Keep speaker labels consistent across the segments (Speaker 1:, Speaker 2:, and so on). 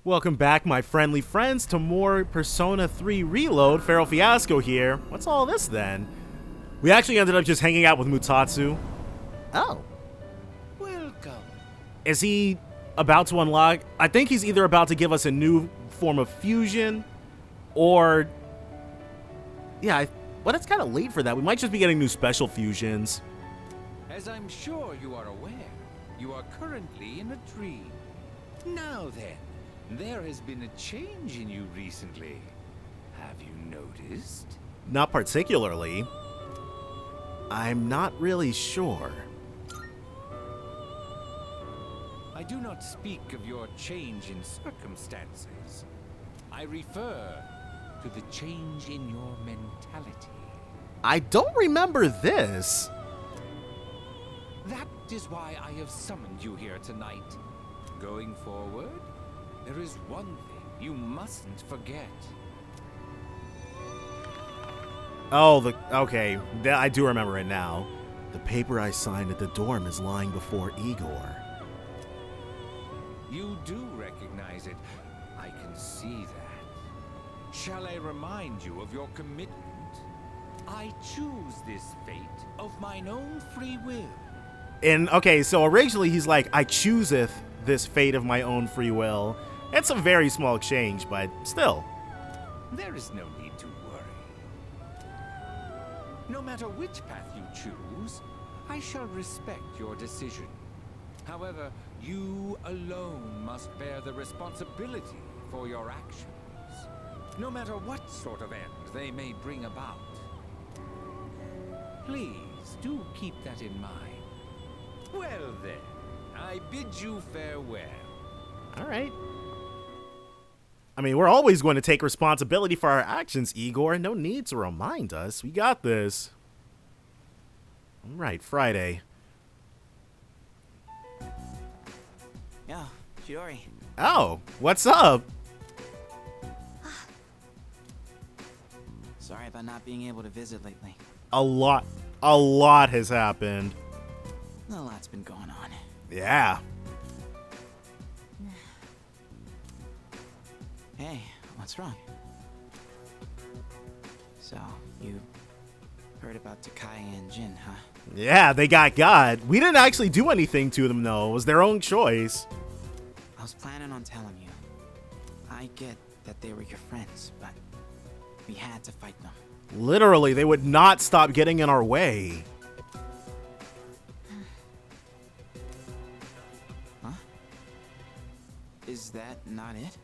Speaker 1: Welcome back, my friendly friends, to more Persona 3 Reload. Feral Fiasco here. What's all this, then? We actually ended up just hanging out with Mutatsu. Oh.
Speaker 2: Welcome.
Speaker 1: Is he about to unlock? I think he's either about to give us a new form of fusion, or... Yeah, but it's kind of late for that. We might just be getting new special fusions.
Speaker 2: As I'm sure you are aware, you are currently in a dream. Now then, there has been a change in you recently. Have you noticed?
Speaker 1: Not particularly. I'm not really sure.
Speaker 2: I do not speak of your change in circumstances. I refer to the change in your mentality.
Speaker 1: I don't remember this.
Speaker 2: That is why I have summoned you here tonight. Going forward, there is one thing you mustn't forget.
Speaker 1: Oh, okay. I do remember it now. The paper I signed at the dorm is lying before Igor.
Speaker 2: You do recognize it. I can see that. Shall I remind you of your commitment? I choose this fate of mine own free will.
Speaker 1: And, okay, so originally he's like, I chooseth this fate of my own free will. It's a very small change, but still.
Speaker 2: There is no need to worry. No matter which path you choose, I shall respect your decision. However, you alone must bear the responsibility for your actions, no matter what sort of end they may bring about. Please do keep that in mind. Well then, I bid you farewell.
Speaker 1: All right. I mean, we're always going to take responsibility for our actions, Igor. No need to remind us. We got this. All right, Friday.
Speaker 3: Yeah, Shiori.
Speaker 1: Oh, what's up?
Speaker 3: Sorry about not being able to visit lately.
Speaker 1: A lot has happened.
Speaker 3: A lot's been going on.
Speaker 1: Yeah.
Speaker 3: Hey, what's wrong? So, you heard about Takai and Jin, huh?
Speaker 1: Yeah, they got God. We didn't actually do anything to them, though. It was their own choice.
Speaker 3: I was planning on telling you. I get that they were your friends, but we had to fight them.
Speaker 1: Literally, they would not stop getting in our way.
Speaker 3: Huh? Is that not it?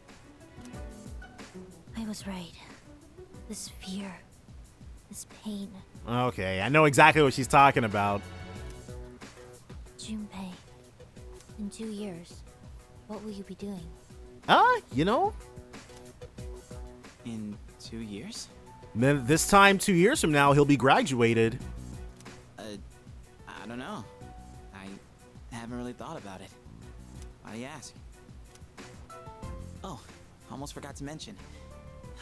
Speaker 4: I was right. This fear, this pain.
Speaker 1: Okay, I know exactly what she's talking about.
Speaker 4: Junpei, in 2 years, what will you be doing?
Speaker 1: You know,
Speaker 3: In 2 years?
Speaker 1: then this time 2 years from now, he'll be graduated.
Speaker 3: I don't know. I haven't really thought about it. Why do you ask? Oh, almost forgot to mention.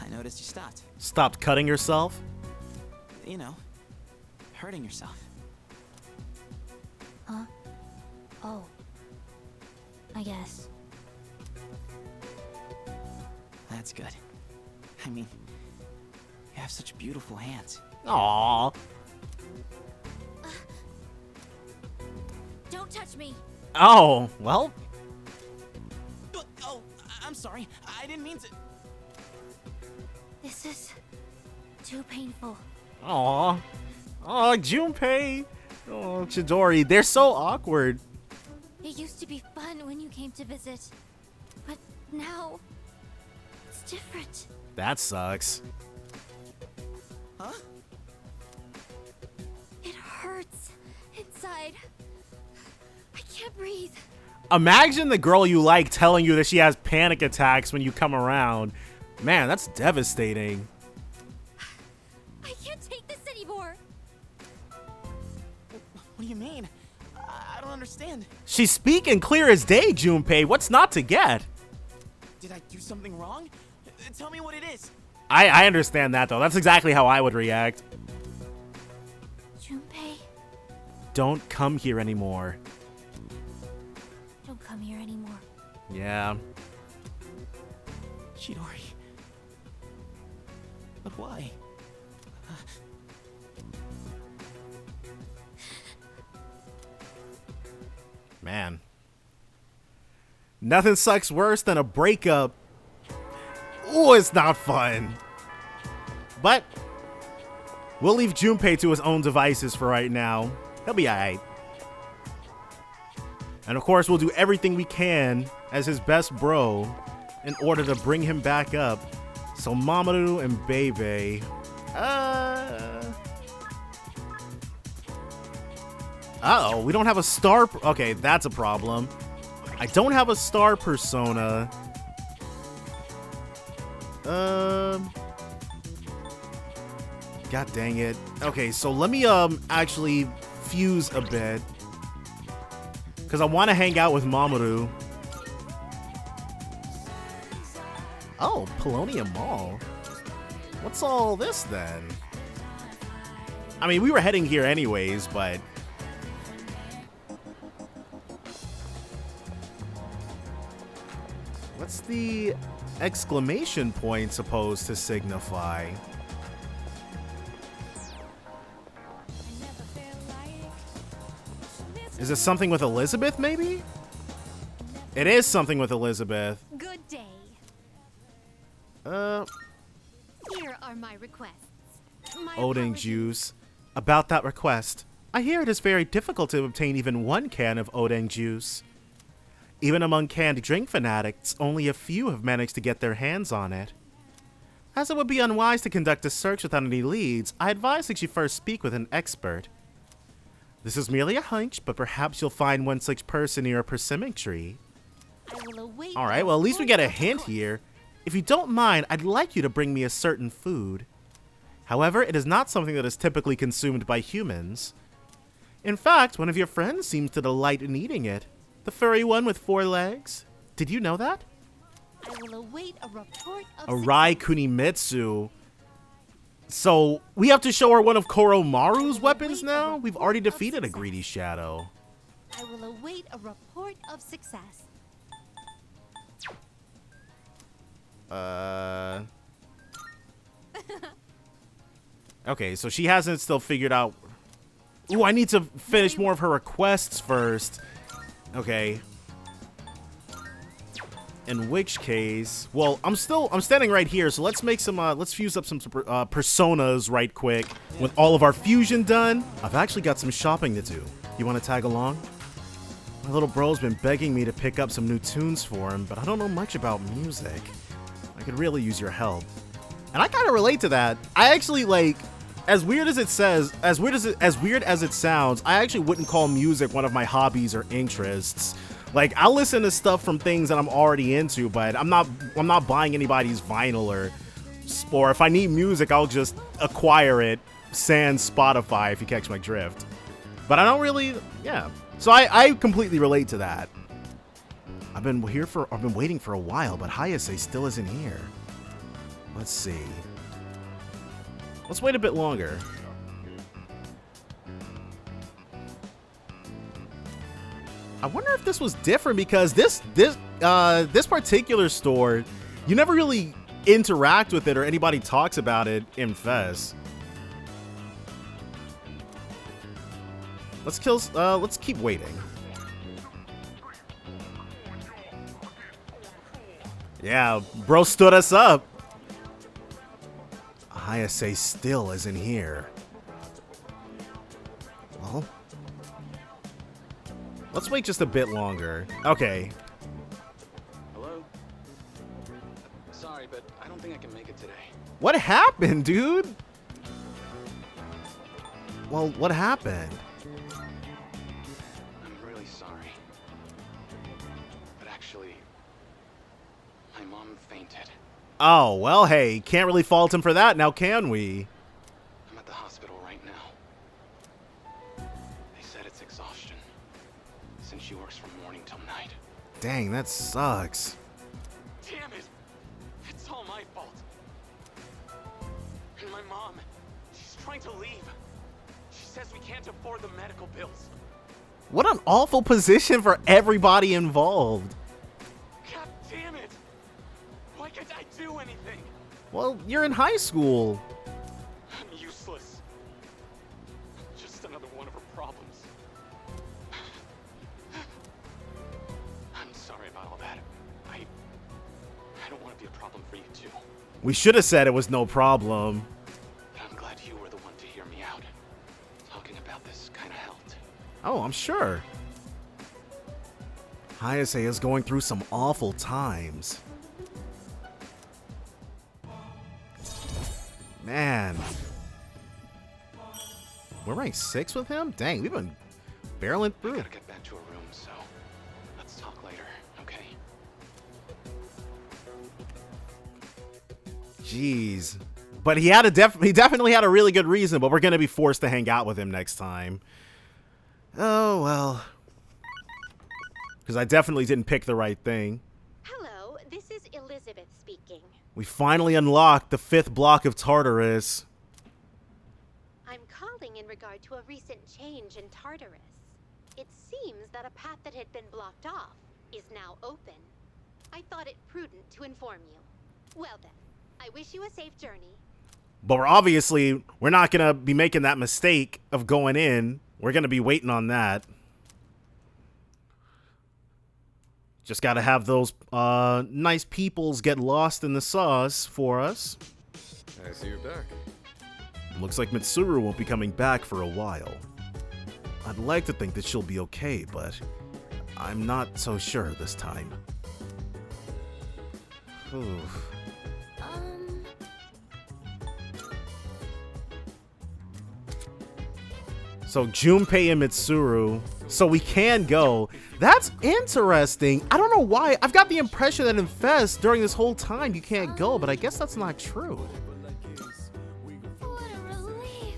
Speaker 3: I noticed you stopped.
Speaker 1: Stopped cutting yourself?
Speaker 3: You know, hurting yourself.
Speaker 4: Huh? Oh. I guess.
Speaker 3: That's good. I mean, you have such beautiful hands.
Speaker 1: Aww.
Speaker 4: Don't touch me!
Speaker 1: Oh, well.
Speaker 3: Oh, I'm sorry. I didn't mean to.
Speaker 4: This is too painful.
Speaker 1: Aw. Oh, Junpei. Oh, Chidori. They're so awkward.
Speaker 4: It used to be fun when you came to visit, but now it's different.
Speaker 1: That sucks.
Speaker 3: Huh?
Speaker 4: It hurts inside. I can't breathe.
Speaker 1: Imagine the girl you like telling you that she has panic attacks when you come around. Man, that's devastating.
Speaker 4: I can't take this anymore.
Speaker 3: What do you mean? I don't understand.
Speaker 1: She's speaking clear as day, Junpei. What's not to get?
Speaker 3: Did I do something wrong? Tell me what it is.
Speaker 1: I understand that, though. That's exactly how I would react.
Speaker 4: Junpei,
Speaker 1: Don't come here anymore.
Speaker 4: don't come here anymore.
Speaker 1: Yeah.
Speaker 3: Chidori. But why?
Speaker 1: Man. Nothing sucks worse than a breakup. Ooh, it's not fun. But we'll leave Junpei to his own devices for right now. He'll be alright. And of course, we'll do everything we can as his best bro in order to bring him back up. So Mamoru and Bebe. Uh-oh, we don't have a star. Okay, that's a problem. I don't have a star persona. God dang it. Okay, so let me actually fuse a bit, because I want to hang out with Mamoru. Oh, Polonium Mall. What's all this then? I mean, we were heading here anyways, but what's the exclamation point supposed to signify? Is it something with Elizabeth, maybe? It is something with Elizabeth.
Speaker 4: Good day. Here are my requests. My
Speaker 1: Odin
Speaker 4: apologies.
Speaker 1: juice. About that request, I hear it is very difficult to obtain even one can of Odin juice. Even among canned drink fanatics, only a few have managed to get their hands on it. As it would be unwise to conduct a search without any leads, I advise that you first speak with an expert. This is merely a hunch, but perhaps you'll find one such person near a persimmon tree.
Speaker 4: I will await
Speaker 1: Alright, well at least we get a hint here. If you don't mind, I'd like you to bring me a certain food. However, it is not something that is typically consumed by humans. In fact, one of your friends seems to delight in eating it. The furry one with 4 legs. Did you know that?
Speaker 4: I will await a report of
Speaker 1: Arai Kunimitsu. So, we have to show her one of Koromaru's weapons now? We've already defeated a greedy shadow.
Speaker 4: I will await a report of success.
Speaker 1: Okay, so she hasn't still figured out. Ooh, I need to finish more of her requests first. Okay. In which case, well, I'm standing right here, so let's make some, let's fuse up some personas right quick. With all of our fusion done, I've actually got some shopping to do. You want to tag along? My little bro's been begging me to pick up some new tunes for him, but I don't know much about music. I could really use your help. And I kind of relate to that. I actually, like, as weird as it sounds, I actually wouldn't call music one of my hobbies or interests. Like, I'll listen to stuff from things that I'm already into, but I'm not buying anybody's vinyl or if I need music, I'll just acquire it sans Spotify, if you catch my drift. But I don't really, yeah. So I completely relate to that. I've been waiting for a while, but Hayase still isn't here. Let's see. Let's wait a bit longer. I wonder if this was different, because this particular store, you never really interact with it or anybody talks about it in Fez. Let's keep waiting. Yeah, bro stood us up. Hayase still isn't here. Well, let's wait just a bit longer. Okay.
Speaker 5: Hello? Sorry, but I don't think I can make it today.
Speaker 1: What happened, dude? Well, what happened?
Speaker 5: I'm really sorry. But actually, my mom fainted.
Speaker 1: Oh, well, hey, can't really fault him for that now, can we?
Speaker 5: I'm at the hospital right now. They said it's exhaustion, since she works from morning till night.
Speaker 1: Dang, that sucks.
Speaker 5: Damn it! It's all my fault. And my mom, she's trying to leave. She says we can't afford the medical bills.
Speaker 1: What an awful position for everybody involved.
Speaker 5: God damn it! Why can't I do anything.
Speaker 1: Well, you're in high school.
Speaker 5: I'm useless. Just another one of her problems. I'm sorry about all that. I don't want to be a problem for you too.
Speaker 1: We should have said it was no problem.
Speaker 5: But I'm glad you were the one to hear me out. Talking about this kind of helped.
Speaker 1: Oh, I'm sure. Hayase is going through some awful times. Man. We're ranked 6 with him? Dang, we've been barreling
Speaker 5: I
Speaker 1: through.
Speaker 5: gotta get back to a room, so let's talk later, okay?
Speaker 1: Jeez. But he had he definitely had a really good reason, but we're gonna be forced to hang out with him next time. Oh well. Because I definitely didn't pick the right thing.
Speaker 6: Hello, this is Elizabeth speaking.
Speaker 1: We finally unlocked the 5th block of Tartarus.
Speaker 6: I'm calling in regard to a recent change in Tartarus. It seems that a path that had been blocked off is now open. I thought it prudent to inform you. Well then, I wish you a safe journey.
Speaker 1: But we're not going to be making that mistake of going in. We're going to be waiting on that. Just got to have those nice peoples get lost in the sauce for us.
Speaker 7: I see you're back.
Speaker 1: Looks like Mitsuru won't be coming back for a while. I'd like to think that she'll be okay, but I'm not so sure this time. Oof. So Junpei and Mitsuru, so we can go. That's interesting. I don't know why. I've got the impression that in Fest during this whole time you can't go, but I guess that's not true.
Speaker 4: What a relief.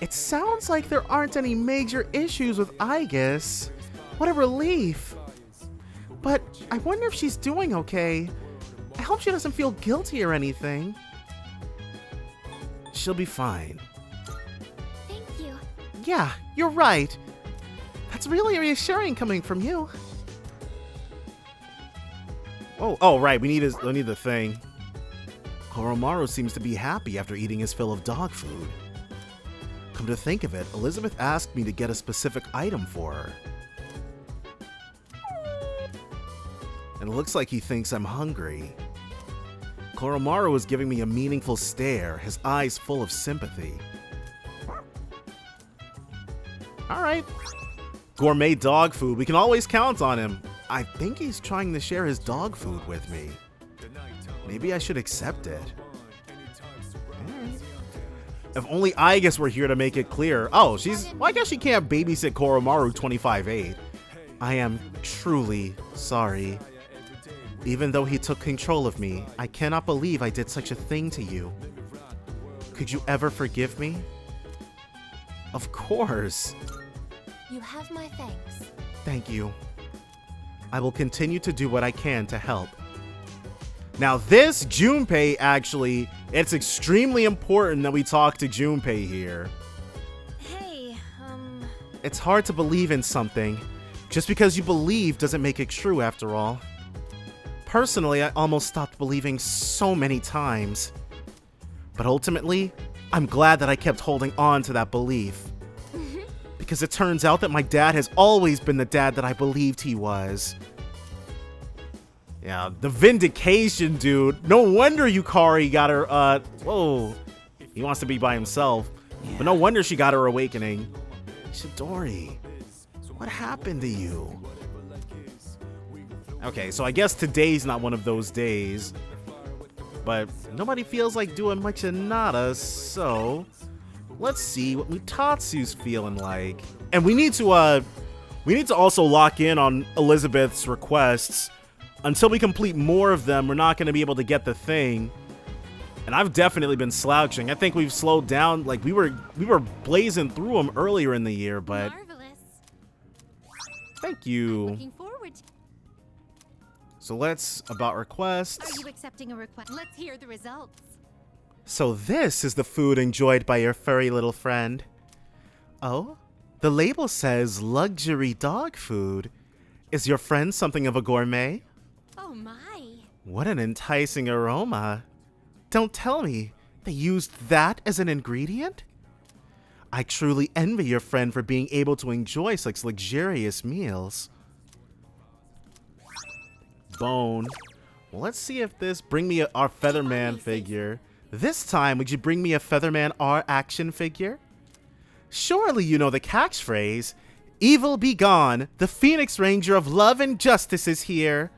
Speaker 1: It sounds like there aren't any major issues with Aigis. What a relief. But I wonder if she's doing okay. I hope she doesn't feel guilty or anything. She'll be fine.
Speaker 4: Thank you.
Speaker 1: Yeah, you're right. That's really reassuring coming from you. Oh, right. We need the thing. Koromaru seems to be happy after eating his fill of dog food. Come to think of it, Elizabeth asked me to get a specific item for her. And it looks like he thinks I'm hungry. Koromaru is giving me a meaningful stare, his eyes full of sympathy. Alright. Gourmet dog food. We can always count on him. I think he's trying to share his dog food with me. Maybe I should accept it. Alright. If only Aigis were here to make it clear. Oh, well, I guess she can't babysit Koromaru 25/8. I am truly sorry. Even though he took control of me, I cannot believe I did such a thing to you. Could you ever forgive me? Of course.
Speaker 4: You have my thanks.
Speaker 1: Thank you. I will continue to do what I can to help. Now this Junpei, actually, it's extremely important that we talk to Junpei here.
Speaker 4: Hey,
Speaker 1: It's hard to believe in something. Just because you believe doesn't make it true after all. Personally, I almost stopped believing so many times. But ultimately, I'm glad that I kept holding on to that belief. Because it turns out that my dad has always been the dad that I believed he was. Yeah, the vindication, dude. No wonder Yukari got her, whoa. He wants to be by himself.
Speaker 3: Yeah.
Speaker 1: But no wonder she got her awakening. Chidori, what happened to you? Okay, so I guess today's not one of those days. But nobody feels like doing much of nada, so let's see what Mutatsu's feeling like. And we need to also lock in on Elizabeth's requests. Until we complete more of them, we're not going to be able to get the thing. And I've definitely been slouching. I think we've slowed down. Like we were blazing through them earlier in the year, but
Speaker 4: marvelous.
Speaker 1: thank you.
Speaker 4: Looking forward to.
Speaker 1: So about requests.
Speaker 4: Are you accepting a request? Let's hear the results.
Speaker 1: So this is the food enjoyed by your furry little friend. Oh, the label says luxury dog food. Is your friend something of a gourmet?
Speaker 4: Oh my.
Speaker 1: What an enticing aroma. Don't tell me they used that as an ingredient? I truly envy your friend for being able to enjoy such luxurious meals. Bone. Well, let's see if this... Bring me our Featherman figure. This time, would you bring me a Featherman R action figure? Surely you know the catchphrase, "Evil be gone, the Phoenix Ranger of love and justice is here."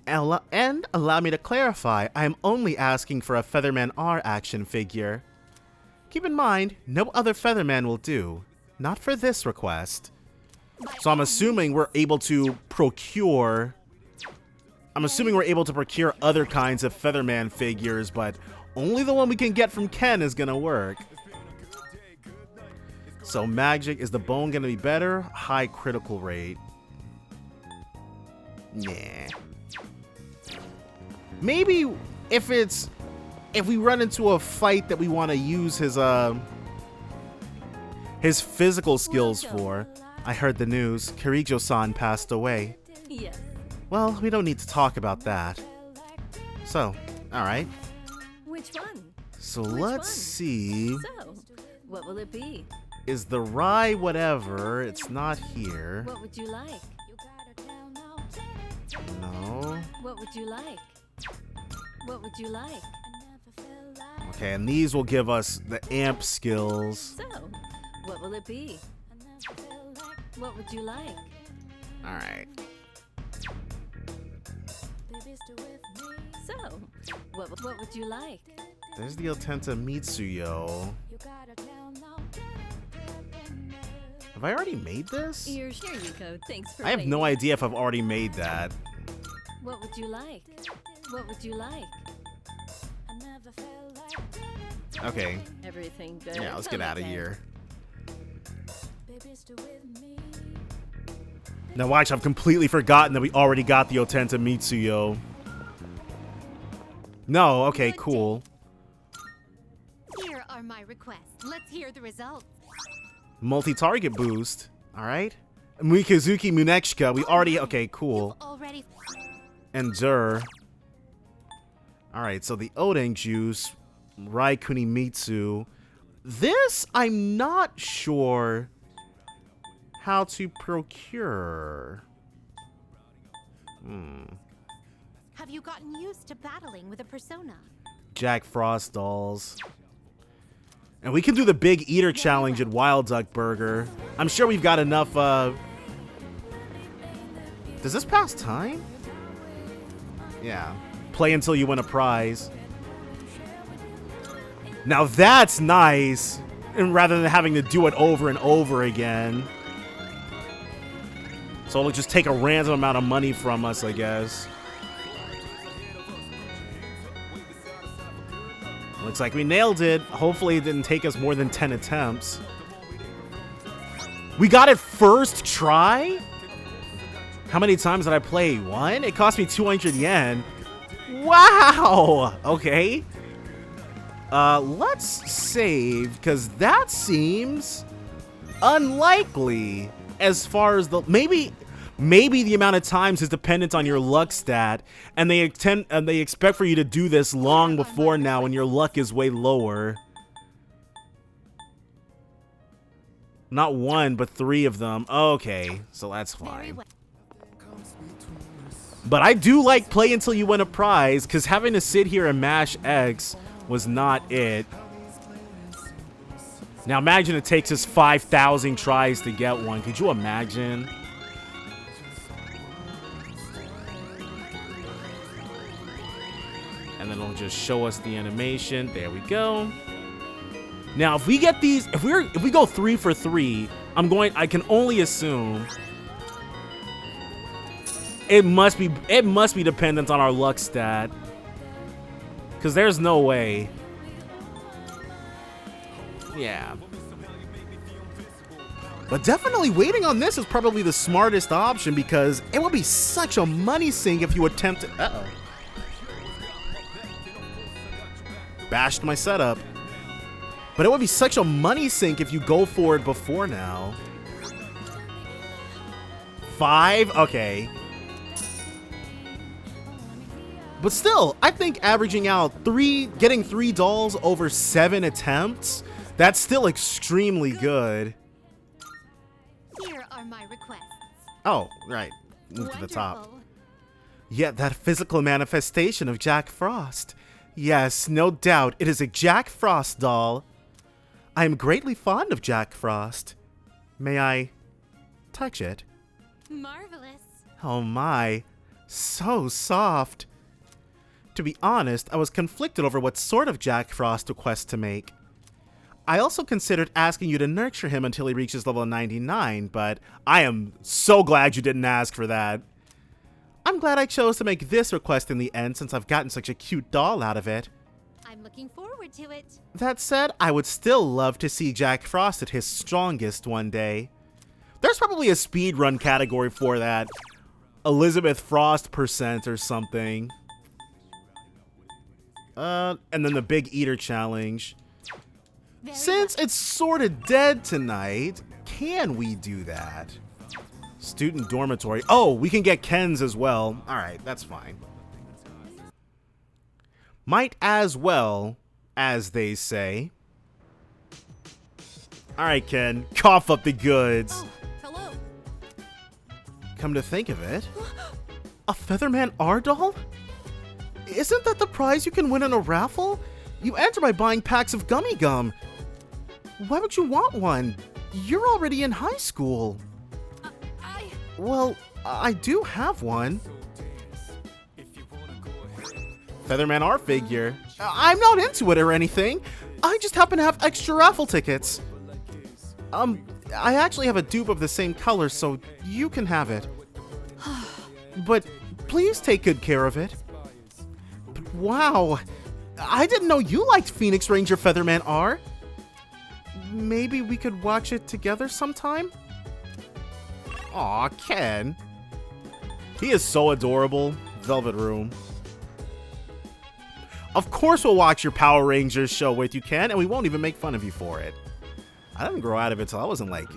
Speaker 1: And allow me to clarify, I am only asking for a Featherman R action figure. Keep in mind, no other Featherman will do. Not for this request. So I'm assuming we're able to procure... other kinds of Featherman figures, but only the one we can get from Ken is gonna work. So magic, is the bone gonna be better? High critical rate. Nah. Maybe if we run into a fight that we want to use his physical skills for. I heard the news. Kirijo-san passed away.
Speaker 8: Yes.
Speaker 1: Well, we don't need to talk about that. So, alright.
Speaker 8: Which one?
Speaker 1: So
Speaker 8: Which
Speaker 1: let's
Speaker 8: one?
Speaker 1: see.
Speaker 8: So, what will it be?
Speaker 1: Is the rye whatever? It's not here.
Speaker 8: What would you like?
Speaker 1: No.
Speaker 8: What would you like? What would you like?
Speaker 1: Okay, and these will give us the amp skills.
Speaker 8: So, what will it be? What would you like?
Speaker 1: Alright.
Speaker 8: So, what would you like?
Speaker 1: There's the Otenta Mitsuyo. Have I already made this?
Speaker 8: Here you go. Thanks for
Speaker 1: I have no
Speaker 8: waiting.
Speaker 1: idea if I've already made that.
Speaker 8: What would you like? What would you like?
Speaker 1: Okay.
Speaker 8: Everything good?
Speaker 1: Yeah, let's
Speaker 8: Come
Speaker 1: get out of
Speaker 8: again.
Speaker 1: here. Now watch, I've completely forgotten that we already got the Otenta Mitsuyo. No, okay, cool.
Speaker 6: Here are my requests. Let's hear the results.
Speaker 1: Multi-target boost. Alright. Mikazuki Munechika, we already... Okay, cool.
Speaker 6: Already.
Speaker 1: Endure. Alright, so the Odin Juice, Raikuni Mitsu. This, I'm not sure how to procure.
Speaker 6: Have you gotten used to battling with a persona?
Speaker 1: Jack Frost dolls. And we can do the Big Eater challenge at Wild Duck Burger. I'm sure we've got enough, Does this pass time? Yeah. Play until you win a prize. Now that's nice. And rather than having to do it over and over again. So it'll just take a random amount of money from us, I guess. Looks like we nailed it. Hopefully it didn't take us more than 10 attempts. We got it first try? How many times did I play? One? It cost me 200 yen. Wow! Okay. Let's save, because that seems unlikely as far as the... Maybe the amount of times is dependent on your luck stat, and they expect for you to do this long before now when your luck is way lower. Not one, but 3 of them. Okay, so that's fine. But I do like play until you win a prize, because having to sit here and mash X was not it. Now imagine it takes us 5,000 tries to get one. Could you imagine? And then it'll just show us the animation. There we go. Now, if we get these, if we go 3 for 3, I can only assume it must be dependent on our luck stat. Cause there's no way. Yeah. But definitely waiting on this is probably the smartest option because it would be such a money sink if you attempt to... Uh-oh. Bashed my setup. But it would be such a money sink if you go for it before now. 5? Okay. But still, I think averaging out getting 3 dolls over 7 attempts, that's still extremely good.
Speaker 4: Here are my requests.
Speaker 1: Oh, right. Move to the top.
Speaker 4: Wonderful.
Speaker 1: Yet that physical manifestation of Jack Frost. Yes, no doubt, it is a Jack Frost doll. I am greatly fond of Jack Frost. May I touch it?
Speaker 4: Marvelous.
Speaker 1: Oh my, so soft. To be honest, I was conflicted over what sort of Jack Frost request to make. I also considered asking you to nurture him until he reaches level 99, but I am so glad you didn't ask for that. I'm glad I chose to make this request in the end since I've gotten such a cute doll out of it.
Speaker 4: I'm looking forward to it.
Speaker 1: That said, I would still love to see Jack Frost at his strongest one day. There's probably a speedrun category for that. Elizabeth Frost % or something. And then the Big Eater Challenge. Since it's sorta dead tonight, can we do that? Student dormitory. Oh, we can get Ken's as well. Alright, that's fine. Might as well, as they say. Alright, Ken. Cough up the goods.
Speaker 8: Oh, hello.
Speaker 1: Come to think of it, a Featherman R doll? Isn't that the prize you can win in a raffle? You enter by buying packs of gummy gum. Why would you want one? You're already in high school. Well, I do have one. Featherman R figure. I'm not into it or anything. I just happen to have extra raffle tickets. I actually have a dupe of the same color, so you can have it. But please take good care of it. But wow, I didn't know you liked Phoenix Ranger Featherman R. Maybe we could watch it together sometime? Aw, Ken. He is so adorable. Velvet Room. Of course we'll watch your Power Rangers show with you, Ken, and we won't even make fun of you for it. I didn't grow out of it till I was in, like,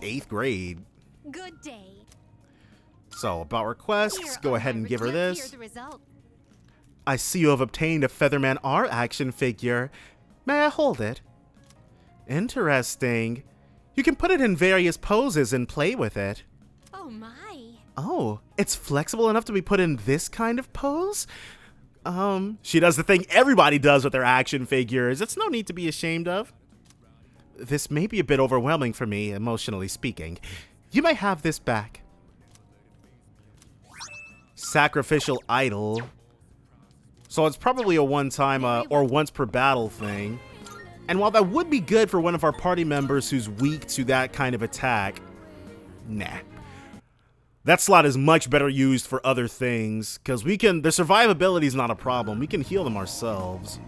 Speaker 1: 8th grade.
Speaker 4: Good day.
Speaker 1: So, about requests, go ahead and give her
Speaker 4: Here's
Speaker 1: this.
Speaker 4: the result.
Speaker 1: I see you have obtained a Featherman R action figure. May I hold it? Interesting. You can put it in various poses and play with it.
Speaker 4: Oh my.
Speaker 1: Oh, it's flexible enough to be put in this kind of pose? She does the thing everybody does with their action figures. It's no need to be ashamed of. This may be a bit overwhelming for me, emotionally speaking. You may have this back. Sacrificial idol. So it's probably a one-time or once per battle thing. And while that would be good for one of our party members who's weak to that kind of attack, nah. That slot is much better used for other things, because the survivability is not a problem. We can heal them ourselves.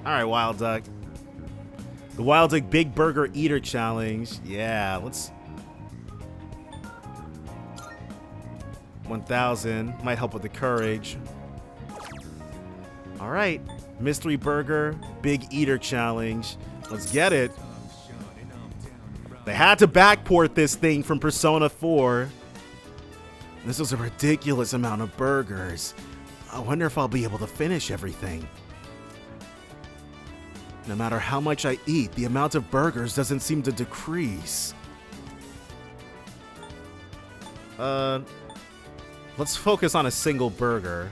Speaker 1: Alright, Wild Duck. The Wild Duck Big Burger Eater Challenge. Yeah, let's... 1,000. Might help with the courage. Alright. Mystery Burger Big Eater Challenge. Let's get it. They had to backport this thing from Persona 4. This was a ridiculous amount of burgers. I wonder if I'll be able to finish everything. No matter how much I eat, the amount of burgers doesn't seem to decrease. Let's focus on a single burger.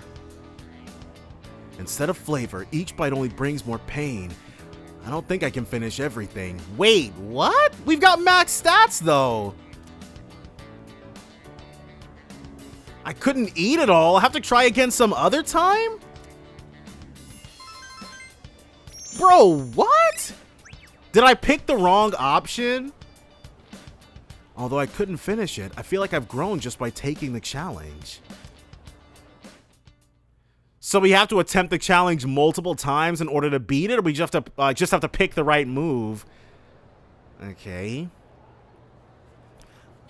Speaker 1: Instead of flavor, each bite only brings more pain. I don't think I can finish everything. Wait, what? We've got max stats, though. I couldn't eat it all. I'll have to try again some other time? Bro, what? Did I pick the wrong option? Although I couldn't finish it, I feel like I've grown just by taking the challenge. So we have to attempt the challenge multiple times in order to beat it, or we just have to pick the right move? Okay.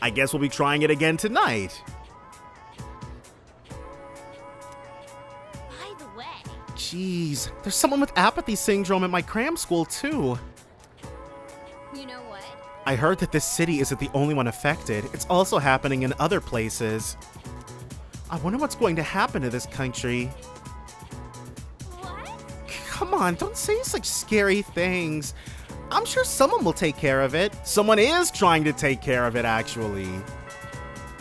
Speaker 1: I guess we'll be trying it again tonight.
Speaker 4: By the way.
Speaker 1: Jeez, there's someone with apathy syndrome at my cram school too.
Speaker 4: You know what?
Speaker 1: I heard that this city isn't the only one affected. It's also happening in other places. I wonder what's going to happen to this country.
Speaker 4: What?
Speaker 1: Come on, don't say such scary things. I'm sure someone will take care of it. Someone is trying to take care of it, actually.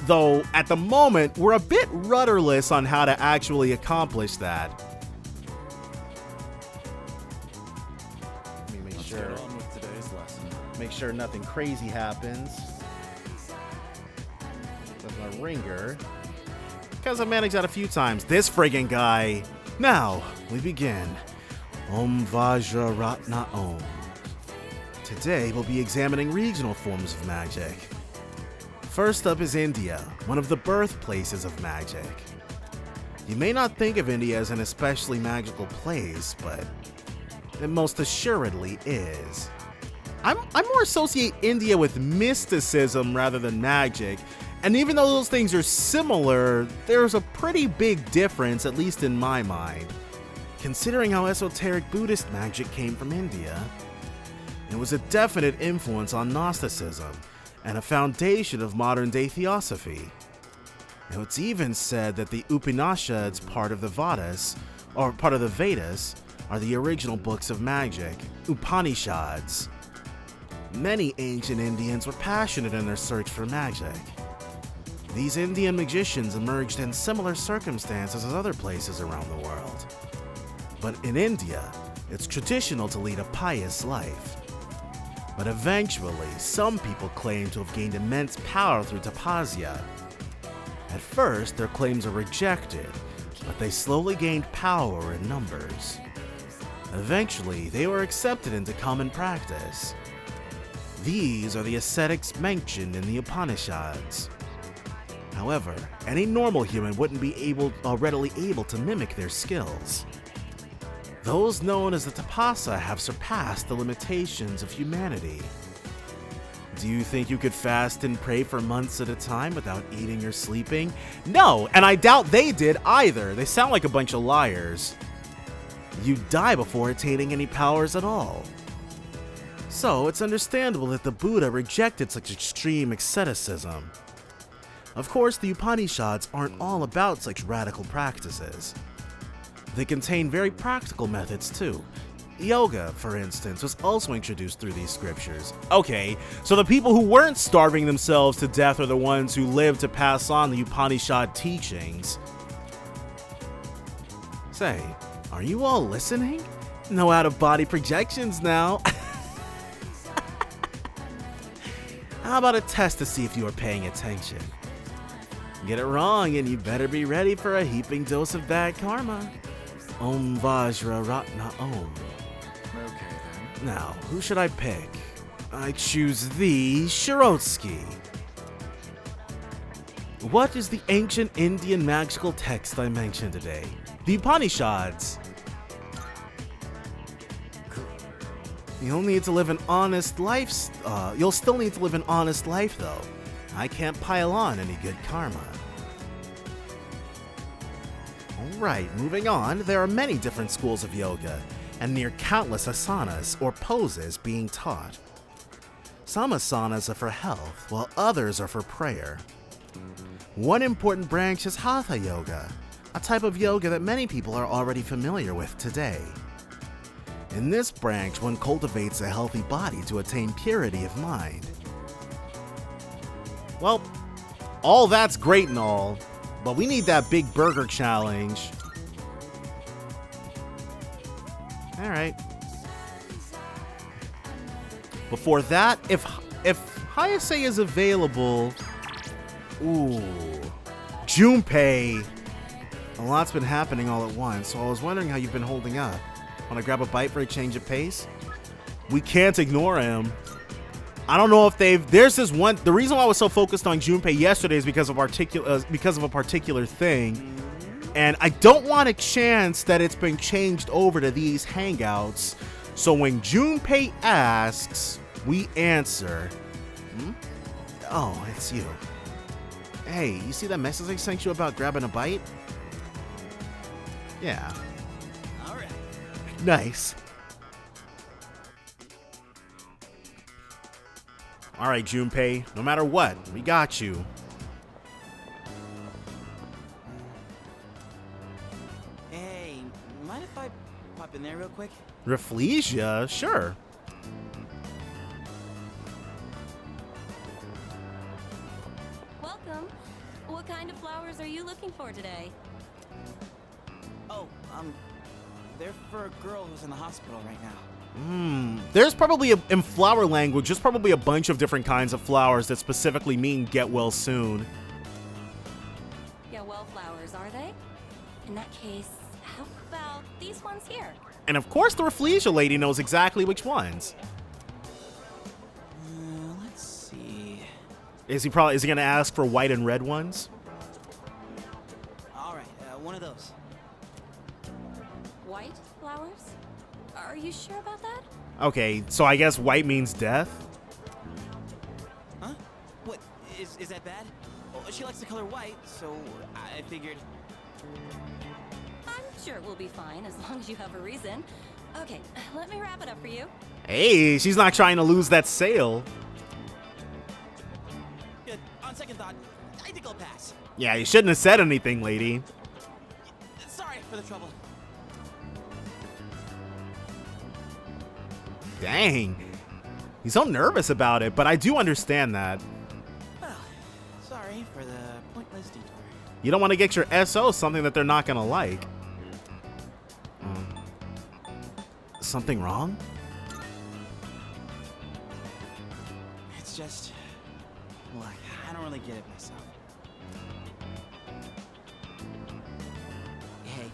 Speaker 1: Though, at the moment, we're a bit rudderless on how to actually accomplish that. Let me make sure.
Speaker 7: Get on with today's lesson.
Speaker 1: Make sure nothing crazy happens. That's my ringer. Because I've managed that a few times. This friggin' guy. Now, we begin. Om Vajra Ratna Om. Today, we'll be examining regional forms of magic. First up is India, one of the birthplaces of magic. You may not think of India as an especially magical place, but it most assuredly is. I more associate India with mysticism rather than magic, and even though those things are similar, there's a pretty big difference, at least in my mind. Considering how esoteric Buddhist magic came from India, it was a definite influence on Gnosticism and a foundation of modern-day theosophy. Now, it's even said that the Upanishads, part of the Vedas, are the original books of magic, Upanishads. Many ancient Indians were passionate in their search for magic. These Indian magicians emerged in similar circumstances as other places around the world. But in India, it's traditional to lead a pious life. But eventually, some people claim to have gained immense power through tapasya. At first, their claims are rejected, but they slowly gained power in numbers. Eventually, they were accepted into common practice. These are the ascetics mentioned in the Upanishads. However, any normal human wouldn't be readily able to mimic their skills. Those known as the Tapasa have surpassed the limitations of humanity. Do you think you could fast and pray for months at a time without eating or sleeping? No, and I doubt they did either. They sound like a bunch of liars. You'd die before attaining any powers at all. So it's understandable that the Buddha rejected such extreme asceticism. Of course, the Upanishads aren't all about such radical practices. They contain very practical methods too. Yoga, for instance, was also introduced through these scriptures. Okay, so the people who weren't starving themselves to death are the ones who lived to pass on the Upanishad teachings. Say, are you all listening? No out-of-body projections now. How about a test to see if you are paying attention? Get it wrong and you better be ready for a heaping dose of bad karma. Om Vajra Ratna Om.
Speaker 7: Okay then.
Speaker 1: Now, who should I pick? I choose thee, Shirotsky. What is the ancient Indian magical text I mentioned today? The Upanishads. You'll need to live an honest life. You'll still need to live an honest life, though. I can't pile on any good karma. Alright, moving on, there are many different schools of yoga, and near countless asanas, or poses, being taught. Some asanas are for health, while others are for prayer. One important branch is Hatha Yoga, a type of yoga that many people are already familiar with today. In this branch, one cultivates a healthy body to attain purity of mind. Well, all that's great and all, but we need that big burger challenge. Alright. Before that, if Hayase is available... Ooh. Junpei! A lot's been happening all at once, so I was wondering how you've been holding up. Wanna grab a bite for a change of pace? We can't ignore him. I don't know if there's this one, the reason why I was so focused on Junpei yesterday is because of a particular thing. And I don't want a chance that it's been changed over to these hangouts. So when Junpei asks, we answer. Oh, it's you. Hey, you see that message I sent you about grabbing a bite? Yeah.
Speaker 3: Alright.
Speaker 1: Nice. Alright, Junpei, no matter what, we got you.
Speaker 3: mind if I pop in there real quick?
Speaker 1: Rafflesia? Sure.
Speaker 8: Welcome. What kind of flowers are you looking for today?
Speaker 3: Oh, they're for a girl who's in the hospital right now.
Speaker 1: There's probably, in flower language, there's probably a bunch of different kinds of flowers that specifically mean get well soon.
Speaker 8: Yeah, well flowers, are they? In that case, how about these ones here?
Speaker 1: And of course the Rafflesia lady knows exactly which ones.
Speaker 3: Let's see.
Speaker 1: Is he gonna ask for white and red ones?
Speaker 3: All right, one of those.
Speaker 8: White flowers? Are you sure about that?
Speaker 1: Okay, so I guess white means death?
Speaker 3: Huh? What? Is that bad? Well, she likes the color white, so I figured.
Speaker 8: I'm sure we'll be fine as long as you have a reason. Okay, let me wrap it up for you.
Speaker 1: Hey, she's not trying to lose that sale.
Speaker 3: Good. On second thought, I think I'll pass.
Speaker 1: Yeah, you shouldn't have said anything, lady.
Speaker 3: Sorry for the trouble.
Speaker 1: Dang. He's so nervous about it, but I do understand that.
Speaker 3: Well, sorry for the pointless detour.
Speaker 1: You don't want to get your SO something that they're not going to like. Something wrong?
Speaker 3: It's just, look, I don't really get it myself. Hey,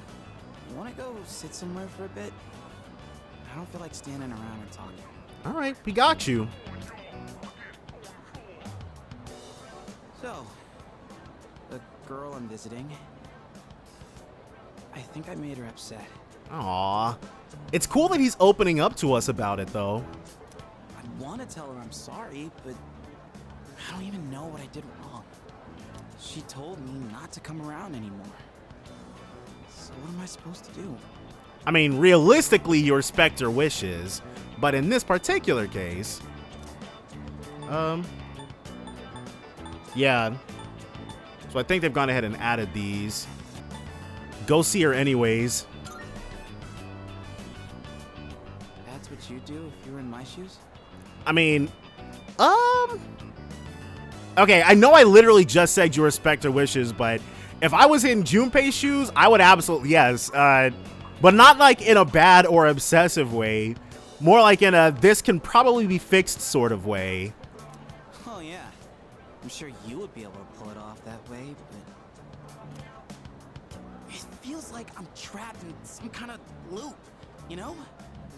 Speaker 3: you want to go sit somewhere for a bit? I don't feel like standing around and talking.
Speaker 1: All right, we got you.
Speaker 3: So, the girl I'm visiting, I think I made her upset.
Speaker 1: Aw. It's cool that he's opening up to us about it, though.
Speaker 3: I want to tell her I'm sorry, but I don't even know what I did wrong. She told me not to come around anymore. So what am I supposed to do?
Speaker 1: I mean, realistically, you respect her wishes, but in this particular case, yeah. So I think they've gone ahead and added these. Go see her anyways.
Speaker 3: That's what you'd do if you were in my shoes?
Speaker 1: I mean, okay, I know I literally just said you respect her wishes, but if I was in Junpei's shoes, I would absolutely, yes, but not like in a bad or obsessive way, more like in a this can probably be fixed sort of way.
Speaker 3: Oh yeah, I'm sure you would be able to pull it off that way, but it feels like I'm trapped in some kind of loop, you know?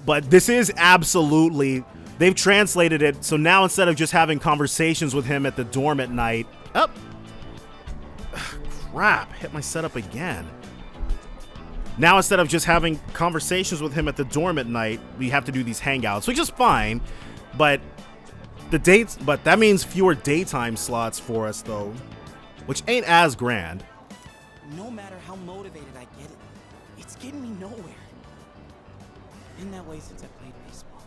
Speaker 1: But this is absolutely, they've translated it, so now instead of just having conversations with him at the dorm at night, crap, hit my setup again. Now instead of just having conversations with him at the dorm at night, we have to do these hangouts, which is fine, but that means fewer daytime slots for us though, which ain't as grand.
Speaker 3: No matter how motivated I get it, it's getting me nowhere. Been that way since I played baseball.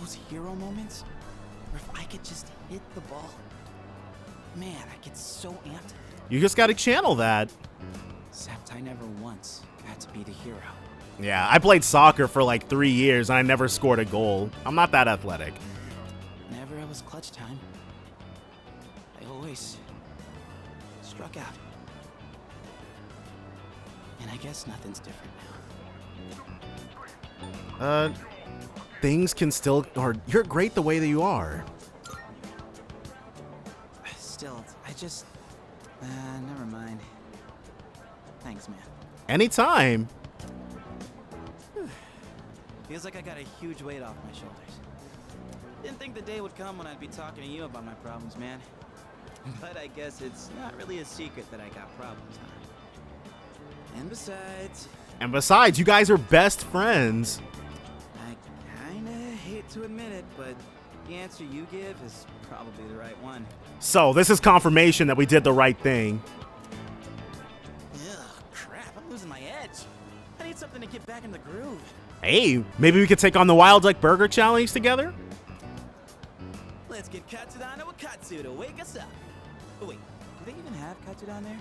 Speaker 3: Those hero moments, where if I could just hit the ball, man, I get so amped.
Speaker 1: You just gotta channel that.
Speaker 3: Except I never once got to be the hero.
Speaker 1: Yeah, I played soccer for like 3 years and I never scored a goal. I'm not that athletic.
Speaker 3: Whenever it was clutch time, I always struck out. And I guess nothing's different now.
Speaker 1: Things can still, or you're great the way that you are.
Speaker 3: Still, I just, never mind. Thanks, man.
Speaker 1: Anytime.
Speaker 3: Feels like I got a huge weight off my shoulders. Didn't think the day would come when I'd be talking to you about my problems, man. But I guess it's not really a secret that I got problems, huh? And besides,
Speaker 1: You guys are best friends.
Speaker 3: I kinda hate to admit it, but the answer you give is probably the right one.
Speaker 1: So this is confirmation that we did the right thing.
Speaker 3: Ugh, crap, I'm losing my edge. I need something to get back in the groove.
Speaker 1: Hey, maybe we could take on the Wild Duck Burger Challenge together?
Speaker 3: Let's get Katsudan to Wakatsu to wake us up. Oh wait, do they even have Katsu down there?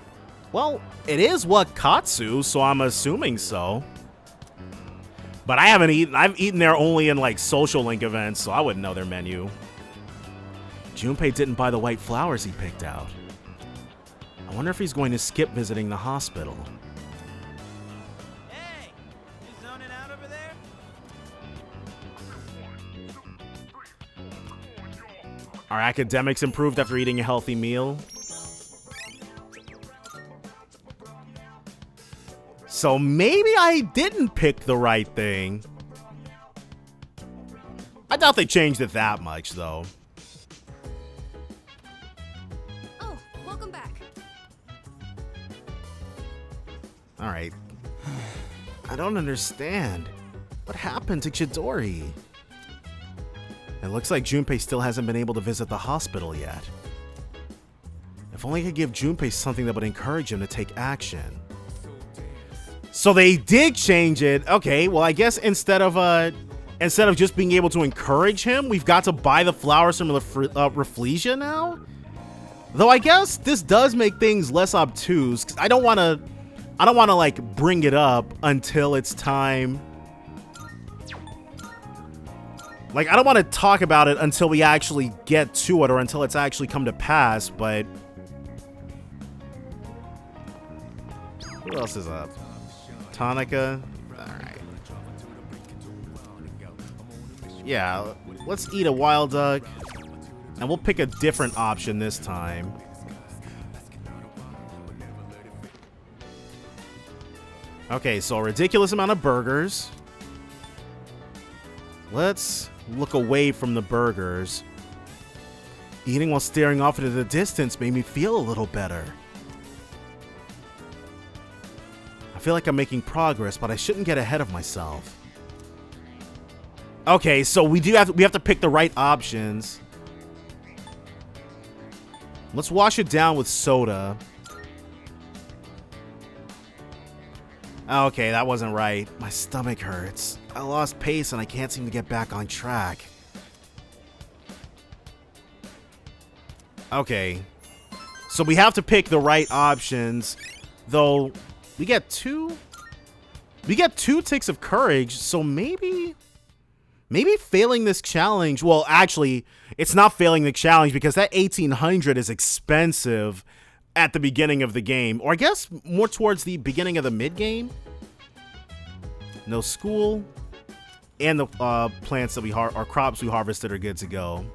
Speaker 1: Well, it is Wakatsu, so I'm assuming so. But I haven't eaten. I've eaten there only in like social link events, so I wouldn't know their menu. Junpei didn't buy the white flowers he picked out. I wonder if he's going to skip visiting the hospital.
Speaker 3: Hey! You zoning out over there?
Speaker 1: Our academics improved after eating a healthy meal. So maybe I didn't pick the right thing. I doubt they changed it that much, though.
Speaker 8: Oh, welcome back.
Speaker 1: Alright. I don't understand. What happened to Chidori? It looks like Junpei still hasn't been able to visit the hospital yet. If only I could give Junpei something that would encourage him to take action. So they did change it. Okay, well I guess instead of just being able to encourage him, we've got to buy the flowers from Rafflesia now? Though I guess this does make things less obtuse, 'cause I don't want to like bring it up until it's time. Like, I don't want to talk about it until we actually get to it or until it's actually come to pass, but who else is up? Tonica? Alright. Yeah, let's eat a wild duck. And we'll pick a different option this time. Okay, so a ridiculous amount of burgers. Let's look away from the burgers. Eating while staring off into the distance made me feel a little better. I feel like I'm making progress, but I shouldn't get ahead of myself. Okay, so we have to pick the right options. Let's wash it down with soda. Okay, that wasn't right. My stomach hurts. I lost pace and I can't seem to get back on track. Okay. So we have to pick the right options. Though we get two ticks of courage, so maybe failing this challenge. Well, actually, it's not failing the challenge because that 1800 is expensive at the beginning of the game, or I guess more towards the beginning of the mid-game. No school, and the plants that or crops we harvested are good to go.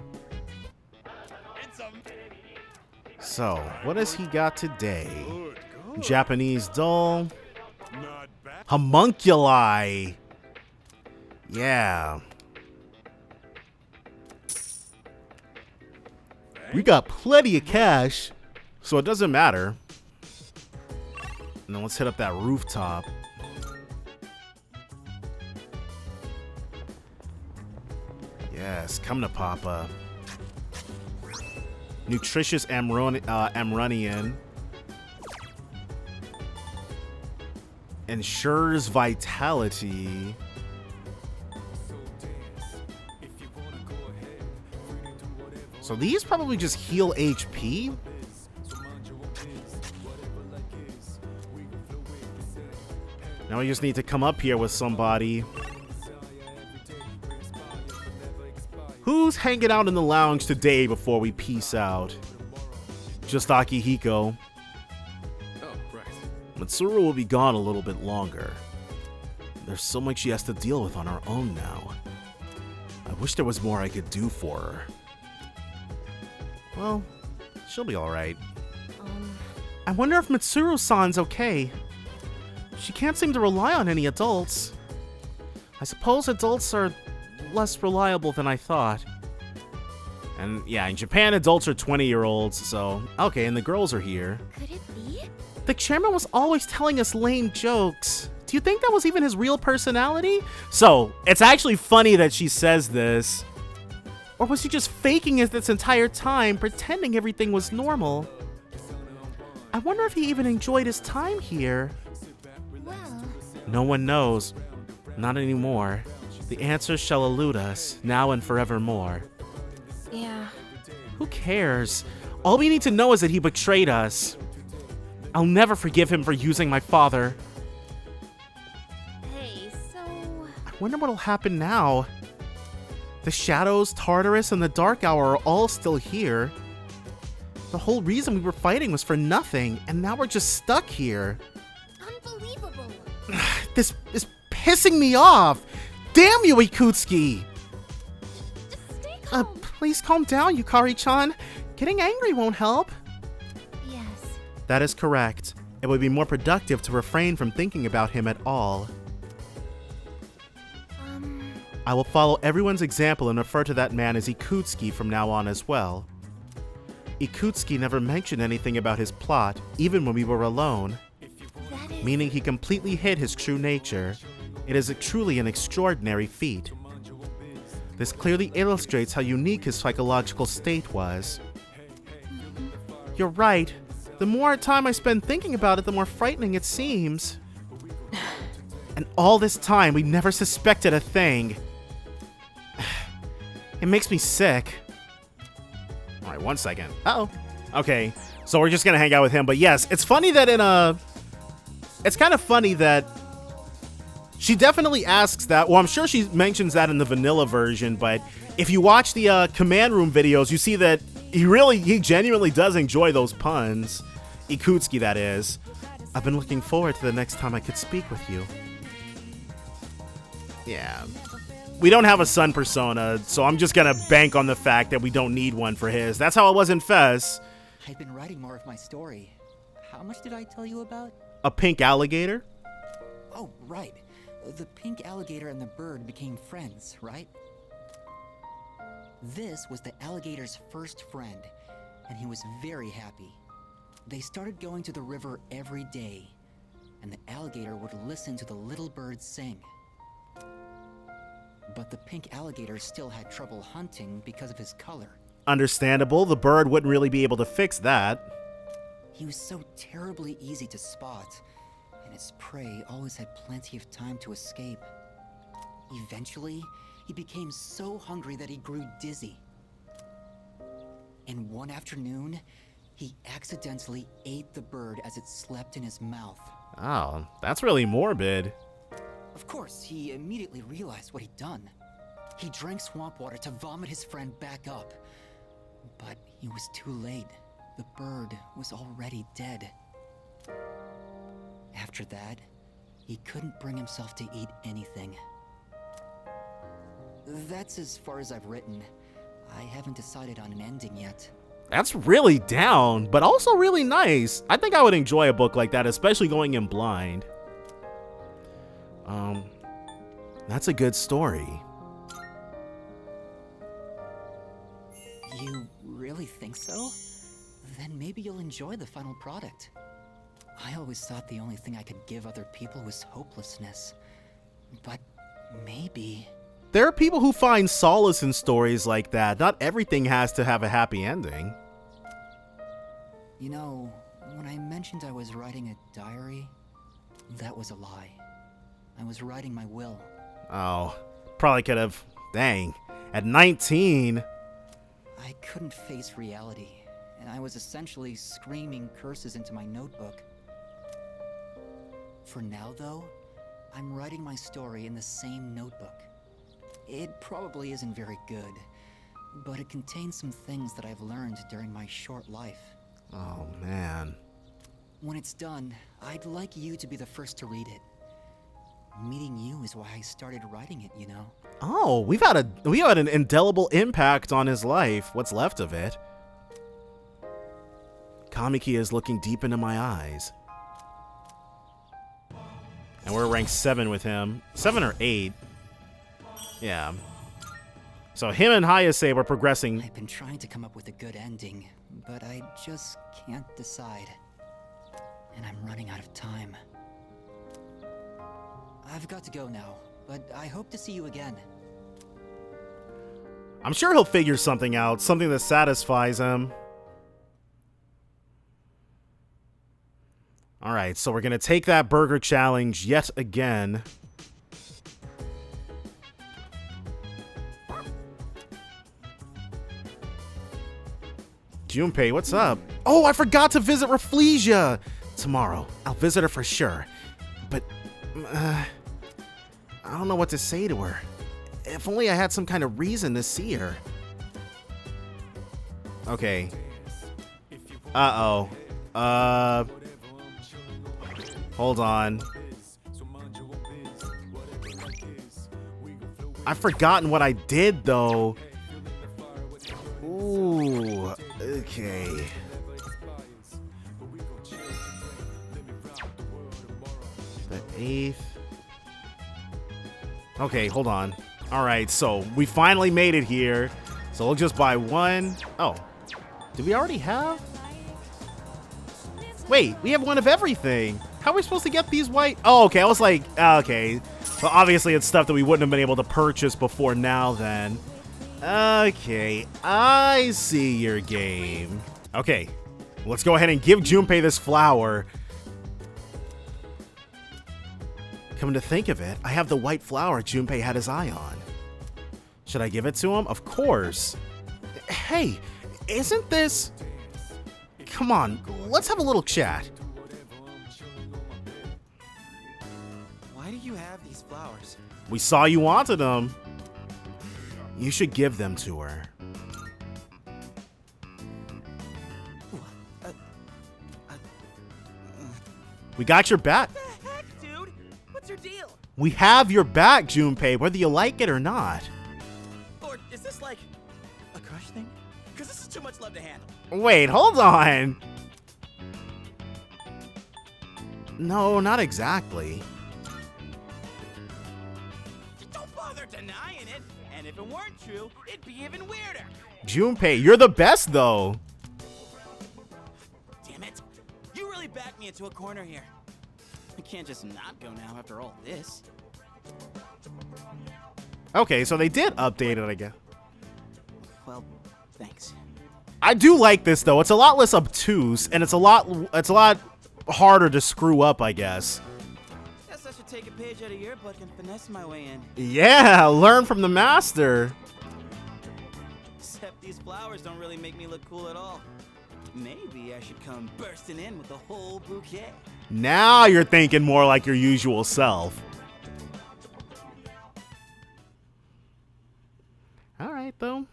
Speaker 1: So, what has he got today? Japanese doll. Homunculi. Yeah. We got plenty of cash, so it doesn't matter. And then let's hit up that rooftop. Yes, come to Papa. Nutritious Amronian. Ensures vitality. So these probably just heal HP. Now we just need to come up here with somebody. Who's hanging out in the lounge today before we peace out? Just Akihiko.
Speaker 7: Oh, right.
Speaker 1: Mitsuru will be gone a little bit longer. There's so much she has to deal with on her own now. I wish there was more I could do for her. Well, she'll be alright. I wonder if Mitsuru-san's okay. She can't seem to rely on any adults. I suppose adults are less reliable than I thought. And yeah, in Japan, adults are 20-year-olds, so... Okay, and the girls are here.
Speaker 4: Could it be?
Speaker 1: The chairman was always telling us lame jokes. Do you think that was even his real personality? So, it's actually funny that she says this. Or was he just faking it this entire time, pretending everything was normal? I wonder if he even enjoyed his time here.
Speaker 4: Well,
Speaker 1: No one knows. Not anymore. The answers shall elude us, now and forevermore.
Speaker 8: Yeah.
Speaker 1: Who cares? All we need to know is that he betrayed us. I'll never forgive him for using my father.
Speaker 4: Hey, so...
Speaker 1: I wonder what'll happen now. The Shadows, Tartarus, and the Dark Hour are all still here. The whole reason we were fighting was for nothing, and now we're just stuck here.
Speaker 4: Unbelievable.
Speaker 1: This is pissing me off. Damn you, Ikutsuki!
Speaker 4: Just stay calm.
Speaker 1: Please calm down, Yukari-chan. Getting angry won't help.
Speaker 4: Yes.
Speaker 1: That is correct. It would be more productive to refrain from thinking about him at all. I will follow everyone's example and refer to that man as Ikutsuki from now on as well. Ikutsuki never mentioned anything about his plot, even when we were alone,
Speaker 4: That is...
Speaker 1: meaning he completely hid his true nature. It is truly an extraordinary feat. This clearly illustrates how unique his psychological state was. You're right. The more time I spend thinking about it, the more frightening it seems. And all this time, we never suspected a thing. It makes me sick. Alright, 1 second. Uh-oh. Okay, so we're just gonna hang out with him. But yes, it's funny that it's kind of funny that she definitely asks that. Well, I'm sure she mentions that in the vanilla version, but if you watch the command room videos, you see that he genuinely does enjoy those puns. Ikutsuki, that is. I've been looking forward to the next time I could speak with you. Yeah. We don't have a son persona, so I'm just gonna bank on the fact that we don't need one for his. That's how it was in Fez.
Speaker 9: I've been writing more of my story. How much did I tell you about?
Speaker 1: A pink alligator?
Speaker 9: Oh, right. The pink alligator and the bird became friends, right? This was the alligator's first friend, and he was very happy. They started going to the river every day, and the alligator would listen to the little bird sing. But the pink alligator still had trouble hunting because of his color.
Speaker 1: Understandable. The bird wouldn't really be able to fix that.
Speaker 9: He was so terribly easy to spot, and his prey always had plenty of time to escape. Eventually, he became so hungry that he grew dizzy. And one afternoon, he accidentally ate the bird as it slept in his mouth.
Speaker 1: Oh, that's really morbid.
Speaker 9: Of course, he immediately realized what he'd done. He drank swamp water to vomit his friend back up. But he was too late. The bird was already dead. After that, he couldn't bring himself to eat anything. That's as far as I've written. I haven't decided on an ending yet.
Speaker 1: That's really down, but also really nice. I think I would enjoy a book like that, especially going in blind. That's a good story.
Speaker 9: You really think so? Then maybe you'll enjoy the final product. I always thought the only thing I could give other people was hopelessness. But maybe...
Speaker 1: There are people who find solace in stories like that. Not everything has to have a happy ending.
Speaker 9: You know, when I mentioned I was writing a diary, that was a lie. I was writing my will.
Speaker 1: Oh, probably could have. Dang. At 19.
Speaker 9: I couldn't face reality, and I was essentially screaming curses into my notebook. For now, though, I'm writing my story in the same notebook. It probably isn't very good, but it contains some things that I've learned during my short life.
Speaker 1: Oh, man.
Speaker 9: When it's done, I'd like you to be the first to read it. Meeting you is why I started writing it, you know?
Speaker 1: Oh, we've had an indelible impact on his life, what's left of it. Kamiki is looking deep into my eyes. And we're ranked 7 with him. 7 or 8. Yeah. So him and Hayase were progressing.
Speaker 9: I've been trying to come up with a good ending, but I just can't decide. And I'm running out of time. I've got to go now, but I hope to see you again.
Speaker 1: I'm sure he'll figure something out, something that satisfies him. Alright, so we're gonna take that burger challenge yet again. Junpei, what's up? Oh, I forgot to visit Rafflesia! tomorrow. I'll visit her for sure. But, I don't know what to say to her. If only I had some kind of reason to see her. Okay. Uh-oh. Hold on. I've forgotten what I did, though. Ooh, okay. The 8th. Okay, hold on. All right, so we finally made it here. So we'll just buy one. Oh, did we already have? Wait, we have one of everything. How are we supposed to get these white? Oh, okay, I was like, okay. Well, obviously it's stuff that we wouldn't have been able to purchase before now then. Okay, I see your game. Okay, let's go ahead and give Junpei this flower. Come to think of it, I have the white flower Junpei had his eye on. Should I give it to him? Of course. Hey, isn't this... Come on, let's have a little chat.
Speaker 3: Why do you have these flowers?
Speaker 1: We saw you wanted them. You should give them to her. We got your back.
Speaker 3: What the heck, dude? What's your deal?
Speaker 1: We have your back, Junpei, whether you like it or not.
Speaker 3: Or is this like a crush thing? Because this is too much love to handle.
Speaker 1: Wait, hold on. No, not exactly.
Speaker 3: Don't bother denying it. And if it weren't true, it'd be even weirder.
Speaker 1: Junpei, you're the best, though.
Speaker 3: Damn it. You really backed me into a corner here. I can't just not go now after all this.
Speaker 1: Okay, so they did update it, I guess.
Speaker 3: Well, thanks.
Speaker 1: I do like this, though. It's a lot less obtuse, and it's a lot harder to screw up, I guess.
Speaker 3: Guess I should take a page out of your book and finesse my way in.
Speaker 1: Yeah, learn from the master.
Speaker 3: Except these flowers don't really make me look cool at all. Maybe I should come bursting in with the whole bouquet.
Speaker 1: Now you're thinking more like your usual self. All right, though.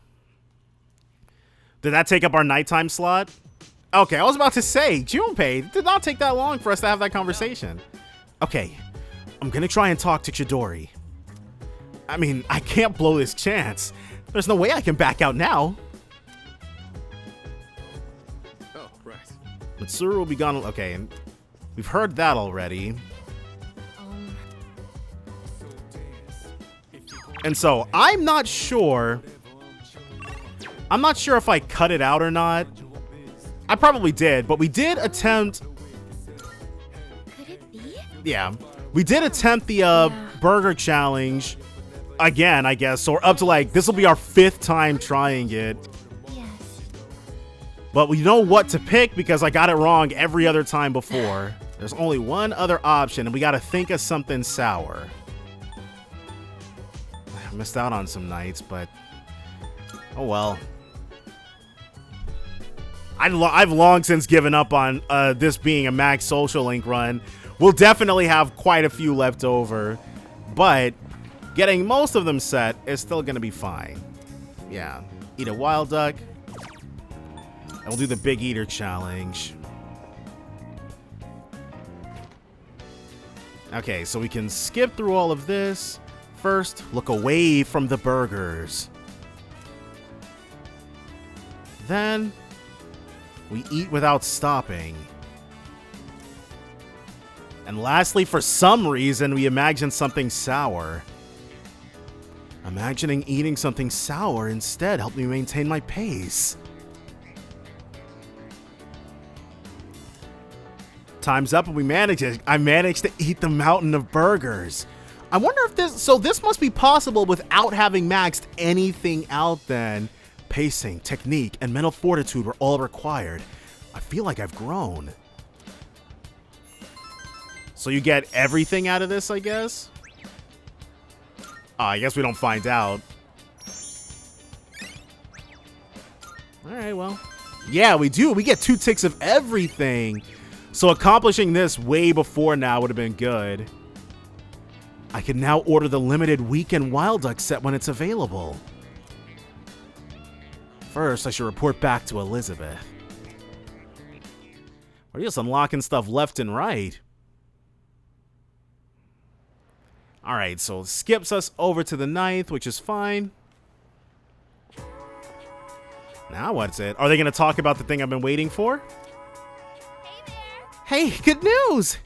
Speaker 1: Did that take up our nighttime slot? Okay, I was about to say, Junpei, it did not take that long for us to have that conversation. Okay, I'm gonna try and talk to Chidori. I mean, I can't blow this chance. There's no way I can back out now.
Speaker 7: Oh, right.
Speaker 1: Mitsuru will be gone. Okay, and we've heard that already. And so, I'm not sure if I cut it out or not. I probably did, but we did attempt...
Speaker 4: Could it be?
Speaker 1: Yeah. We did attempt the burger challenge again, I guess. So we're up to like, this will be our 5th time trying it.
Speaker 4: Yes.
Speaker 1: But we know what to pick because I got it wrong every other time before. There's only one other option, and we got to think of something sour. I missed out on some nights, but oh well. I've long since given up on this being a max social link run. We'll definitely have quite a few left over, but getting most of them set is still going to be fine. Yeah, eat a wild duck, and we'll do the Big Eater challenge. Okay, so we can skip through all of this. First, look away from the burgers. Then, we eat without stopping. And lastly, for some reason, we imagine something sour. Imagining eating something sour instead helped me maintain my pace. Time's up and we managed it. I managed to eat the mountain of burgers. I wonder if this must be possible without having maxed anything out then. Pacing, technique, and mental fortitude were all required. I feel like I've grown. So you get everything out of this, I guess? I guess we don't find out. Alright, well. Yeah, we do. We get 2 ticks of everything. So accomplishing this way before now would have been good. I can now order the limited weekend Wild Duck set when it's available. First, I should report back to Elizabeth. We're just unlocking stuff left and right. Alright, so it skips us over to the 9th, which is fine. Now what's it? Are they going to talk about the thing I've been waiting for?
Speaker 4: Hey there.
Speaker 1: Hey, good news!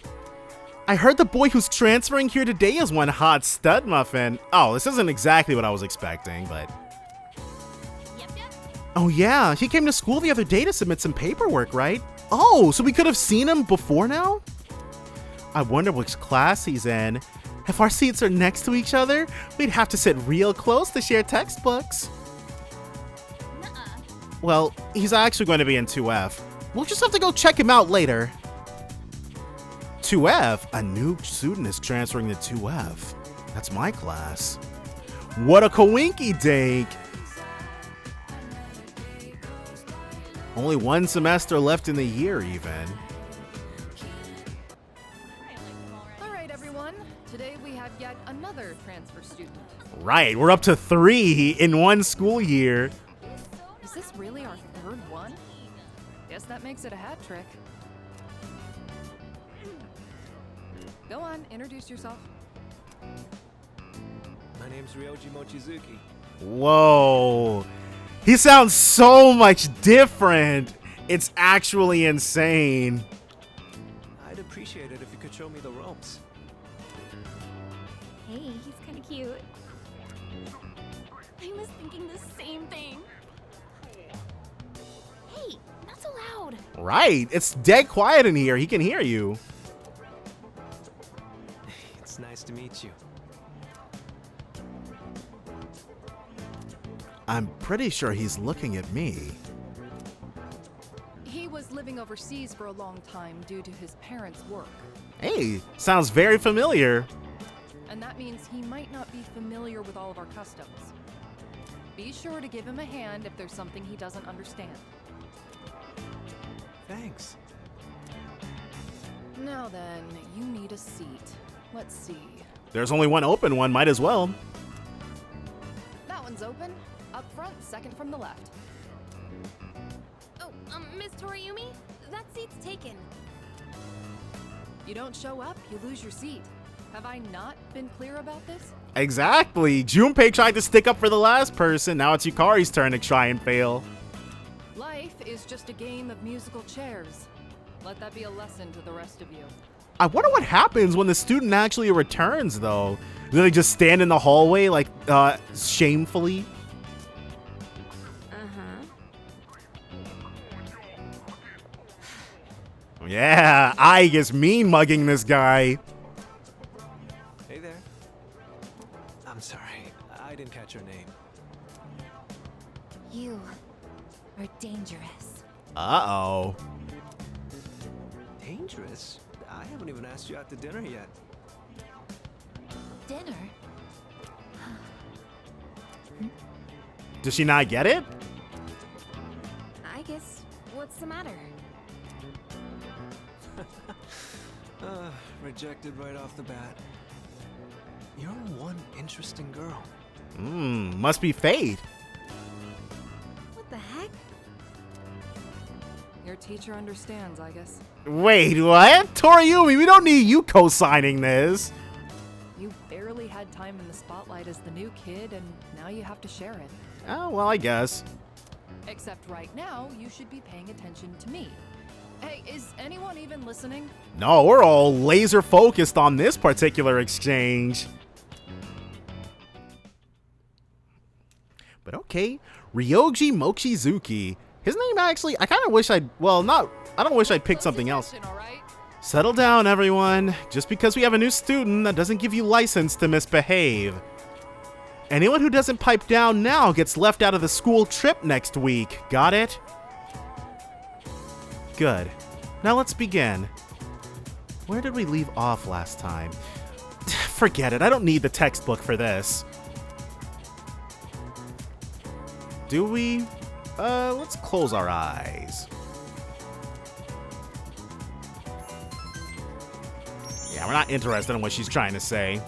Speaker 1: I heard the boy who's transferring here today is one hot stud muffin. Oh, this isn't exactly what I was expecting, but...
Speaker 4: Yep.
Speaker 1: Oh yeah, he came to school the other day to submit some paperwork, right? Oh, so we could have seen him before now? I wonder which class he's in. If our seats are next to each other, we'd have to sit real close to share textbooks.
Speaker 4: Nuh-uh.
Speaker 1: Well, he's actually going to be in 2F. We'll just have to go check him out later. 2F? A new student is transferring to 2F. That's my class. What a coinky dink! Only one semester left in the year, even.
Speaker 10: All right, everyone. Today we have yet another transfer student.
Speaker 1: Right, we're up to 3 in one school year.
Speaker 10: Is this really our third one? Guess that makes it a hat trick. Go on, introduce yourself.
Speaker 11: My name's Ryoji Mochizuki.
Speaker 1: Whoa. He sounds so much different. It's actually insane.
Speaker 11: I'd appreciate it if you could show me the ropes.
Speaker 4: Hey, he's kind of cute. I was thinking the same thing. Hey, not so loud.
Speaker 1: Right, it's dead quiet in here. He can hear you.
Speaker 11: It's nice to meet you.
Speaker 1: I'm pretty sure he's looking at me.
Speaker 10: He was living overseas for a long time due to his parents' work.
Speaker 1: Hey, sounds very familiar.
Speaker 10: And that means he might not be familiar with all of our customs. Be sure to give him a hand if there's something he doesn't understand.
Speaker 11: Thanks.
Speaker 10: Now then, you need a seat. Let's see.
Speaker 1: There's only one open one, might as well.
Speaker 10: That one's open. Up front, second from the left.
Speaker 4: Oh, Miss Toriumi, that seat's taken.
Speaker 10: You don't show up, you lose your seat. Have I not been clear about this?
Speaker 1: Exactly. Junpei tried to stick up for the last person. Now it's Yukari's turn to try and fail.
Speaker 10: Life is just a game of musical chairs. Let that be a lesson to the rest of you.
Speaker 1: I wonder what happens when the student actually returns, though. Do they just stand in the hallway, like, shamefully? Yeah, I guess mean mugging this guy.
Speaker 11: Hey there. I'm sorry. I didn't catch your name.
Speaker 4: You are dangerous.
Speaker 1: Uh-oh.
Speaker 11: Dangerous? I haven't even asked you out to dinner yet.
Speaker 4: Dinner?
Speaker 1: Does she not get it?
Speaker 4: I guess, what's the matter?
Speaker 11: Rejected right off the bat. You're one interesting girl.
Speaker 1: Must be fate.
Speaker 4: What the heck?
Speaker 10: Your teacher understands, I guess.
Speaker 1: Wait, what? Toriumi, we don't need you co-signing this.
Speaker 10: You barely had time in the spotlight as the new kid, and now you have to share it.
Speaker 1: Oh, well, I guess.
Speaker 10: Except right now, you should be paying attention to me. Hey, is anyone even listening?
Speaker 1: No, we're all laser focused on this particular exchange. But okay, Ryoji Mochizuki. His name actually, I kind of wish I'd, well, not, I don't wish I'd picked something else.
Speaker 10: All right?
Speaker 1: Settle down, everyone. Just because we have a new student, that doesn't give you license to misbehave. Anyone who doesn't pipe down now gets left out of the school trip next week. Got it? Good. Now let's begin. Where did we leave off last time? Forget it. I don't need the textbook for this. Do we? Let's close our eyes. Yeah, we're not interested in what she's trying to say.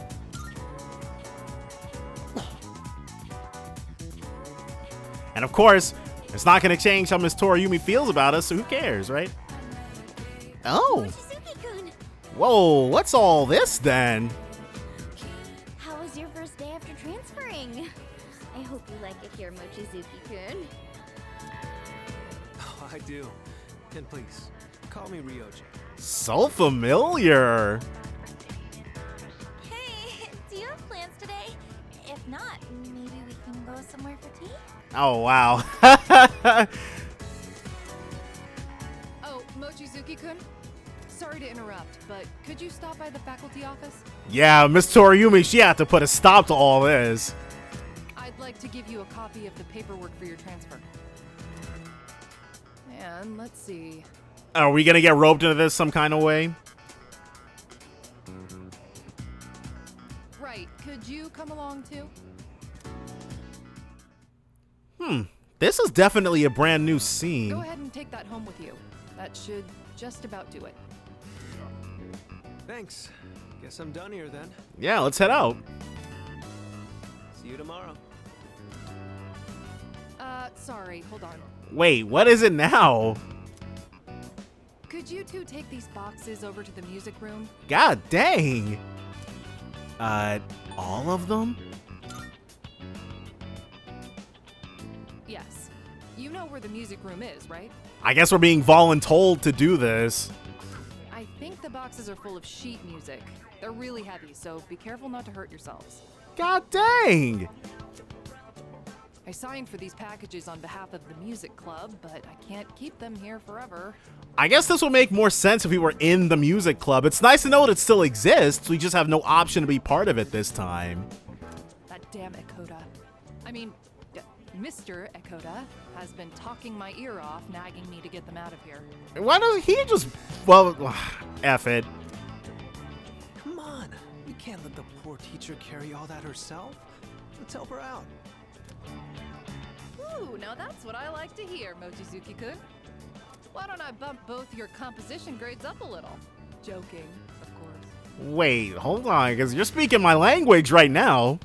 Speaker 1: And of course, it's not going to change how Miss Toriumi feels about us, so who cares, right? Oh.
Speaker 4: Mochizuki-kun!
Speaker 1: Whoa, what's all this then?
Speaker 4: How was your first day after transferring? I hope you like it here, Mochizuki-kun.
Speaker 11: Oh, I do. And please, call me Ryoji.
Speaker 1: So familiar.
Speaker 8: Hey, do you have plans today? If not, maybe we can go somewhere for tea?
Speaker 1: Oh, wow.
Speaker 10: Oh, Mochizuki-kun? Sorry to interrupt, but could you stop by the faculty office?
Speaker 1: Yeah, Miss Toriumi, she had to put a stop to all this.
Speaker 10: I'd like to give you a copy of the paperwork for your transfer. And let's see.
Speaker 1: Are we going to get roped into this some kind of way?
Speaker 10: Right, could you come along too?
Speaker 1: This is definitely a brand new scene.
Speaker 10: Go ahead and take that home with you. That should just about do it.
Speaker 11: Thanks. Guess I'm done here then.
Speaker 1: Yeah, let's head out.
Speaker 11: See you tomorrow.
Speaker 10: Sorry, hold on.
Speaker 1: Wait, what is it now?
Speaker 10: Could you two take these boxes over to the music room?
Speaker 1: God dang. All of them?
Speaker 10: Yes. You know where the music room is, right?
Speaker 1: I guess we're being voluntold to do this.
Speaker 10: I think the boxes are full of sheet music. They're really heavy, so be careful not to hurt yourselves.
Speaker 1: God dang.
Speaker 10: I signed for these packages on behalf of the music club, but I can't keep them here forever.
Speaker 1: I guess this would make more sense if we were in the music club. It's nice to know that it still exists. We just have no option to be part of it this time.
Speaker 10: That damn Ekoda. I mean, Mr. Ekoda has been talking my ear off, nagging me to get them out of here.
Speaker 1: Why doesn't he just... Well, F it.
Speaker 11: Come on. We can't let the poor teacher carry all that herself. Let's help her out.
Speaker 10: Ooh, now that's what I like to hear, Mochizuki-kun. Why don't I bump both your composition grades up a little? Joking, of course.
Speaker 1: Wait, hold on, because you're speaking my language right now.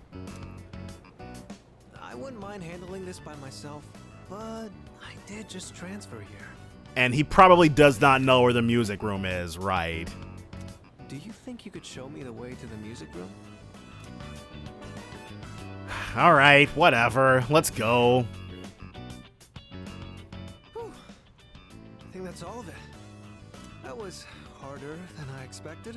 Speaker 11: I wouldn't mind handling this by myself, but I did just transfer here.
Speaker 1: And he probably does not know where the music room is, right?
Speaker 11: Do you think you could show me the way to the music room?
Speaker 1: All right, whatever. Let's go.
Speaker 11: Whew. I think that's all of it. That was harder than I expected,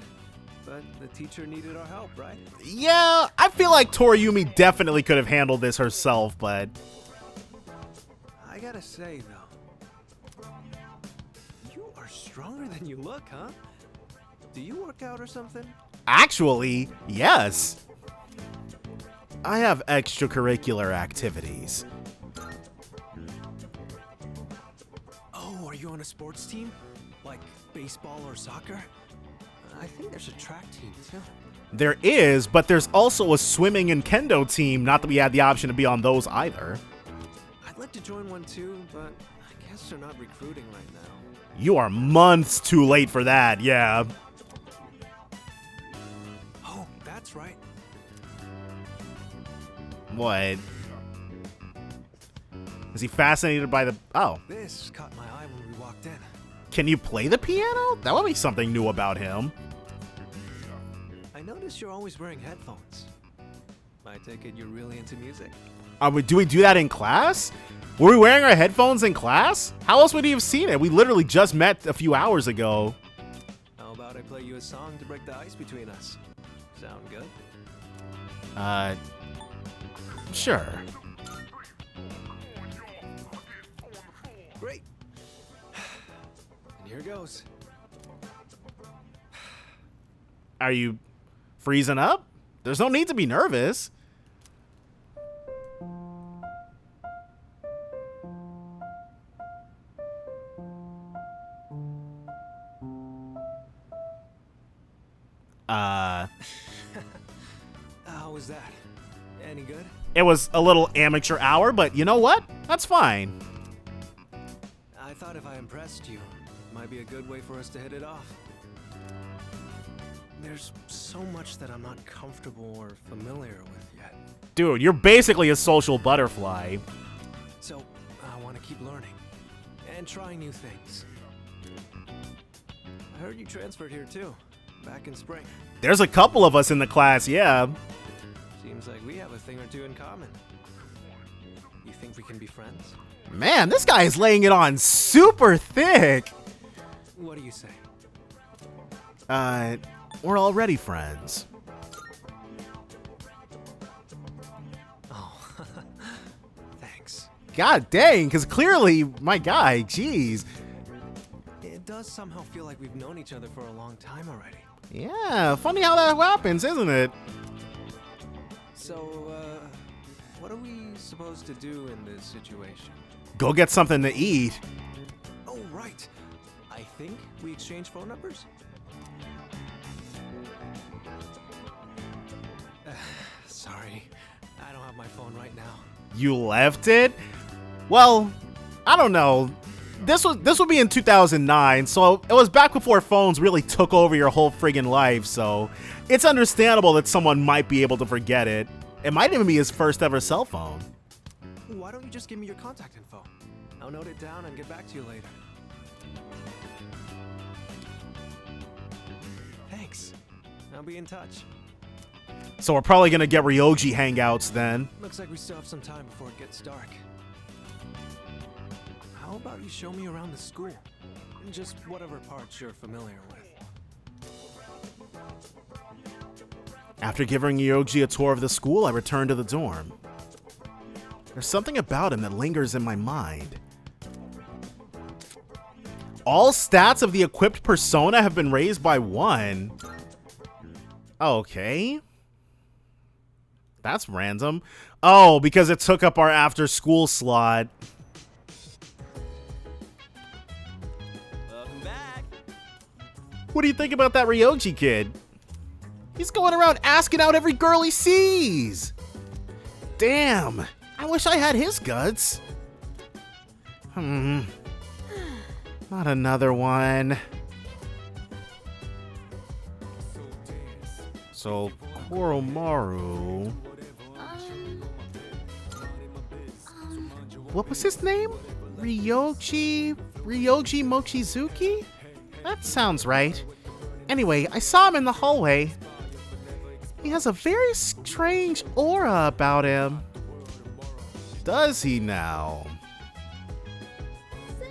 Speaker 11: but the teacher needed our help, right?
Speaker 1: Yeah, I feel like Toriumi definitely could have handled this herself, but...
Speaker 11: I gotta say, though, you are stronger than you look, huh? Do you work out or something?
Speaker 1: Actually, yes. I have extracurricular activities.
Speaker 11: Oh, are you on a sports team? Like baseball or soccer? I think there's a track team, too.
Speaker 1: There is, but there's also a swimming and kendo team, not that we had the option to be on those either.
Speaker 11: I'd like to join one, too, but I guess they're not recruiting right now.
Speaker 1: You are months too late for that, yeah.
Speaker 11: Oh, that's right.
Speaker 1: What? Is he fascinated by the... Oh.
Speaker 11: This caught my eye when we walked in.
Speaker 1: Can you play the piano? That would be something new about him.
Speaker 11: I noticed you're always wearing headphones. I take it you're really into music?
Speaker 1: Do we do that in class? Were we wearing our headphones in class? How else would he have seen it? We literally just met a few hours ago.
Speaker 11: How about I play you a song to break the ice between us? Sound good?
Speaker 1: Sure.
Speaker 11: Great. And here goes.
Speaker 1: Are you freezing up? There's no need to be nervous.
Speaker 11: How was that? Any good?
Speaker 1: It was a little amateur hour, but you know what? That's fine.
Speaker 11: I thought if I impressed you, it might be a good way for us to hit it off. There's so much that I'm not comfortable or familiar with yet.
Speaker 1: Dude, you're basically a social butterfly.
Speaker 11: So, I want to keep learning and trying new things. I heard you transferred here too, back in spring.
Speaker 1: There's a couple of us in the class, yeah.
Speaker 11: Seems like we have a thing or two in common. You think we can be friends?
Speaker 1: Man, this guy is laying it on super thick.
Speaker 11: What do you say?
Speaker 1: We're already friends.
Speaker 11: Oh, thanks.
Speaker 1: God dang, because clearly, my guy, jeez.
Speaker 11: It does somehow feel like we've known each other for a long time already.
Speaker 1: Yeah, funny how that happens, isn't it?
Speaker 11: So, what are we supposed to do in this situation?
Speaker 1: Go get something to eat.
Speaker 11: Oh, right. I think we exchange phone numbers? Sorry, I don't have my phone right now.
Speaker 1: You left it? Well, I don't know. This would be in 2009, so it was back before phones really took over your whole friggin' life, so it's understandable that someone might be able to forget it. It might even be his first ever cell phone.
Speaker 11: Why don't you just give me your contact info? I'll note it down and get back to you later. Thanks. I'll be in touch.
Speaker 1: So we're probably gonna get Ryoji hangouts then.
Speaker 11: Looks like we still have some time before it gets dark. How about you show me around the school? Just whatever parts you're familiar with.
Speaker 1: After giving Ryoji a tour of the school, I returned to the dorm. There's something about him that lingers in my mind. All stats of the equipped persona have been raised by 1. Okay. That's random. Oh, because it took up our after school slot.
Speaker 3: Welcome back.
Speaker 1: What do you think about that Ryoji kid? He's going around asking out every girl he sees. Damn, I wish I had his guts. Not another one. So, Koromaru. What was his name? Ryoji Mochizuki? That sounds right. Anyway, I saw him in the hallway. He has a very strange aura about him. Does he now?
Speaker 4: So,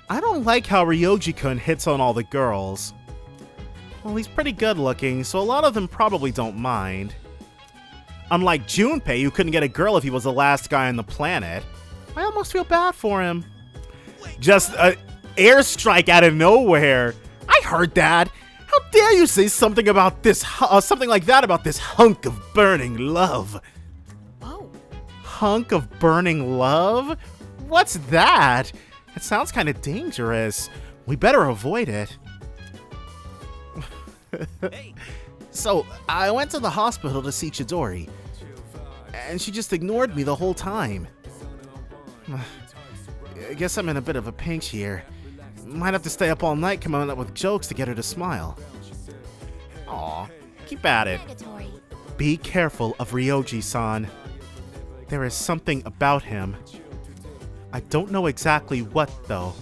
Speaker 1: I don't like how Ryoji-kun hits on all the girls. Well, he's pretty good looking, so a lot of them probably don't mind. Unlike Junpei, who couldn't get a girl if he was the last guy on the planet. I almost feel bad for him. Just an airstrike out of nowhere. I heard that. How dare you say something about this, something like that about this hunk of burning love?
Speaker 4: whoa.
Speaker 1: Hunk of burning love? What's that? It sounds kind of dangerous. We better avoid it.
Speaker 3: Hey.
Speaker 1: So, I went to the hospital to see Chidori, and she just ignored me the whole time. I guess I'm in a bit of a pinch here. Might have to stay up all night coming up with jokes to get her to smile. Aw, keep at it.
Speaker 4: Negatory.
Speaker 1: Be careful of Ryoji-san. There is something about him. I don't know exactly what, though.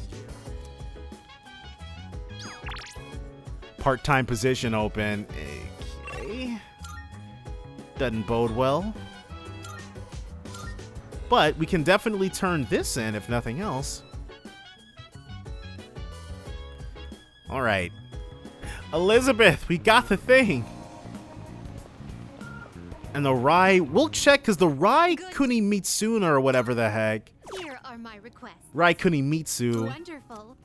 Speaker 1: Part-time position open. Okay. Doesn't bode well. But we can definitely turn this in, if nothing else. Alright. Elizabeth, we got the thing. And the Rai, we'll check because the Rai Kunimitsu or whatever the heck.
Speaker 6: Here are my requests.
Speaker 1: Rai Kunimitsu.
Speaker 6: Wonderful.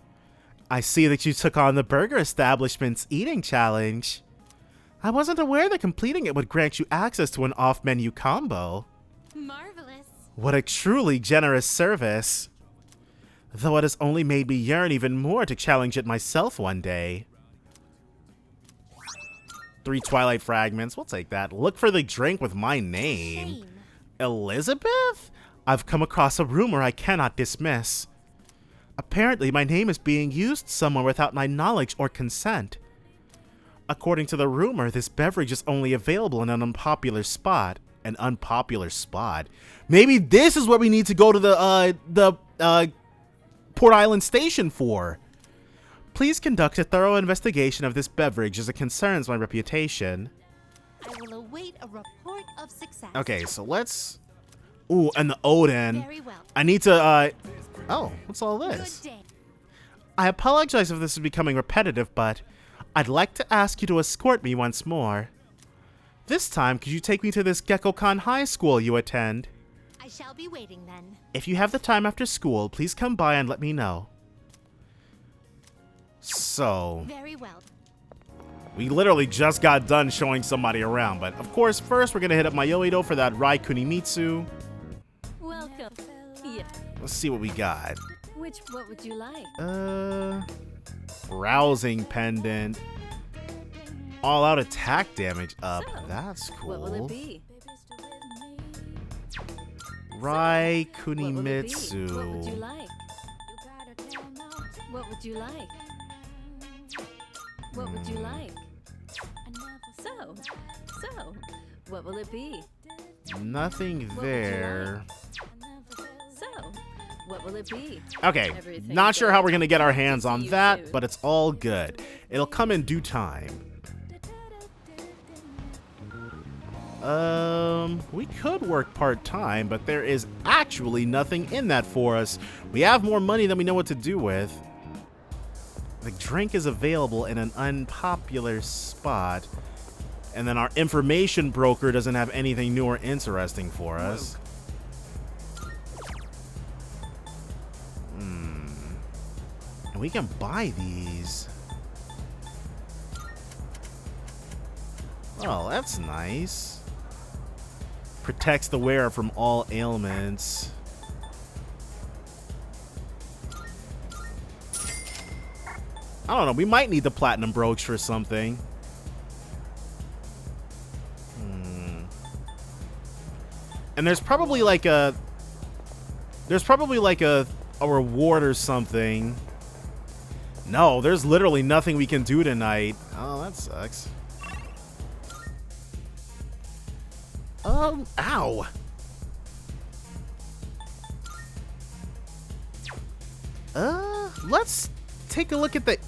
Speaker 1: I see that you took on the burger establishment's eating challenge. I wasn't aware that completing it would grant you access to an off-menu combo.
Speaker 6: Marvelous.
Speaker 1: What a truly generous service. Though it has only made me yearn even more to challenge it myself one day. 3 Twilight Fragments, we'll take that. Look for the drink with my name.
Speaker 6: Shame.
Speaker 1: Elizabeth? I've come across a rumor I cannot dismiss. Apparently, my name is being used somewhere without my knowledge or consent. According to the rumor, this beverage is only available in an unpopular spot. An unpopular spot? Maybe this is what we need to go to the Port Island station for. Please conduct a thorough investigation of this beverage as it concerns my reputation.
Speaker 4: I will await a report of success.
Speaker 1: Okay, so let's... Ooh, and the Odin.
Speaker 4: Very well.
Speaker 1: I need to, Oh, what's all
Speaker 4: Good
Speaker 1: this?
Speaker 4: day.
Speaker 1: I apologize if this is becoming repetitive, but I'd like to ask you to escort me once more. This time, could you take me to this Gekkoukan High School you attend?
Speaker 4: I shall be waiting then.
Speaker 1: If you have the time after school, please come by and let me know. So,
Speaker 4: Very well.
Speaker 1: we literally just got done showing somebody around, but of course, first we're gonna hit up Mayoido for that Rai Kunimitsu.
Speaker 8: Welcome. Yeah.
Speaker 1: Let's see what we got.
Speaker 8: What would you like?
Speaker 1: Browsing pendant. All out attack damage up.
Speaker 8: So,
Speaker 1: That's cool.
Speaker 8: What will it be?
Speaker 1: Rai
Speaker 8: What will it be? What would you
Speaker 1: Kunimitsu.
Speaker 8: like? What would you like? What would you like? So, what will it be?
Speaker 1: Nothing
Speaker 8: What would you
Speaker 1: there.
Speaker 8: So, what will it be?
Speaker 1: Okay,
Speaker 8: Everything
Speaker 1: not sure how
Speaker 8: goes
Speaker 1: we're gonna get our hands
Speaker 8: to
Speaker 1: on
Speaker 8: you
Speaker 1: that,
Speaker 8: soon.
Speaker 1: but it's all good. It'll come in due time. We could work part-time, but there is actually nothing in that for us. We have more money than we know what to do with. The drink is available in an unpopular spot. And then our information broker doesn't have anything new or interesting for us. And we can buy these. Oh, that's nice. Protects the wearer from all ailments. I don't know. We might need the platinum brooch for something. And there's probably like a reward or something. No, there's literally nothing we can do tonight. Oh, that sucks. Ow. Let's take a look at the,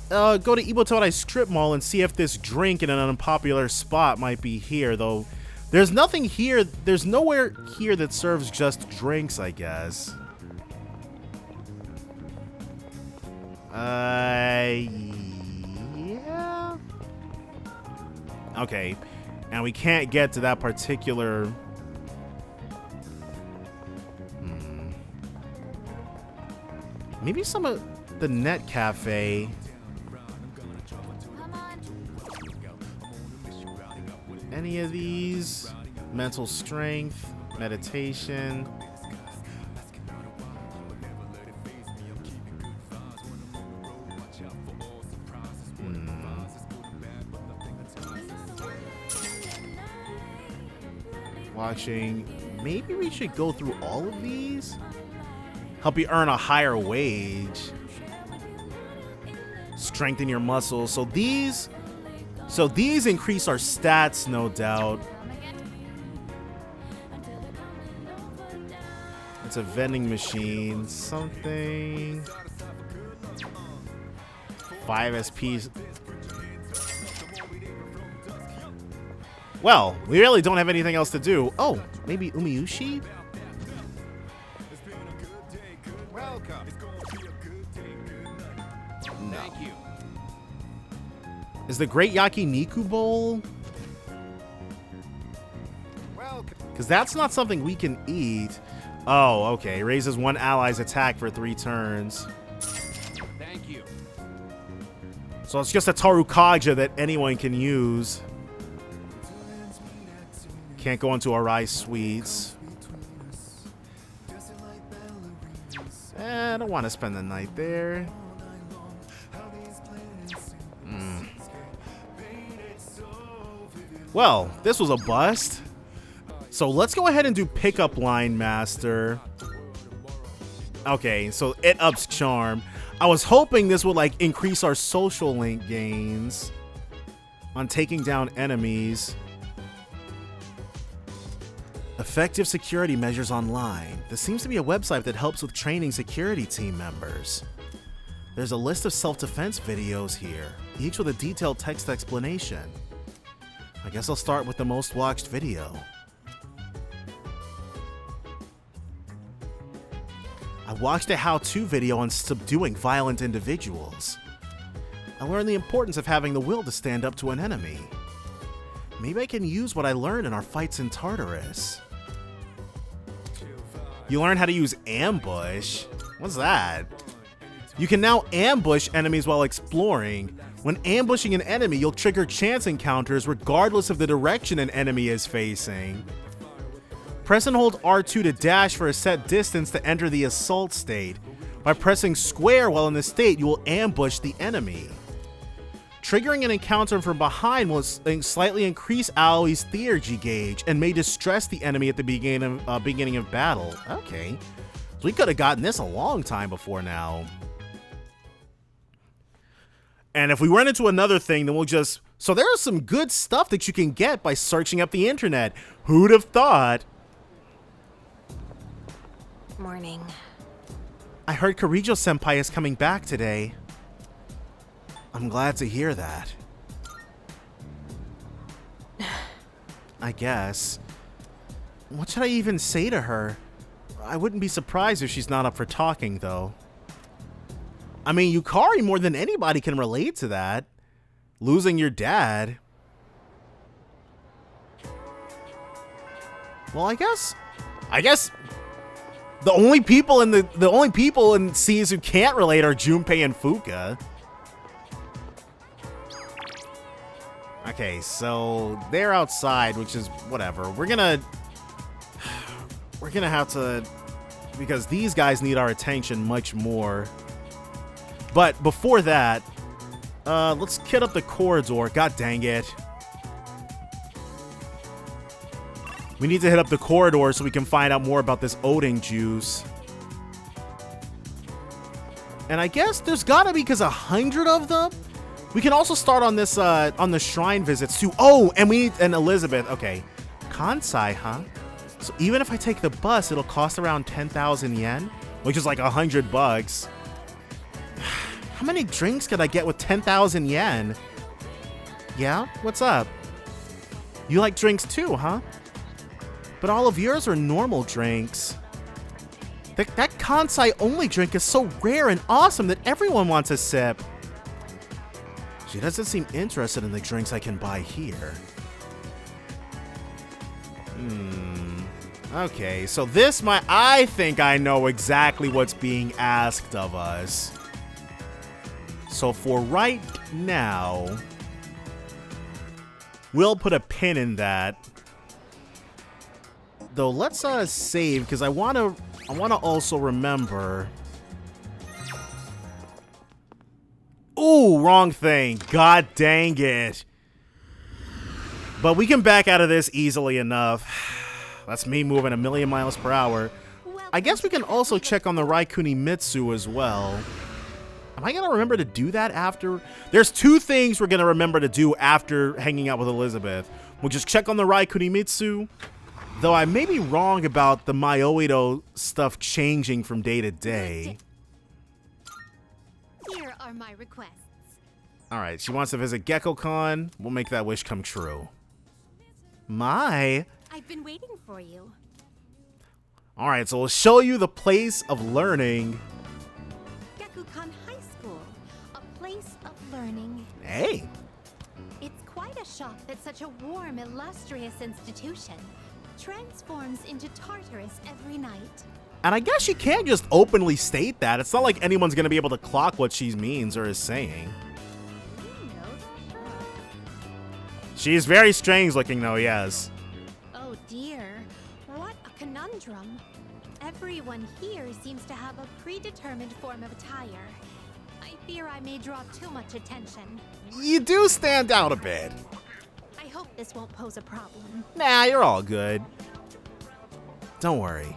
Speaker 1: go to Ibotorai Strip Mall and see if this drink in an unpopular spot might be here, though. There's nothing here, there's nowhere here that serves just drinks, I guess. Yeah. Okay, and we can't get to that particular... Maybe some of the Net Cafe. Any of these? Mental strength, meditation. Watching. Maybe we should go through all of these? Help you earn a higher wage. Strengthen your muscles. So these increase our stats, no doubt. It's a vending machine. Something. 5 SPs. Well, we really don't have anything else to do. Oh, maybe Umiushi?
Speaker 2: Welcome.
Speaker 1: No.
Speaker 2: Thank you.
Speaker 1: Is the Great Yakiniku Bowl?
Speaker 2: Welcome.
Speaker 1: Because that's not something we can eat. Oh, okay. Raises one ally's attack for 3 turns.
Speaker 2: Thank you.
Speaker 1: So it's just a Tarukaja that anyone can use. Can't go into Arai Suites. I don't want to spend the night there. Well, this was a bust. So let's go ahead and do Pickup Line Master. Okay, so it ups charm. I was hoping this would like increase our social link gains. on taking down enemies. Effective security measures online. This seems to be a website that helps with training security team members. There's a list of self-defense videos here, each with a detailed text explanation. I guess I'll start with the most watched video. I watched a how-to video on subduing violent individuals. I learned the importance of having the will to stand up to an enemy. Maybe I can use what I learned in our fights in Tartarus. You learn how to use ambush? What's that? You can now ambush enemies while exploring. When ambushing an enemy, you'll trigger chance encounters regardless of the direction an enemy is facing. Press and hold R2 to dash for a set distance to enter the assault state. By pressing square while in the state, you will ambush the enemy. Triggering an encounter from behind will slightly increase Aoi's theurgy gauge and may distress the enemy at the beginning of battle. Okay. So we could have gotten this a long time before now. And if we run into another thing, then we'll just... So there is some good stuff that you can get by searching up the internet. Who'd have thought?
Speaker 8: Morning.
Speaker 1: I heard Kirijo-senpai is coming back today. I'm glad to hear that. I guess. What should I even say to her? I wouldn't be surprised if she's not up for talking, though. I mean, Yukari more than anybody can relate to that. Losing your dad. Well, I guess the only people in C's who can't relate are Junpei and Fuka. Okay, so they're outside, which is whatever. We're gonna have to, because these guys need our attention much more. But before that, let's kit up the corridor. God dang it. We need to hit up the corridor so we can find out more about this Odin juice. And I guess there's gotta be, because 100 of them? We can also start on this, on the shrine visits too. Oh, and we need an Elizabeth. Okay. Kansai, huh? So even if I take the bus, it'll cost around 10,000 yen, which is like $100. How many drinks could I get with 10,000 yen? Yeah? What's up? You like drinks too, huh? But all of yours are normal drinks. That Kansai only drink is so rare and awesome that everyone wants a sip. She doesn't seem interested in the drinks I can buy here. Okay, so I think I know exactly what's being asked of us. So for right now, we'll put a pin in that. Though let's save, because I wanna also remember. Ooh, wrong thing. God dang it. But we can back out of this easily enough. That's me moving 1,000,000 miles per hour. I guess we can also check on the Raikuni Mitsu as well. Am I going to remember to do that after? There's two things we're going to remember to do after hanging out with Elizabeth. We'll just check on the Raikuni Mitsu. Though I may be wrong about the Mayoido stuff changing from day to day.
Speaker 6: Here are my requests.
Speaker 1: Alright, she wants to visit GeckoCon. We'll make that wish come true. My.
Speaker 6: I've been waiting for you.
Speaker 1: Alright, so we'll show you the place of learning.
Speaker 6: GeckoCon High School, a place of learning.
Speaker 1: Hey.
Speaker 6: It's quite a shock that such a warm, illustrious institution transforms into Tartarus every night.
Speaker 1: And I guess she can't just openly state that. It's not like anyone's going to be able to clock what she means or is saying. She's very strange looking though, yes.
Speaker 6: Oh dear, what a conundrum. Everyone here seems to have a predetermined form of attire. I fear I may draw too much attention.
Speaker 1: You do stand out a bit.
Speaker 6: I hope this won't pose a problem.
Speaker 1: Nah, you're all good. Don't worry.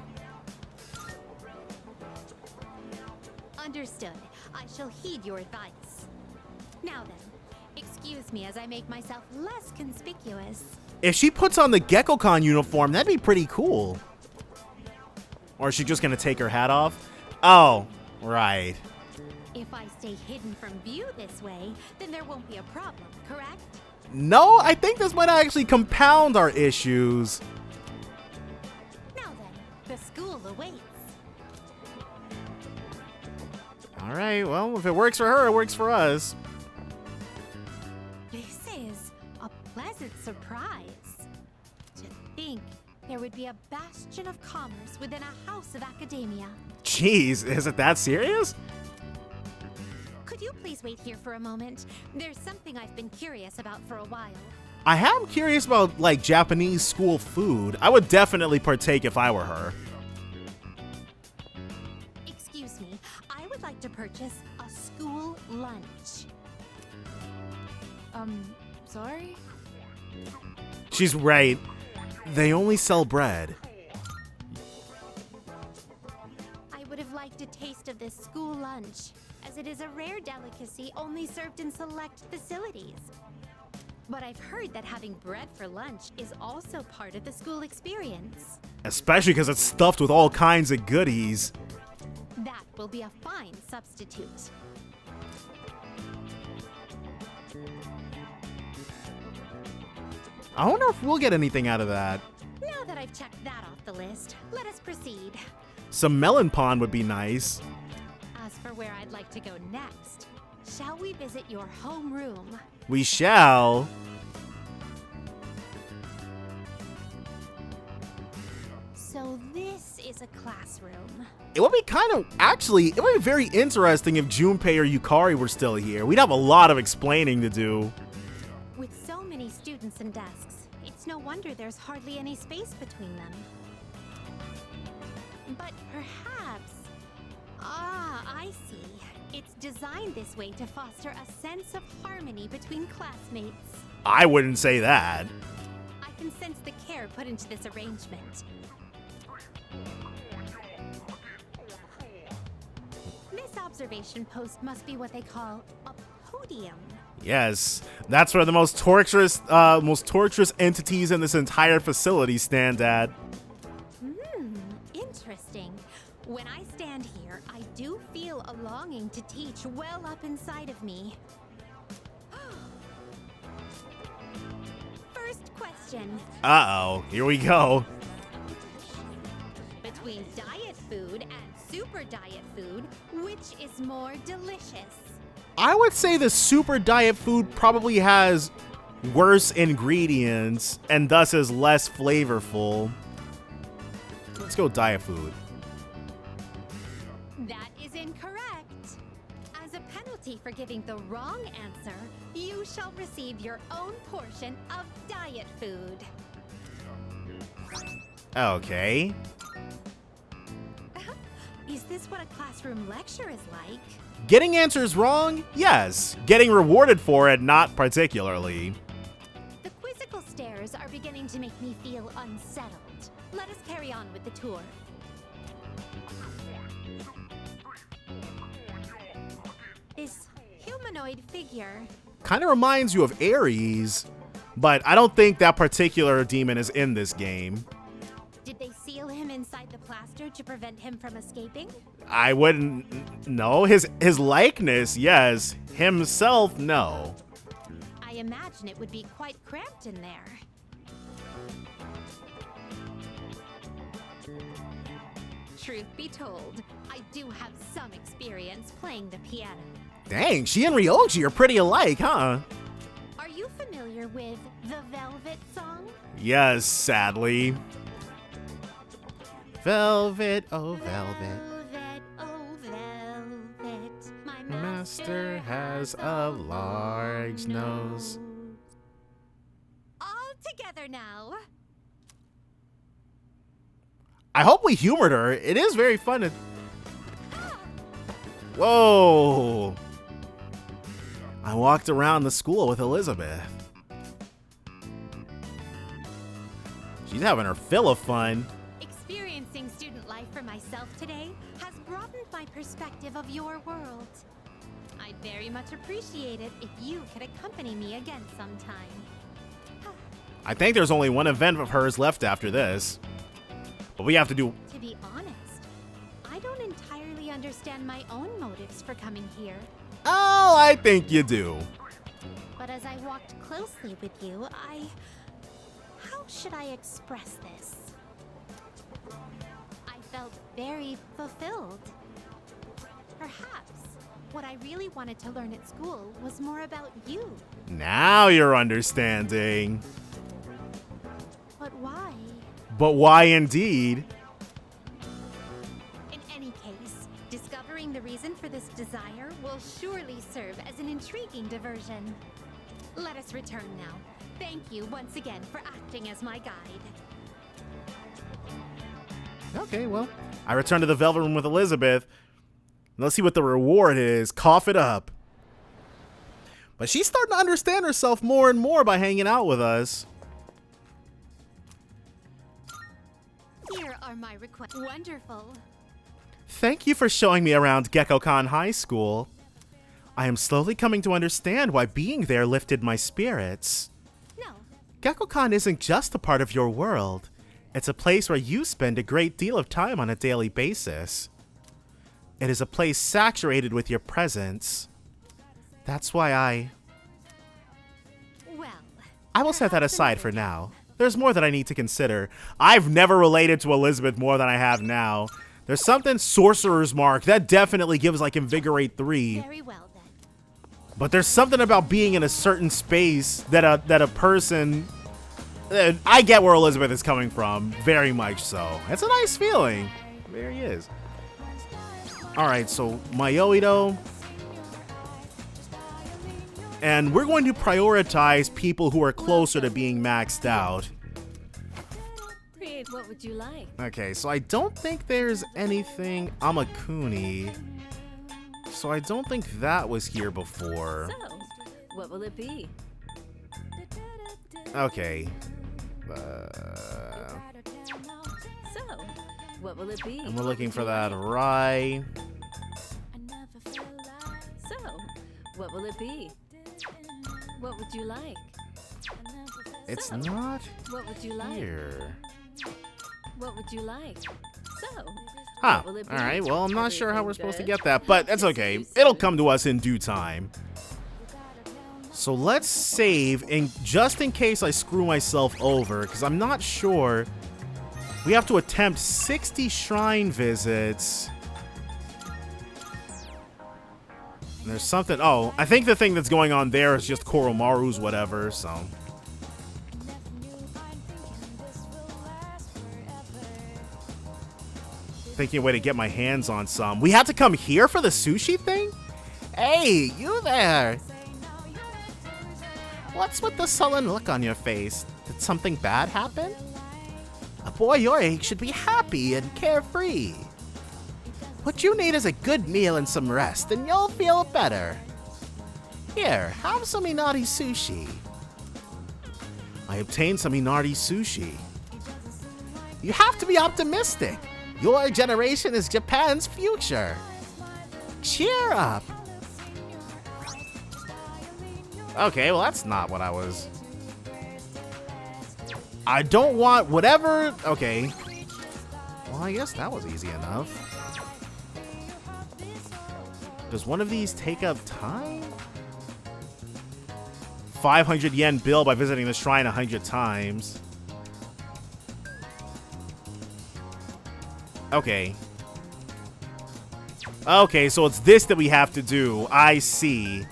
Speaker 6: Understood. I shall heed your advice. Now then, excuse
Speaker 4: excuse me as I make myself less conspicuous.
Speaker 1: If she puts on the GeckoCon uniform, that'd be pretty cool. Or is she just gonna take her hat off? Oh, right.
Speaker 4: If I stay hidden from view this way, then there won't be a problem, correct?
Speaker 1: No, I think this might actually compound our issues.
Speaker 4: Now then, the school awaits.
Speaker 1: All right, well, if it works for her, it works for us.
Speaker 4: This is a pleasant surprise. To think there would be a bastion of commerce within a house of academia.
Speaker 1: Jeez, is it that serious?
Speaker 4: Could you please wait here for a moment? There's something I've been curious about for a while.
Speaker 1: I am curious about, like, Japanese school food. I would definitely partake if I were her.
Speaker 4: Excuse me, I would like to purchase a school lunch.
Speaker 10: Sorry?
Speaker 1: She's right. They only sell bread.
Speaker 4: I would have liked a taste of this school lunch, as it is a rare delicacy only served in select facilities. But I've heard that having bread for lunch is also part of the school experience.
Speaker 1: Especially because it's stuffed with all kinds of goodies.
Speaker 4: That will be a fine substitute.
Speaker 1: I wonder if we'll get anything out of that.
Speaker 4: Now that I've checked that off the list, let us proceed.
Speaker 1: Some melon pond would be nice.
Speaker 4: As for where I'd like to go next, shall we visit your homeroom?
Speaker 1: We shall.
Speaker 4: So this is a classroom.
Speaker 1: It would be it would be very interesting if Junpei or Yukari were still here. We'd have a lot of explaining to do.
Speaker 4: With so many students and desks, it's no wonder there's hardly any space between them. But perhaps... I see. It's designed this way to foster a sense of harmony between classmates.
Speaker 1: I wouldn't say that.
Speaker 4: I can sense the care put into this arrangement. This observation post must be what they call a podium.
Speaker 1: Yes, that's where the most torturous entities in this entire facility stand at.
Speaker 4: Interesting. When I stand here, I do feel a longing to teach well up inside of me. First question.
Speaker 1: Uh-oh, here we go.
Speaker 4: Between diet food and super diet food, which is more delicious?
Speaker 1: I would say the super diet food probably has worse ingredients and thus is less flavorful. Let's go diet food.
Speaker 4: That is incorrect. As a penalty for giving the wrong answer, you shall receive your own portion of diet food.
Speaker 1: Okay.
Speaker 4: Is this what a classroom lecture is like?
Speaker 1: Getting answers wrong? Yes. Getting rewarded for it, not particularly.
Speaker 4: The quizzical stares are beginning to make me feel unsettled. Let us carry on with the tour. This humanoid figure.
Speaker 1: Kind of reminds you of Ares, but I don't think that particular demon is in this game.
Speaker 4: Did they seal him inside the plaster to prevent him from escaping?
Speaker 1: I wouldn't know. His likeness, yes. Himself, no.
Speaker 4: I imagine it would be quite cramped in there. Truth be told, I do have some experience playing the piano.
Speaker 1: Dang, she and Ryoji are pretty alike, huh?
Speaker 4: Are you familiar with the Velvet song?
Speaker 1: Yes, sadly. Velvet, oh velvet.
Speaker 4: Velvet, oh velvet, my
Speaker 1: Master has a large nose.
Speaker 4: All together now.
Speaker 1: I hope we humored her. It is very fun to... Whoa. I walked around the school with Elizabeth. She's having her fill of fun.
Speaker 4: Experiencing student life for myself today has broadened my perspective of your world. I'd very much appreciate it if you could accompany me again sometime.
Speaker 1: I think there's only one event of hers left after this. But we have to do...
Speaker 4: To be honest, I don't entirely understand my own motives for coming here.
Speaker 1: Oh, I think you do.
Speaker 4: But as I walked closely with you, how should I express this? I felt very fulfilled. Perhaps what I really wanted to learn at school was more about you.
Speaker 1: Now you're understanding.
Speaker 4: But why?
Speaker 1: But why indeed?
Speaker 4: In any case, discovering the reason for this desire will surely serve as an intriguing diversion. Let us return now. Thank you once again for acting as my guide.
Speaker 1: Okay, well, I return to the Velvet Room with Elizabeth. Let's see what the reward is. Cough it up. But she's starting to understand herself more and more by hanging out with us.
Speaker 4: Here are my requests. Wonderful.
Speaker 1: Thank you for showing me around Gekko-kan High School. I am slowly coming to understand why being there lifted my spirits.
Speaker 4: No.
Speaker 1: Gekko-kan isn't just a part of your world. It's a place where you spend a great deal of time on a daily basis. It is a place saturated with your presence. That's why
Speaker 4: Well,
Speaker 1: I will set that aside for now. There's more that I need to consider. I've never related to Elizabeth more than I have now. There's something Sorcerer's Mark that definitely gives like Invigorate 3.
Speaker 4: very well then.
Speaker 1: But there's something about being in a certain space that a person... I get where Elizabeth is coming from, very much so. It's a nice feeling. There he is. Alright, so Mayoito. And we're going to prioritize people who are closer to being maxed out.
Speaker 8: Create, what would you like?
Speaker 1: Okay, so I don't think there's anything Amakuni. So I don't think that was here before.
Speaker 8: So, what will it be?
Speaker 1: Okay.
Speaker 8: So, what will it be?
Speaker 1: And we're looking for that Rai.
Speaker 8: So, what will it be? What would you like?
Speaker 1: It's
Speaker 8: So,
Speaker 1: not
Speaker 8: What would you like?
Speaker 1: here.
Speaker 8: What would you like? So,
Speaker 1: Huh.
Speaker 8: what will it be?
Speaker 1: Alright, well, I'm not sure how we're
Speaker 8: Everything
Speaker 1: supposed to
Speaker 8: good?
Speaker 1: get that, but that's okay. It'll come to us in due time. So let's save, and just in case I screw myself over, because I'm not sure. We have to attempt 60 shrine visits. And there's something... Oh, I think the thing that's going on there is just Koromaru's whatever, so... Thinking a way to get my hands on some. We had to come here for the sushi thing? Hey, you there! What's with the sullen look on your face? Did something bad happen? A boy your age should be happy and carefree. What you need is a good meal and some rest, and you'll feel better. Here, have some Inari sushi. I obtained some Inari sushi. You have to be optimistic. Your generation is Japan's future. Cheer up. Okay, well, that's not what I was... I don't want whatever... Okay. Well, I guess that was easy enough. Does one of these take up time? 500 yen bill by visiting the shrine 100 times. Okay. Okay, so it's this that we have to do. I see.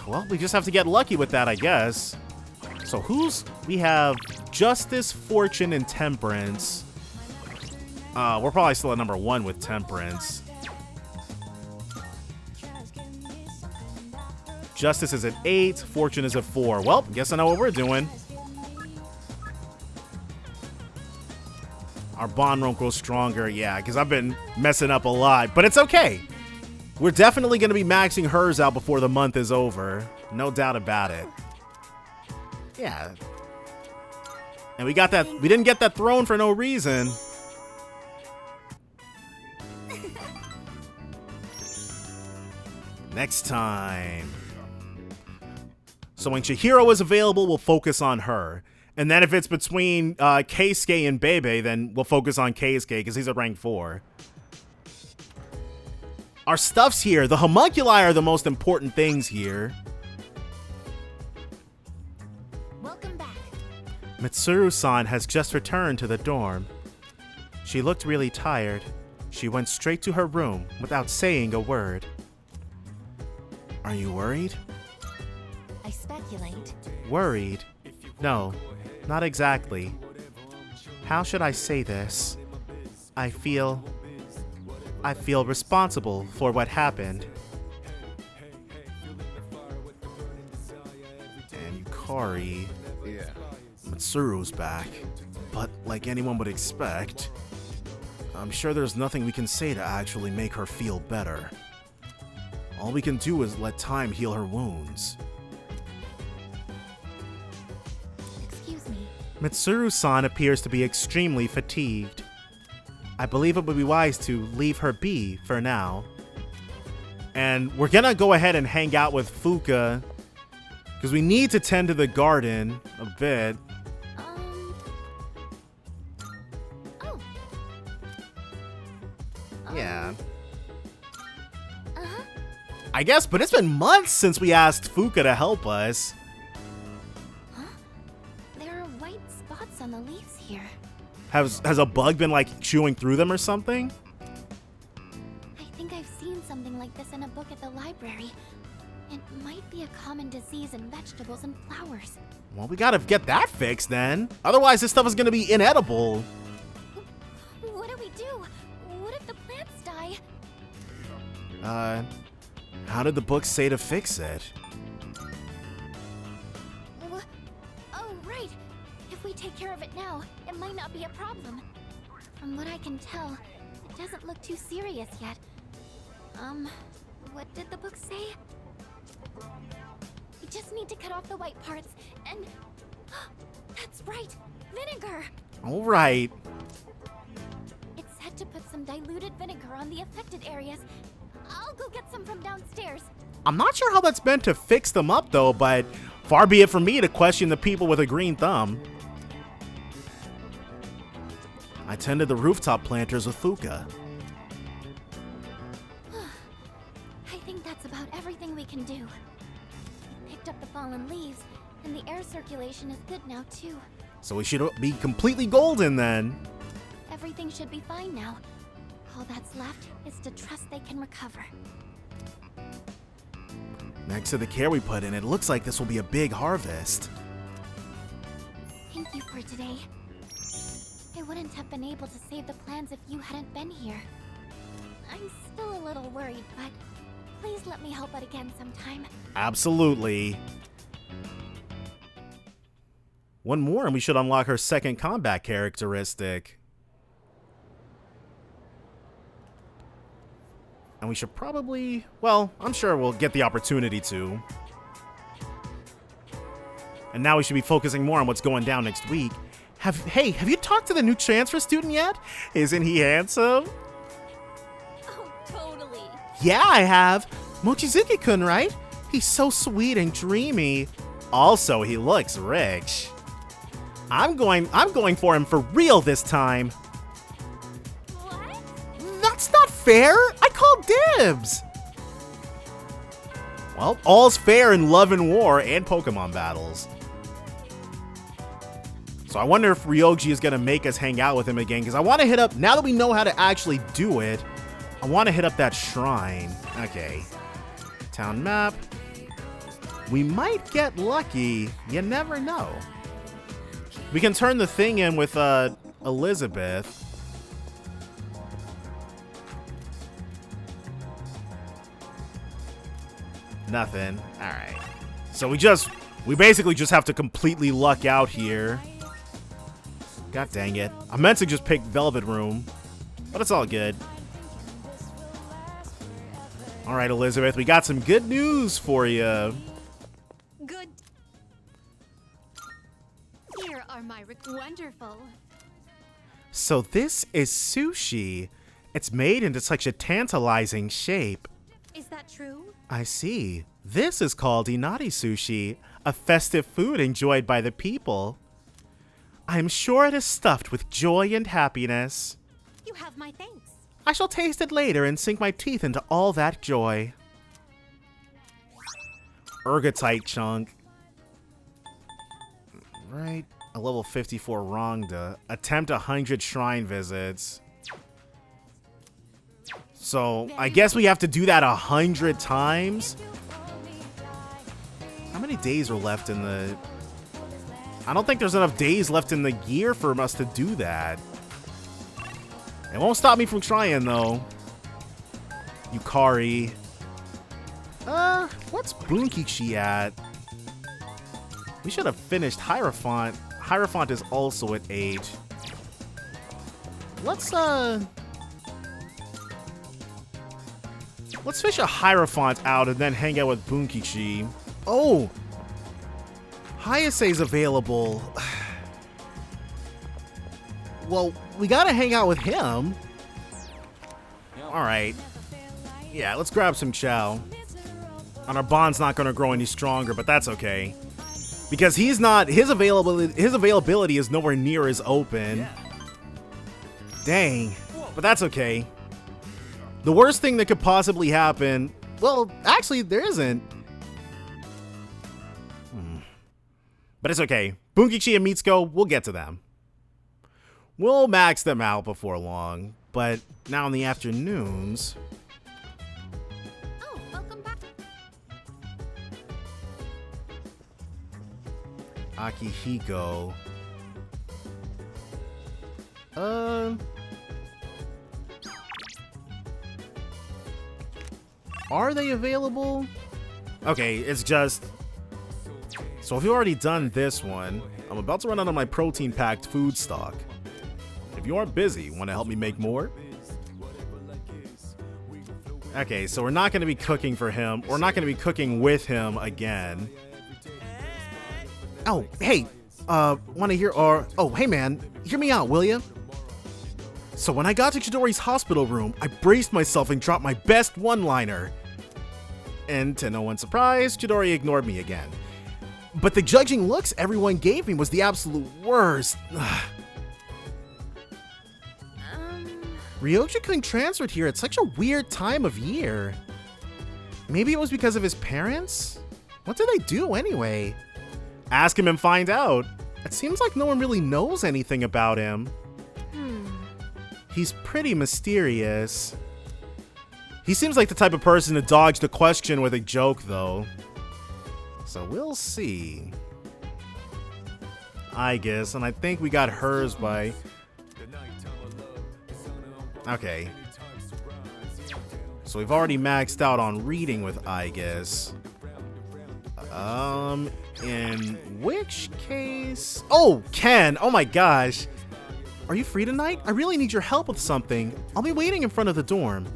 Speaker 1: Well, we just have to get lucky with that, I guess. So we have Justice, Fortune, and Temperance. We're probably still at number 1 with Temperance. Justice is at 8, Fortune is at 4. Well, guess I know what we're doing. Our bond won't grow stronger, yeah, because I've been messing up a lot. But it's okay. We're definitely going to be maxing hers out before the month is over. No doubt about it. Yeah. And we got that. We didn't get that throne for no reason. Next time. So when Chihiro is available, we'll focus on her. And then if it's between Keisuke and Bebe, then we'll focus on Keisuke because he's at rank 4. Our stuff's here. The homunculi are the most important things here.
Speaker 4: Welcome back.
Speaker 1: Mitsuru-san has just returned to the dorm. She looked really tired. She went straight to her room without saying a word. Are you worried?
Speaker 4: I speculate.
Speaker 1: Worried? No, not exactly. How should I say this? I feel responsible for what happened. And Yukari.
Speaker 7: Yeah.
Speaker 1: Mitsuru's back. But like anyone would expect, I'm sure there's nothing we can say to actually make her feel better. All we can do is let time heal her wounds.
Speaker 4: Excuse me.
Speaker 1: Mitsuru-san appears to be extremely fatigued. I believe it would be wise to leave her be for now. And we're gonna go ahead and hang out with Fuka, because we need to tend to the garden a bit.
Speaker 4: Oh.
Speaker 1: Yeah.
Speaker 4: Uh-huh.
Speaker 1: I guess, but it's been months since we asked Fuka to help us.
Speaker 4: Huh? There are white spots on the leaves here.
Speaker 1: Has a bug been like chewing through them or something?
Speaker 4: I think I've seen something like this in a book at the library. It might be a common disease in vegetables and flowers.
Speaker 1: Well, we gotta get that fixed then. Otherwise, this stuff is gonna be inedible.
Speaker 4: What do we do? What if the plants die?
Speaker 1: How did the book say to fix it?
Speaker 4: Oh, right. If we take care of it now, it might not be a problem. From what I can tell, it doesn't look too serious yet. What did the book say? We just need to cut off the white parts and... That's right! Vinegar!
Speaker 1: Alright.
Speaker 4: It said to put some diluted vinegar on the affected areas. I'll go get some from downstairs.
Speaker 1: I'm not sure how that's meant to fix them up though, but far be it from me to question the people with a green thumb. I tended the rooftop planters with Fuka.
Speaker 4: I think that's about everything we can do. We picked up the fallen leaves, and the air circulation is good now too.
Speaker 1: So we should be completely golden then.
Speaker 4: Everything should be fine now. All that's left is to trust they can recover.
Speaker 1: Next to the care we put in, it looks like this will be a big harvest.
Speaker 4: Thank you for today. I wouldn't have been able to save the plans if you hadn't been here. I'm still a little worried, but please let me help out again sometime.
Speaker 1: Absolutely. One more and we should unlock her second combat characteristic. And we should probably, well, I'm sure we'll get the opportunity to. And now we should be focusing more on what's going down next week. Hey, have you talked to the new transfer student yet? Isn't he handsome?
Speaker 4: Oh, totally.
Speaker 1: Yeah, I have. Mochizuki-kun, right? He's so sweet and dreamy. Also, he looks rich. I'm going for him for real this time.
Speaker 4: What?
Speaker 1: That's not fair. I called dibs. Well, all's fair in love and war and Pokemon battles. So I wonder if Ryoji is going to make us hang out with him again, because I want to hit up, now that we know how to actually do it, I want to hit up that shrine. Okay. Town map. We might get lucky. You never know. We can turn the thing in with Elizabeth. Nothing. Alright. So we basically just have to completely luck out here. God dang it. I meant to just pick Velvet Room, but it's all good. Alright, Elizabeth, we got some good news for you.
Speaker 8: Good.
Speaker 6: Here are my wonderful.
Speaker 1: So this is sushi. It's made into such a tantalizing shape.
Speaker 6: Is that true?
Speaker 1: I see. This is called Inari Sushi, a festive food enjoyed by the people. I am sure it is stuffed with joy and happiness.
Speaker 4: You have my thanks.
Speaker 1: I shall taste it later and sink my teeth into all that joy. Ergotite chunk. Right. A level 54 Rongda. Attempt 100 shrine visits. So, I guess we have to do that 100 times? How many days are left in the... I don't think there's enough days left in the year for us to do that. It won't stop me from trying, though. Yukari. What's Bunkichi at? We should have finished Hierophant. Hierophant is also at 8. Let's fish a Hierophant out and then hang out with Bunkichi. Oh! Hyasei's available. Well, we gotta hang out with him. Alright. Yeah, let's grab some chow. And our bond's not gonna grow any stronger, but that's okay. Because he's not, his availability is nowhere near as open. Dang. But that's okay. The worst thing that could possibly happen, well, actually, there isn't. But it's okay. Bunkichi and Mitsuko, we'll get to them. We'll max them out before long, but now in the afternoons...
Speaker 4: Oh, welcome back.
Speaker 1: Akihiko. Are they available? Okay, it's just... So if you've already done this one, I'm about to run out of my protein-packed food stock. If you aren't busy, want to help me make more? Okay, so we're not going to be cooking for him. We're not going to be cooking with him again. Oh, hey, want to hear, or, oh, hey man, hear me out, will ya? So when I got to Chidori's hospital room, I braced myself and dropped my best one-liner. And to no one's surprise, Chidori ignored me again. But the judging looks everyone gave me was the absolute worst. Ryoji-kun transferred here at such a weird time of year. Maybe it was because of his parents? What did they do anyway? Ask him and find out. It seems like no one really knows anything about him. He's pretty mysterious. He seems like the type of person to dodge the question with a joke, though. So we'll see. I guess, and I think we got hers by... Okay. So we've already maxed out on reading with I guess. In which case... Oh, Ken! Oh my gosh! Are you free tonight? I really need your help with something. I'll be waiting in front of the dorm.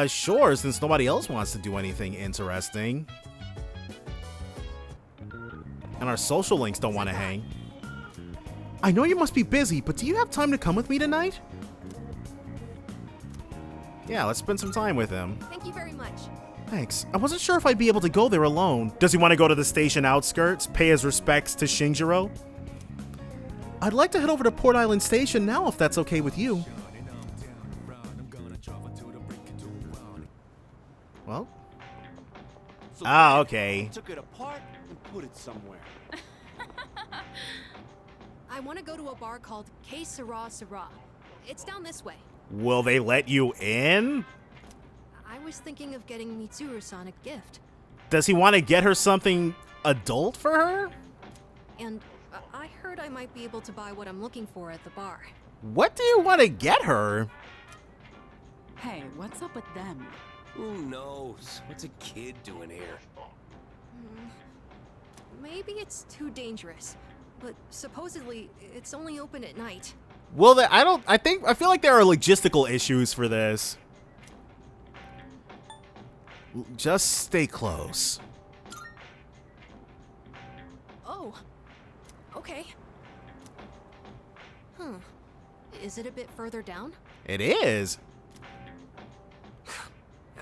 Speaker 1: Sure, since nobody else wants to do anything interesting. And our social links don't want to hang. I know you must be busy, but do you have time to come with me tonight? Yeah, let's spend some time with him.
Speaker 12: Thank you very much.
Speaker 1: Thanks. I wasn't sure if I'd be able to go there alone. Does he want to go to the station outskirts, pay his respects to Shinjiro? I'd like to head over to Port Island Station now, if that's okay with you. Well? Okay.
Speaker 13: Took it apart and put it somewhere.
Speaker 12: I want to go to a bar called K Sera Sera. It's down this way.
Speaker 1: Will they let you in?
Speaker 12: I was thinking of getting Mitsuru-san a gift.
Speaker 1: Does he want to get her something adult for her?
Speaker 12: And I heard I might be able to buy what I'm looking for at the bar.
Speaker 1: What do you want to get her?
Speaker 14: Hey, what's up with them?
Speaker 13: Who knows? What's a kid doing here?
Speaker 12: Maybe it's too dangerous, but supposedly it's only open at night.
Speaker 1: Well, I feel like there are logistical issues for this. Just stay close.
Speaker 12: Oh, okay. Is it a bit further down?
Speaker 1: It is.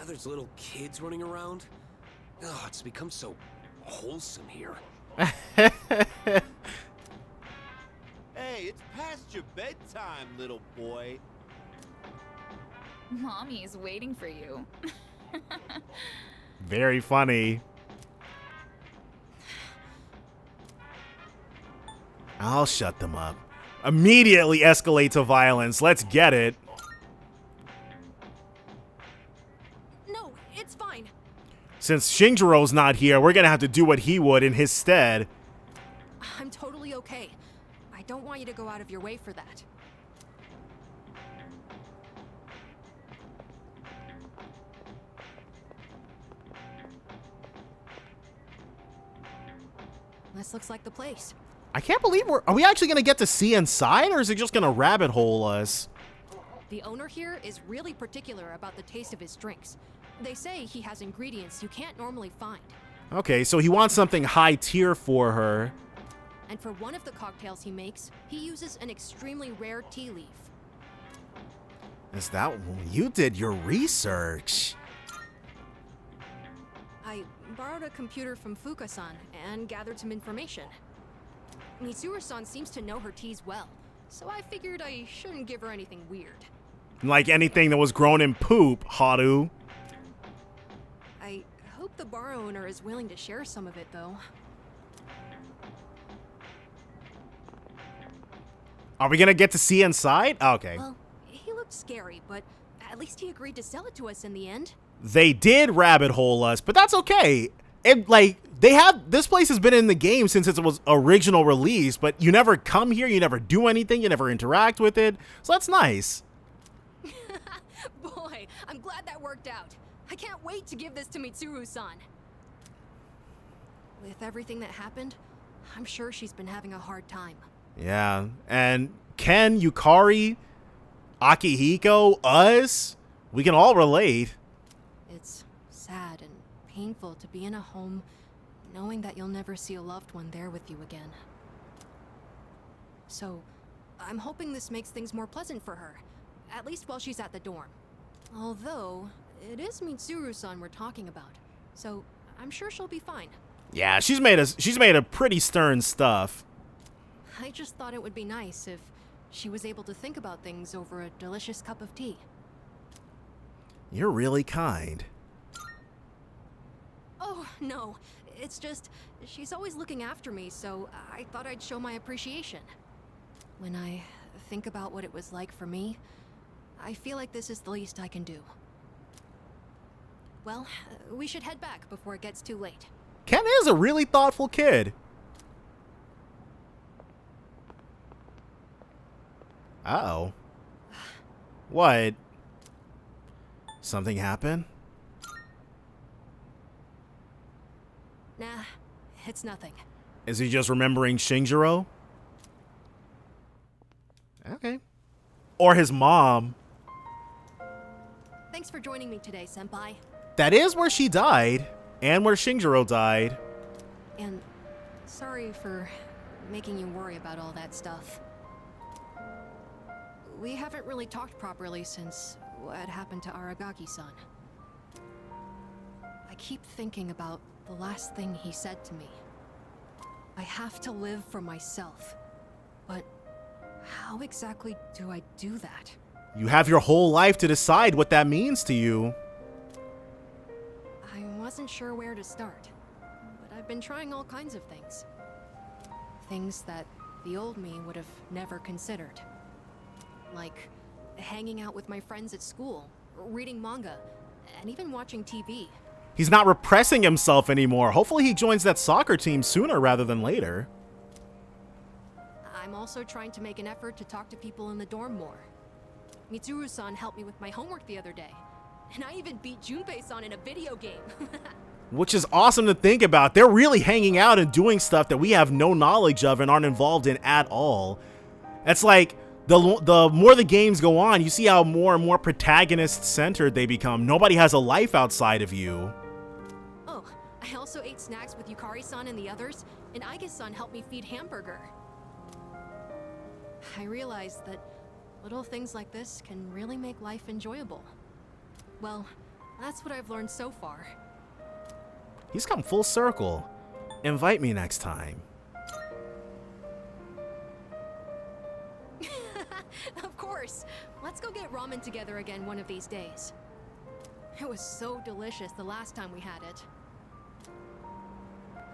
Speaker 13: there's little kids running around. Oh, it's become so wholesome here.
Speaker 2: Hey, it's past your bedtime, little boy.
Speaker 15: Mommy is waiting for you.
Speaker 1: Very funny. I'll shut them up. Immediately escalate to violence. Let's get it.
Speaker 12: No, it's fine.
Speaker 1: Since Shinjiro's not here, we're gonna have to do what he would in his stead.
Speaker 12: I'm totally okay. I don't want you to go out of your way for that. This looks like the place.
Speaker 1: I can't believe are we actually gonna get to see inside, or is it just gonna rabbit hole us?
Speaker 12: The owner here is really particular about the taste of his drinks. They say he has ingredients you can't normally find.
Speaker 1: Okay, so he wants something high tier for her.
Speaker 12: And for one of the cocktails he makes, he uses an extremely rare tea leaf.
Speaker 1: Is that you did your research?
Speaker 12: I borrowed a computer from Fuka-san and gathered some information. Mitsuru-san seems to know her teas well, so I figured I shouldn't give her anything weird.
Speaker 1: Like anything that was grown in poop, Haru.
Speaker 12: I hope the bar owner is willing to share some of it, though.
Speaker 1: Are we gonna get to see inside? Okay.
Speaker 12: Well, he looked scary, but at least he agreed to sell it to us in the end.
Speaker 1: They did rabbit hole us, but that's okay. It this place has been in the game since it was original release, but you never come here, you never do anything, you never interact with it. So that's nice.
Speaker 12: Boy, I'm glad that worked out. I can't wait to give this to Mitsuru-san. With everything that happened, I'm sure she's been having a hard time.
Speaker 1: Yeah, and Ken, Yukari, Akihiko, us, we can all relate.
Speaker 12: It's sad and painful to be in a home knowing that you'll never see a loved one there with you again. So, I'm hoping this makes things more pleasant for her, at least while she's at the dorm. Although, it is Mitsuru-san we're talking about, so I'm sure she'll be fine.
Speaker 1: Yeah, she's made a pretty stern stuff.
Speaker 12: I just thought it would be nice if she was able to think about things over a delicious cup of tea.
Speaker 1: You're really kind.
Speaker 12: Oh, no. It's just, she's always looking after me, so I thought I'd show my appreciation. When I think about what it was like for me, I feel like this is the least I can do. Well, we should head back before it gets too late.
Speaker 1: Ken is a really thoughtful kid. Uh-oh. What? Something happened?
Speaker 12: Nah, it's nothing.
Speaker 1: Is he just remembering Shinjiro? Okay. Or his mom.
Speaker 12: Thanks for joining me today, Senpai.
Speaker 1: That is where she died, and where Shinjiro died.
Speaker 12: And sorry for making you worry about all that stuff. We haven't really talked properly since what happened to Aragaki-san. I keep thinking about the last thing he said to me. I have to live for myself. But how exactly do I do that?
Speaker 1: You have your whole life to decide what that means to you.
Speaker 12: I wasn't sure where to start, but I've been trying all kinds of things. Things that the old me would have never considered. Like hanging out with my friends at school, reading manga, and even watching TV.
Speaker 1: He's not repressing himself anymore. Hopefully he joins that soccer team sooner rather than later.
Speaker 12: I'm also trying to make an effort to talk to people in the dorm more. Mitsuru-san helped me with my homework the other day, and I even beat Junpei-san in a video game.
Speaker 1: Which is awesome to think about. They're really hanging out and doing stuff that we have no knowledge of and aren't involved in at all. It's like, the more the games go on, you see how more and more protagonist-centered they become. Nobody has a life outside of you.
Speaker 12: Oh, I also ate snacks with Yukari-san and the others, and Aige-san helped me feed Hamburger. I realized that little things like this can really make life enjoyable. Well, That's what I've learned so far.
Speaker 1: He's come full circle. Invite me next time.
Speaker 12: Of course. Let's go get ramen together again one of these days. It was so delicious the last time we had it.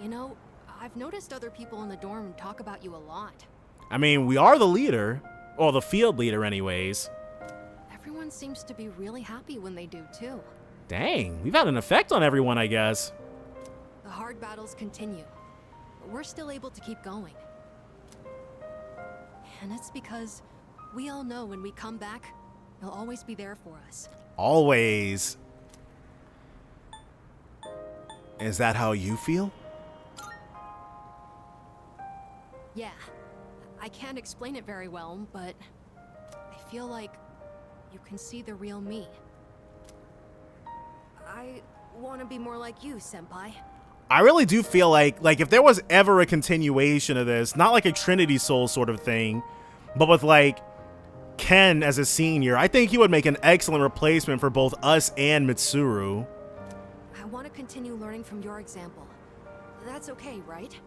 Speaker 12: You know, I've noticed other people in the dorm talk about you a lot.
Speaker 1: I mean, we are the leader. Or the field leader anyways.
Speaker 12: Everyone seems to be really happy when they do too.
Speaker 1: Dang, we've had an effect on everyone, I guess.
Speaker 12: The hard battles continue, but we're still able to keep going. And it's because we all know when we come back, you'll always be there for us.
Speaker 1: Always. Is that how you feel?
Speaker 12: Yeah. I can't explain it very well, but I feel like you can see the real me. I want to be more like you, Senpai.
Speaker 1: I really do feel like if there was ever a continuation of this, not like a Trinity Soul sort of thing, but with like Ken as a senior, I think he would make an excellent replacement for both us and Mitsuru.
Speaker 12: I want to continue learning from your example. That's okay, right?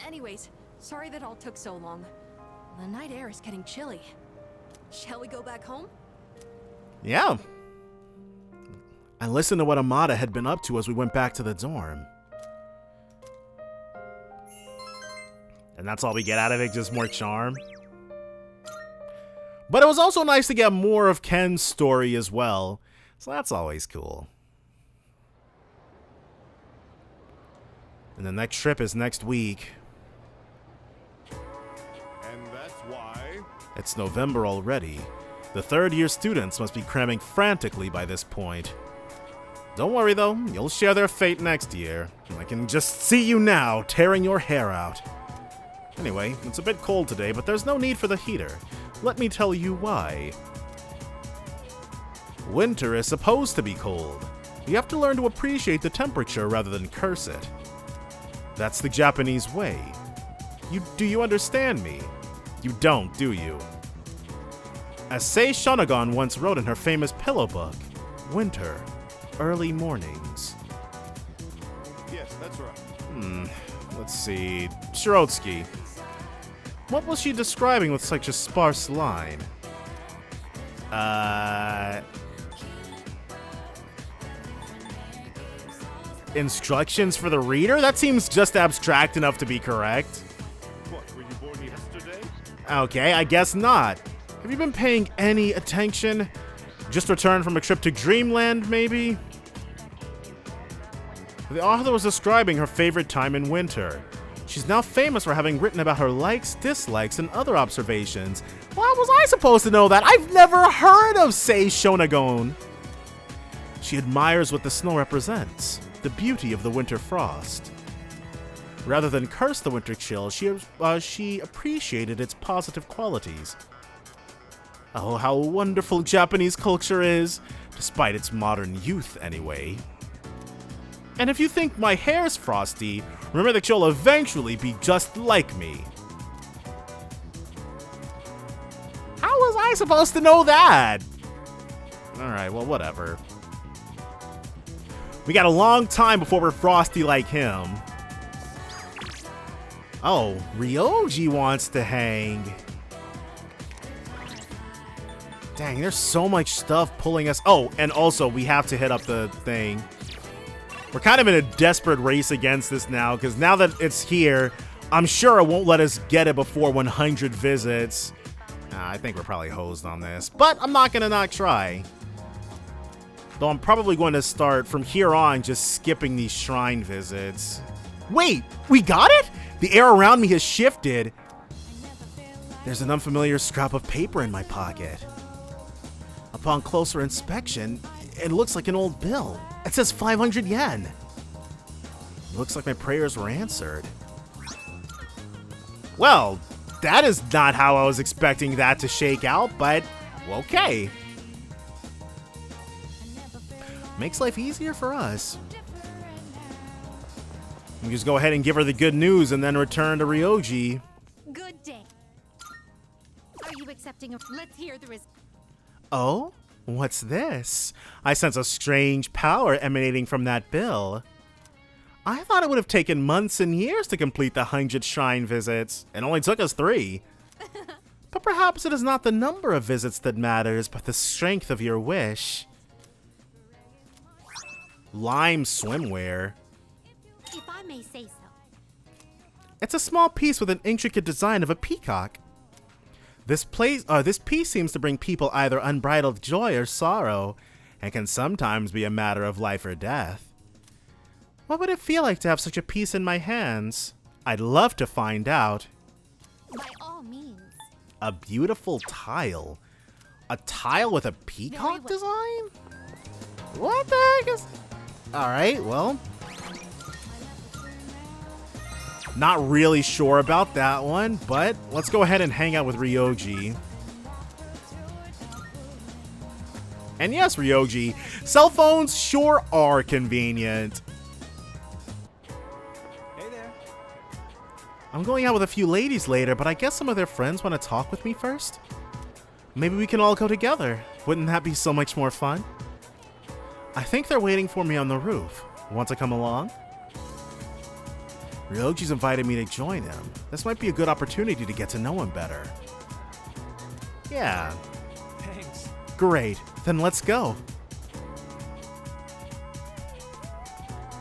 Speaker 12: Anyways, sorry that all took so long. The night air is getting chilly. Shall we go back home?
Speaker 1: Yeah. And listen to what Amada had been up to as we went back to the dorm. And that's all we get out of it, just more charm. But it was also nice to get more of Ken's story as well. So that's always cool. And the next trip is next week.
Speaker 16: And that's why...
Speaker 1: It's November already. The third-year students must be cramming frantically by this point. Don't worry though, you'll share their fate next year. I can just see you now, tearing your hair out. Anyway, it's a bit cold today, but there's no need for the heater. Let me tell you why. Winter is supposed to be cold. You have to learn to appreciate the temperature rather than curse it. That's the Japanese way. Do you understand me? You don't, do you? As Sei Shonagon once wrote in her famous pillow book, Winter, Early Mornings.
Speaker 16: Yes, that's right.
Speaker 1: Let's see. Shirotsky. What was she describing with such a sparse line? Instructions for the reader? That seems just abstract enough to be correct.
Speaker 16: What, were you born yesterday?
Speaker 1: Okay, I guess not. Have you been paying any attention? Just returned from a trip to Dreamland, maybe? The author was describing her favorite time in winter. She's now famous for having written about her likes, dislikes, and other observations. Well, how was I supposed to know that? I've never heard of Sei Shonagon. She admires what the snow represents, the beauty of the winter frost. Rather than curse the winter chill, she appreciated its positive qualities. Oh, how wonderful Japanese culture is, despite its modern youth anyway. And if you think my hair's frosty, remember that you'll eventually be just like me. How was I supposed to know that? Alright, well, whatever. We got a long time before we're frosty like him. Oh, Ryoji wants to hang. Dang, there's so much stuff pulling us. Oh, and also, we have to hit up the thing. We're kind of in a desperate race against this now, because now that it's here, I'm sure it won't let us get it before 100 visits. I think we're probably hosed on this, but I'm not going to not try. Though I'm probably going to start from here on just skipping these shrine visits. Wait, we got it? The air around me has shifted. There's an unfamiliar scrap of paper in my pocket. Upon closer inspection, it looks like an old bill. It says 500 yen. Looks like my prayers were answered. Well, that is not how I was expecting that to shake out, but okay. Makes life easier for us. We just go ahead and give her the good news and then return to Ryoji.
Speaker 6: Good day. Are you accepting a... Let's hear the
Speaker 1: Oh? What's this? I sense a strange power emanating from that bill. I thought it would have taken months and years to complete the 100 shrine visits. It only took us 3. But perhaps it is not the number of visits that matters, but the strength of your wish. Lime swimwear.
Speaker 4: If I may say so.
Speaker 1: It's a small piece with an intricate design of a peacock. This piece seems to bring people either unbridled joy or sorrow, and can sometimes be a matter of life or death. What would it feel like to have such a piece in my hands? I'd love to find out.
Speaker 4: By all means.
Speaker 1: A beautiful tile. A tile with a peacock design? What the heck is... Alright, well... Not really sure about that one, but let's go ahead and hang out with Ryoji. And yes, Ryoji, cell phones sure are convenient.
Speaker 11: Hey there.
Speaker 1: I'm going out with a few ladies later, but I guess some of their friends want to talk with me first. Maybe we can all go together. Wouldn't that be so much more fun? I think they're waiting for me on the roof. Want to come along? Ryoji's invited me to join him. This might be a good opportunity to get to know him better. Yeah.
Speaker 11: Thanks.
Speaker 1: Great. Then let's go.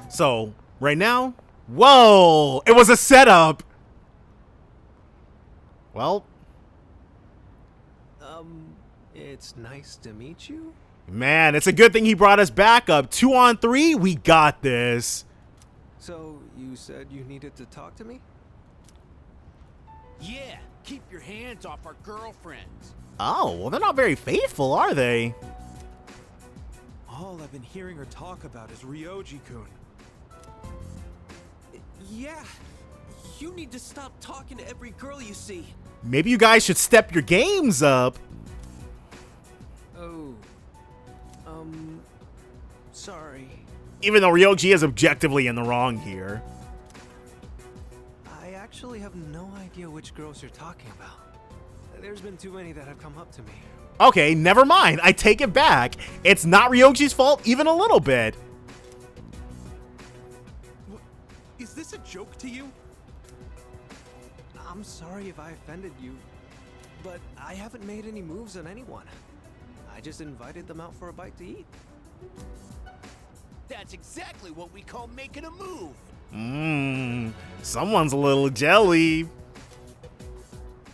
Speaker 1: So, right now... Whoa! It was a setup! Well...
Speaker 11: It's nice to meet you.
Speaker 1: Man, it's a good thing he brought us back up. 2 on 3, we got this.
Speaker 11: So, you said you needed to talk to me?
Speaker 17: Yeah, keep your hands off our girlfriends.
Speaker 1: Oh, well, they're not very faithful, are they?
Speaker 18: All I've been hearing her talk about is Ryoji-kun.
Speaker 13: Yeah, you need to stop talking to every girl you see.
Speaker 1: Maybe you guys should step your games up.
Speaker 11: Oh. Sorry.
Speaker 1: Even though Ryoji is objectively in the wrong here.
Speaker 11: I actually have no idea which girls you're talking about. There's been too many that have come up to me.
Speaker 1: Okay, never mind. I take it back. It's not Ryoji's fault even a little bit.
Speaker 18: Is this a joke to you?
Speaker 11: I'm sorry if I offended you, but I haven't made any moves on anyone. I just invited them out for a bite to eat.
Speaker 17: That's exactly what we call making a move.
Speaker 1: Someone's a little jelly.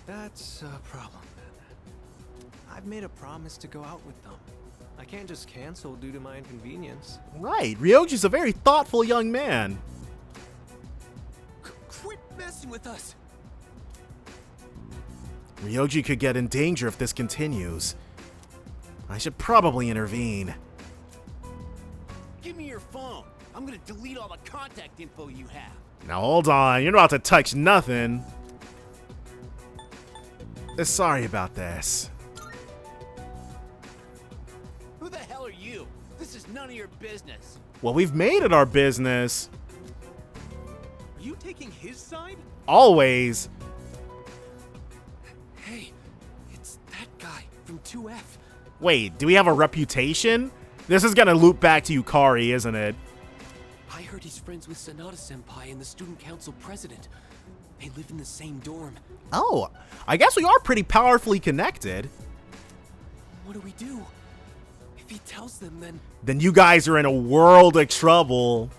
Speaker 11: That's a problem then. I've made a promise to go out with them. I can't just cancel due to my inconvenience.
Speaker 1: Right, Ryoji's a very thoughtful young man.
Speaker 13: Quit messing with us.
Speaker 1: Ryoji could get in danger if this continues. I should probably intervene.
Speaker 17: Give me your phone. I'm gonna delete all the contact info you have.
Speaker 1: Now hold on, you're not about to touch nothing. Sorry about this.
Speaker 17: Who the hell are you? This is none of your business.
Speaker 1: Well, we've made it our business.
Speaker 18: Are you taking his side?
Speaker 1: Always.
Speaker 13: Hey, it's that guy from 2F.
Speaker 1: Wait, do we have a reputation? This is gonna loop back to Yukari, isn't it?
Speaker 13: I heard he's friends with Sanada-senpai and the student council president. They live in the same dorm.
Speaker 1: Oh, I guess we are pretty powerfully connected.
Speaker 13: What do we do? If he tells them,
Speaker 1: then you guys are in a world of trouble.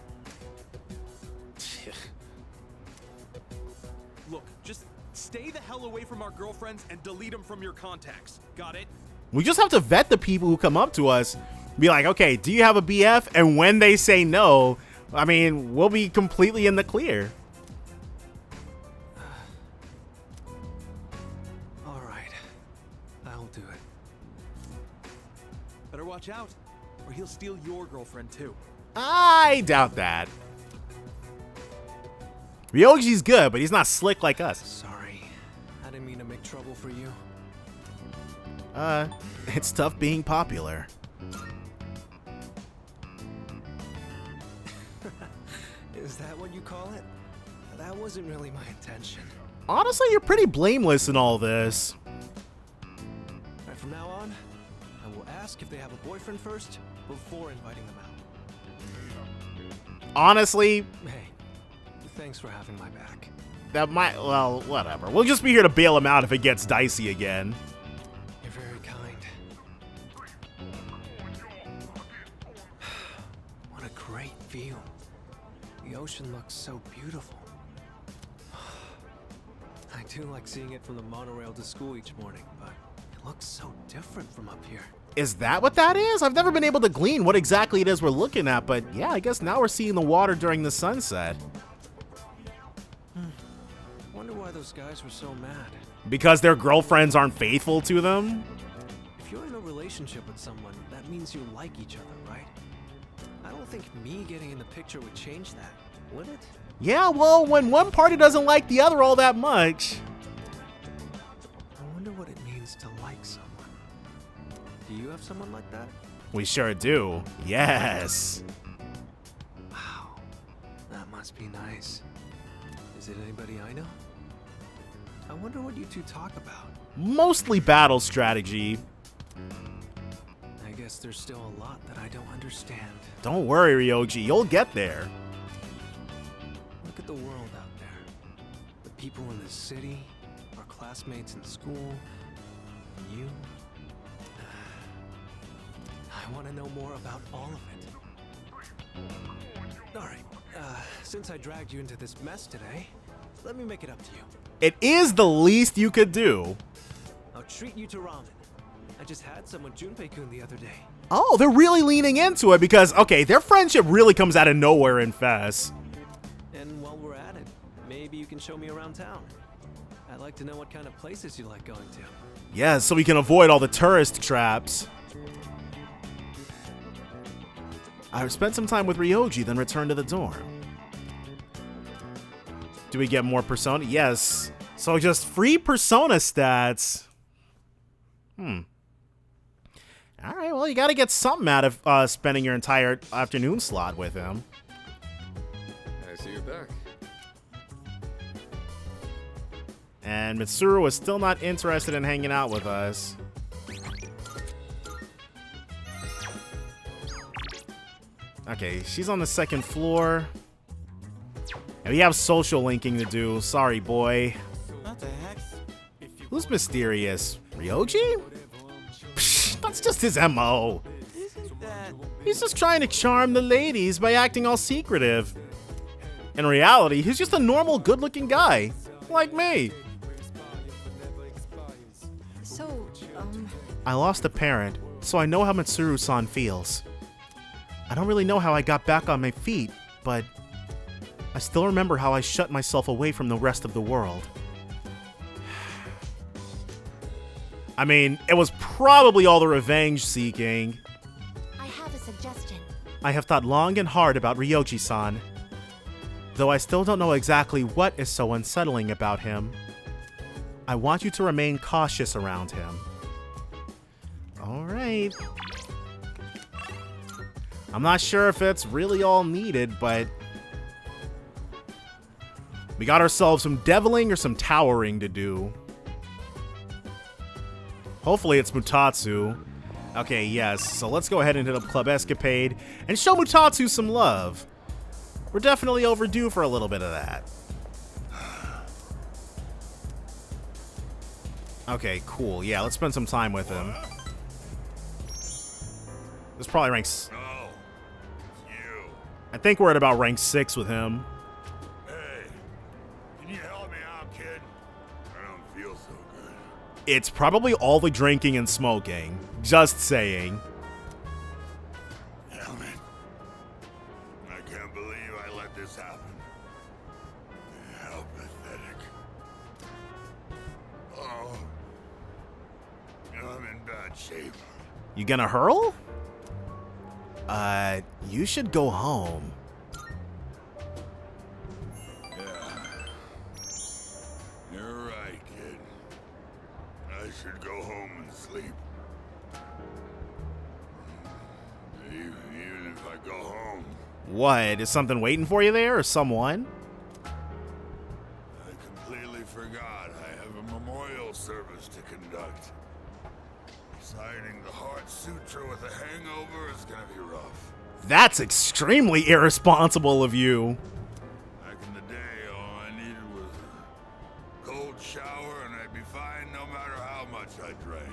Speaker 18: Look, just stay the hell away from our girlfriends and delete them from your contacts. Got it?
Speaker 1: We just have to vet the people who come up to us. Be like, okay, do you have a BF? And when they say no, I mean, we'll be completely in the clear.
Speaker 11: All right, I'll do it.
Speaker 18: Better watch out, or he'll steal your girlfriend too.
Speaker 1: I doubt that. Ryoji's good, but he's not slick like us.
Speaker 11: Sorry, I didn't mean to make trouble for you.
Speaker 1: It's tough being popular.
Speaker 11: Is that what you call it? That wasn't really my intention.
Speaker 1: Honestly, you're pretty blameless in all this.
Speaker 11: Right, from now on, I will ask if they have a boyfriend first before inviting them out.
Speaker 1: Honestly,
Speaker 11: Hey, thanks for having my back.
Speaker 1: that might, well, whatever. We'll just be here to bail him out if it gets dicey again.
Speaker 11: You're very kind. What a great view. The ocean looks so beautiful. I do like seeing it from the monorail to school each morning, but it looks so different from up here.
Speaker 1: Is that what that is? I've never been able to glean what exactly it is we're looking at, but yeah, I guess now we're seeing the water during the sunset.
Speaker 11: Wonder why those guys were so mad.
Speaker 1: Because their girlfriends aren't faithful to them?
Speaker 11: If you're in a relationship with someone, that means you like each other, right? I don't think me getting in the picture would change that, would it?
Speaker 1: Yeah, well, when one party doesn't like the other all that much.
Speaker 11: I wonder what it means to like someone. Do you have someone like that?
Speaker 1: We sure do. Yes.
Speaker 11: Wow, that must be nice. Is it anybody I know? I wonder what you two talk about.
Speaker 1: Mostly battle strategy.
Speaker 11: I guess there's still a lot that I don't understand.
Speaker 1: Don't worry, Ryoji, you'll get there.
Speaker 11: Look at the world out there. The people in the city, our classmates in school, and you. I want to know more about all of it. Alright, since I dragged you into this mess today, let me make it up to you.
Speaker 1: It is the least you could do.
Speaker 11: I'll treat you to ramen. I just had some with Junpei-kun the other day.
Speaker 1: Oh, they're really leaning into it because, okay, their friendship really comes out of nowhere in Fest.
Speaker 11: And while we're at it, maybe you can show me around town. I'd like to know what kind of places you like going to.
Speaker 1: Yeah, so we can avoid all the tourist traps. I spent some time with Ryoji, then returned to the dorm. Do we get more Persona? Yes. So just free Persona stats. Alright, well, you gotta get something out of spending your entire afternoon slot with him.
Speaker 7: I see you're back.
Speaker 1: And Mitsuru is still not interested in hanging out with us. Okay, she's on the second floor. And we have social linking to do. Sorry, boy.
Speaker 3: What the heck?
Speaker 1: Who's mysterious? Ryoji? Psh, that's just his MO. He's just trying to charm the ladies by acting all secretive. In reality, he's just a normal, good-looking guy. Like me.
Speaker 12: So,
Speaker 1: I lost a parent, so I know how Mitsuru-san feels. I don't really know how I got back on my feet, but I still remember how I shut myself away from the rest of the world. I mean, it was probably all the revenge seeking.
Speaker 6: I have a suggestion.
Speaker 1: I have thought long and hard about Ryoji-san, though I still don't know exactly what is so unsettling about him. I want you to remain cautious around him. Alright. I'm not sure if it's really all needed, but we got ourselves some deviling or some towering to do. Hopefully it's Mutatsu. Okay, yes, so let's go ahead and hit up Club Escapade and show Mutatsu some love. We're definitely overdue for a little bit of that. Okay, cool. Yeah, let's spend some time with him. This probably ranks... I think we're at about rank 6 with him.
Speaker 16: Hey, can you help me out, kid? I don't feel so good.
Speaker 1: It's probably all the drinking and smoking. Just saying.
Speaker 16: Damn it. I can't believe I let this happen. How pathetic. Oh. I'm in bad shape.
Speaker 1: You gonna hurl? You should go home.
Speaker 16: Yeah. You're right, kid. I should go home and sleep. Even if I go home,
Speaker 1: What? Is something waiting for you there, or someone?
Speaker 16: I completely forgot I have a memorial service to conduct. Reciting the Heart Sutra with a hangover is gonna be rough.
Speaker 1: That's extremely irresponsible of you.
Speaker 16: Back in the day, all I needed was a cold shower and I'd be fine no matter how much I drank.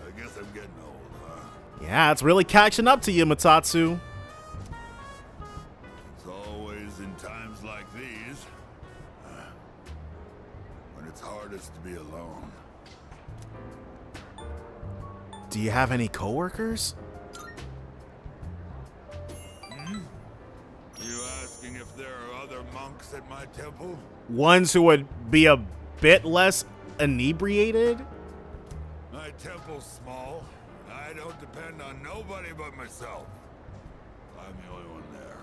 Speaker 16: I guess I'm getting old, huh?
Speaker 1: Yeah, it's really catching up to you, Mitsuru.
Speaker 16: It's always in times like these when it's hardest to be alone.
Speaker 1: Do you have any coworkers?
Speaker 16: You asking if there are other monks at my temple?
Speaker 1: Ones who would be a bit less inebriated?
Speaker 16: My temple's small. I don't depend on nobody but myself. I'm the only one there.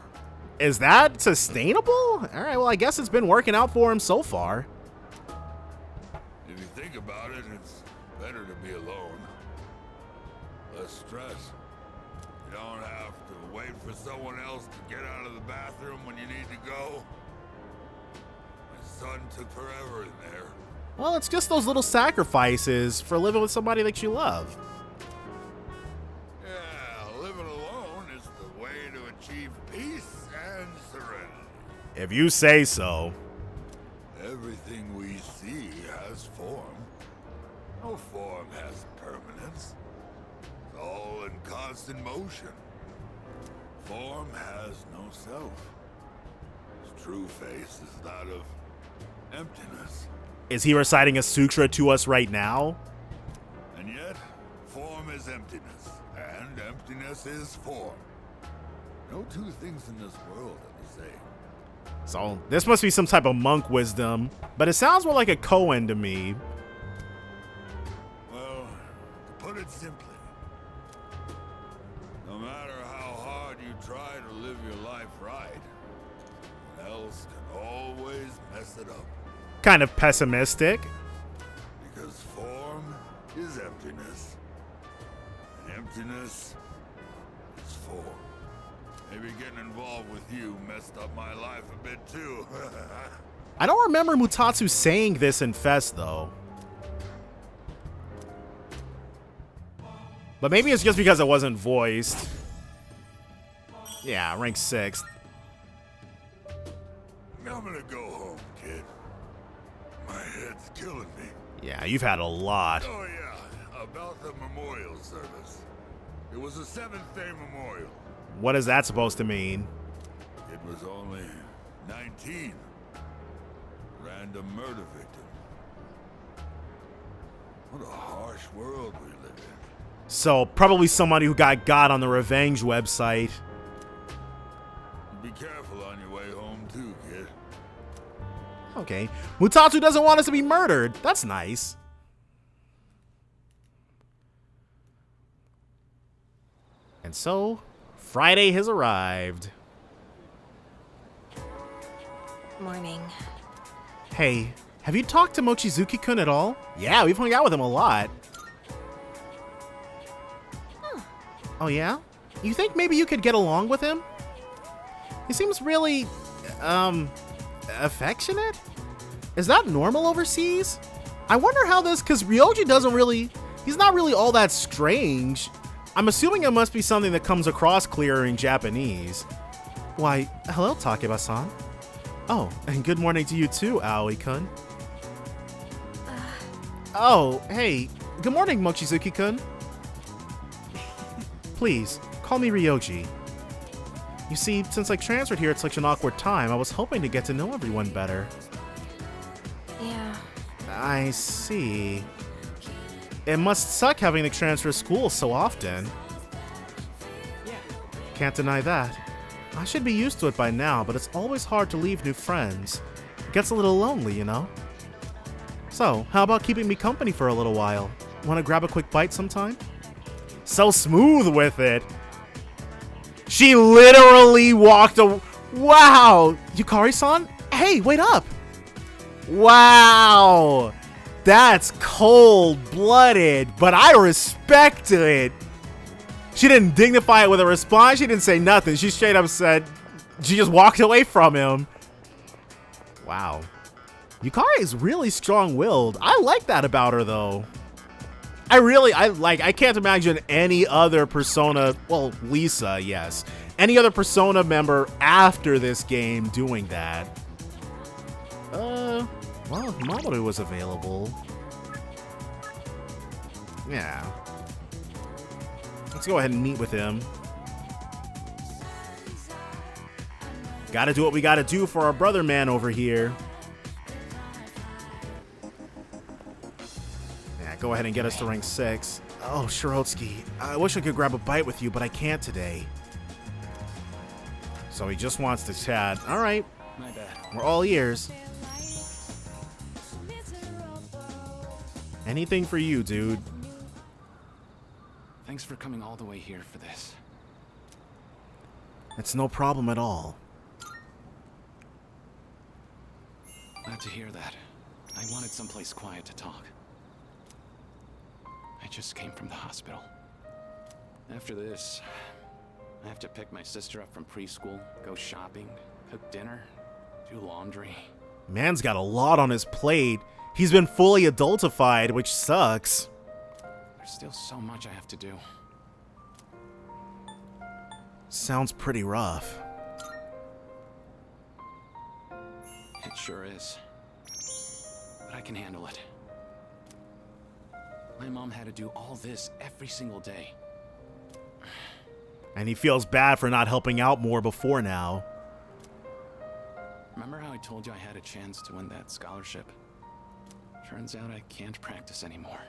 Speaker 1: Is that sustainable? All right, well, I guess it's been working out for him so far.
Speaker 16: If you think about it, it's better to be alone. Less stress. You don't have to wait for someone else to get out of the bathroom when you need to go. My son took forever in there.
Speaker 1: Well, it's just those little sacrifices for living with somebody that you love.
Speaker 16: Yeah, living alone is the way to achieve peace and serenity.
Speaker 1: If you say so.
Speaker 16: Everything we see has form. No form has permanence. It's all in constant motion. Form has no self. Its true face is that of emptiness.
Speaker 1: Is he reciting a sutra to us right now?
Speaker 16: And yet, form is emptiness, and emptiness is form. No two things in this world are the same.
Speaker 1: So this must be some type of monk wisdom, but it sounds more like a koan to me.
Speaker 16: Well, to put it simply, no matter how hard you try to live your life right, someone else can always mess it up.
Speaker 1: Kind of pessimistic.
Speaker 16: Because form is emptiness, and emptiness is form. Maybe getting involved with you messed up my life a bit too.
Speaker 1: I don't remember Mutatsu saying this in Fest, though. But maybe it's just because it wasn't voiced. Yeah, rank 6th.
Speaker 16: I'm gonna go home, kid. My head's killing me.
Speaker 1: Yeah, you've had a lot.
Speaker 16: Oh yeah, about the memorial service. It was a 7th-day memorial.
Speaker 1: What is that supposed to mean?
Speaker 16: It was only 19. Random murder victim. What a harsh world we live in.
Speaker 1: So, probably somebody who got on the revenge website.
Speaker 16: Be careful on your way home too, kid.
Speaker 1: Okay. Mutatsu doesn't want us to be murdered. That's nice. And so, Friday has arrived.
Speaker 8: Morning.
Speaker 1: Hey, have you talked to Mochizuki-kun at all? Yeah, we've hung out with him a lot. Oh yeah? You think maybe you could get along with him? He seems really, affectionate? Is that normal overseas? I wonder how this, because Ryoji he's not really all that strange. I'm assuming it must be something that comes across clearer in Japanese. Why, hello, Takeba-san. Oh, and good morning to you too, Aoi-kun. Oh, hey, good morning, Mochizuki-kun. Please, call me Ryoji. You see, since I transferred here at such an awkward time, I was hoping to get to know everyone better.
Speaker 8: Yeah.
Speaker 1: I see. It must suck having to transfer schools so often.
Speaker 3: Yeah.
Speaker 1: Can't deny that. I should be used to it by now, but it's always hard to leave new friends. It gets a little lonely, you know? So, how about keeping me company for a little while? Want to grab a quick bite sometime? So smooth with it. She literally walked away. Wow! Yukari-san? Hey, wait up! Wow! That's cold-blooded, but I respect it. She didn't dignify it with a response. She didn't say nothing. She straight up said, she just walked away from him. Wow. Yukari is really strong-willed. I like that about her, though. I can't imagine any other Persona, well, Lisa, yes. Any other Persona member after this game doing that. Well, if Mamoru was available. Yeah. Let's go ahead and meet with him. Gotta do what we gotta do for our brother man over here. Yeah, go ahead and get us to rank 6. Oh, Shirotsky, I wish I could grab a bite with you, but I can't today. So he just wants to chat. Alright.
Speaker 3: My bad.
Speaker 1: We're all ears. Anything for you, dude.
Speaker 13: Thanks for coming all the way here for this.
Speaker 1: It's no problem at all.
Speaker 13: Glad to hear that. I wanted someplace quiet to talk. I just came from the hospital. After this, I have to pick my sister up from preschool, go shopping, cook dinner, do laundry.
Speaker 1: Man's got a lot on his plate. He's been fully adultified, which sucks.
Speaker 13: There's still so much I have to do.
Speaker 1: Sounds pretty rough.
Speaker 13: It sure is. But I can handle it. My mom had to do all this every single day.
Speaker 1: And he feels bad for not helping out more before now.
Speaker 13: Remember how I told you I had a chance to win that scholarship? Turns out I can't practice anymore.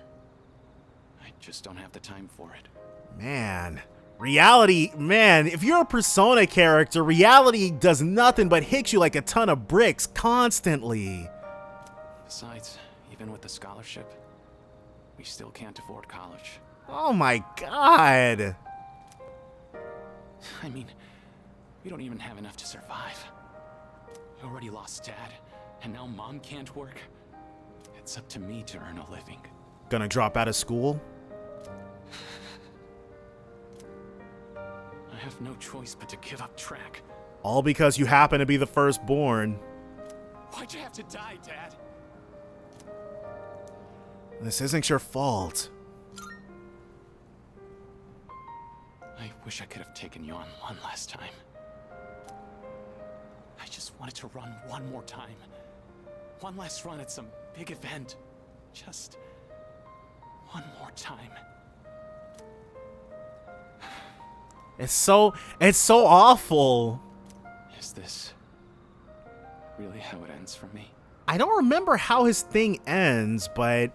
Speaker 13: I just don't have the time for it.
Speaker 1: Man. Reality, man, if you're a Persona character, reality does nothing but hit you like a ton of bricks constantly.
Speaker 13: Besides, even with the scholarship, we still can't afford college.
Speaker 1: Oh my god.
Speaker 13: I mean, we don't even have enough to survive. We already lost Dad, and now Mom can't work. It's up to me to earn a living.
Speaker 1: Gonna drop out of school?
Speaker 13: I have no choice but to give up track.
Speaker 1: All because you happen to be the firstborn.
Speaker 13: Why'd you have to die, Dad?
Speaker 1: This isn't your fault.
Speaker 13: I wish I could have taken you on one last time. I just wanted to run one more time. One last run at some big event. Just one more time.
Speaker 1: It's so awful.
Speaker 13: Is this really how it ends for me?
Speaker 1: I don't remember how his thing ends, but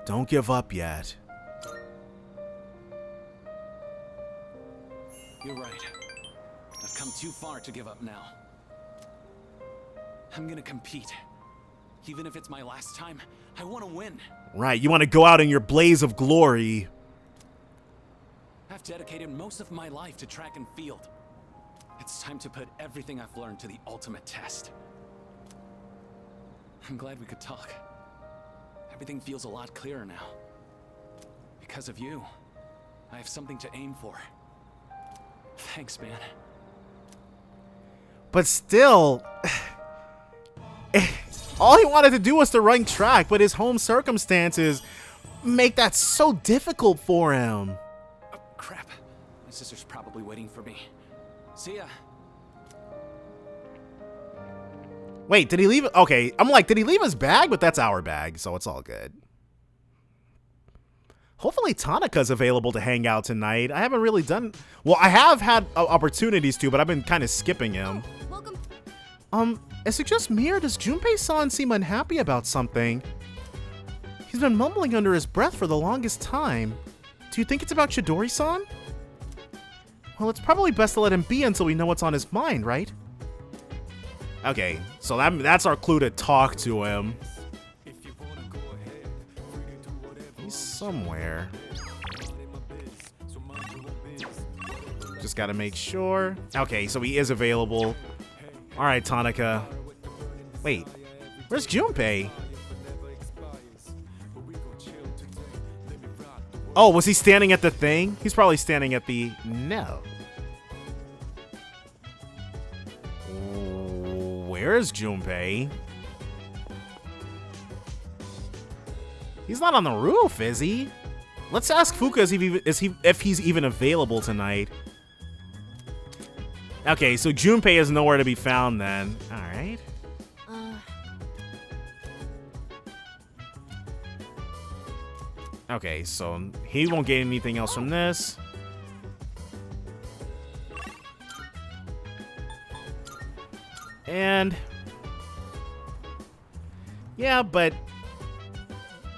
Speaker 1: don't give up yet.
Speaker 13: You're right. I've come too far to give up now. I'm gonna compete. Even if it's my last time, I want to win.
Speaker 1: Right, you want to go out in your blaze of glory.
Speaker 13: I've dedicated most of my life to track and field. It's time to put everything I've learned to the ultimate test. I'm glad we could talk. Everything feels a lot clearer now. Because of you, I have something to aim for. Thanks, man.
Speaker 1: But still, all he wanted to do was to run track, but his home circumstances make that so difficult for him.
Speaker 13: Oh, crap. My sister's probably waiting for me. See ya.
Speaker 1: Wait, did he leave? Okay, I'm like, did he leave his bag? But that's our bag, so it's all good. Hopefully Tanaka's available to hang out tonight. I haven't really done... Well, I have had opportunities to, but I've been kind of skipping him. Is it just me or does Junpei-san seem unhappy about something? He's been mumbling under his breath for the longest time. Do you think it's about Chidori-san? Well, it's probably best to let him be until we know what's on his mind, right? Okay, so that's our clue to talk to him. He's somewhere. Just gotta make sure. Okay, so he is available. Alright, Tanaka. Wait, where's Junpei? Oh, was he standing at the thing? He's probably standing at the... No. Where is Junpei? He's not on the roof, is he? Let's ask Fuka if he's even available tonight. Okay, so Junpei is nowhere to be found then. All right. Okay, so he won't get anything else from this. And yeah, but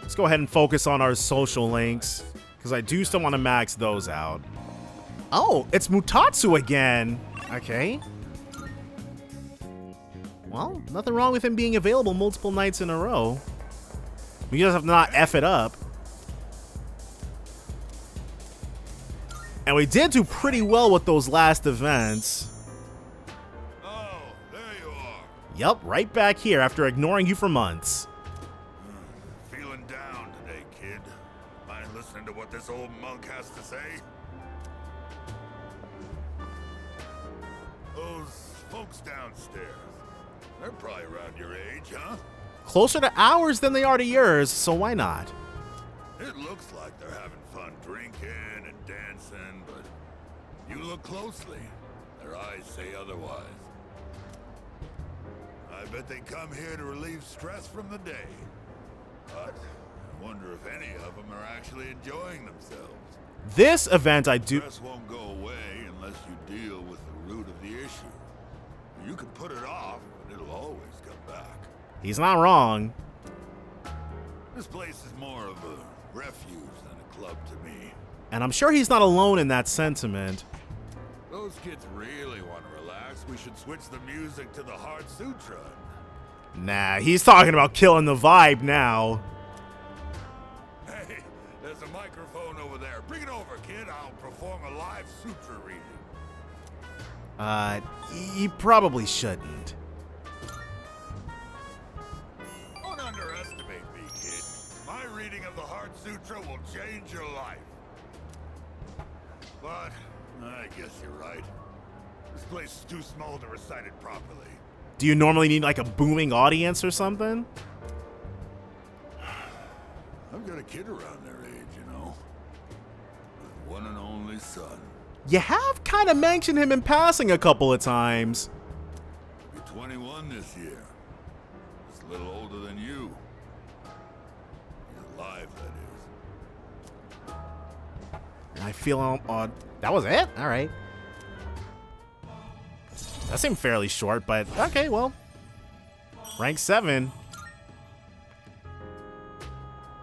Speaker 1: let's go ahead and focus on our social links, because I do still want to max those out. Oh, it's Mutatsu again. Okay. Well, nothing wrong with him being available multiple nights in a row. We just have to not F it up. And we did do pretty well with those last events.
Speaker 16: Oh, there you are.
Speaker 1: Yup, right back here after ignoring you for months.
Speaker 16: Feeling down today, kid. Mind listening to what this old monk has to say? Those folks downstairs, they're probably around your age, huh?
Speaker 1: Closer to ours than they are to yours, so why not?
Speaker 16: It looks like they're having fun drinking and dancing, but you look closely, their eyes say otherwise. I bet they come here to relieve stress from the day. But I wonder if any of them are actually enjoying themselves.
Speaker 1: This event I do...
Speaker 16: Stress won't go away unless you deal with the root of the issue. You can put it off, but it'll always come back.
Speaker 1: He's not wrong.
Speaker 16: This place is more of a refuge than a club to me.
Speaker 1: And I'm sure he's not alone in that sentiment.
Speaker 16: Those kids really want to relax. We should switch the music to the Heart Sutra.
Speaker 1: Nah, he's talking about killing the vibe now.
Speaker 16: Hey, there's a microphone over there. Bring it over, kid. I'll perform a live sutra reading.
Speaker 1: You probably shouldn't.
Speaker 16: Don't underestimate me, kid. My reading of the Heart Sutra will change your life. But I guess you're right. This place is too small to recite it properly.
Speaker 1: Do you normally need like a booming audience or something?
Speaker 16: I've got a kid around their age, you know. My one and only son.
Speaker 1: You have kind of mentioned him in passing a couple of times.
Speaker 16: He'll be 21 this year. Just a little older than you. He's alive, that is.
Speaker 1: I feel odd. That was it? All right. That seemed fairly short, but okay, well. Rank 7.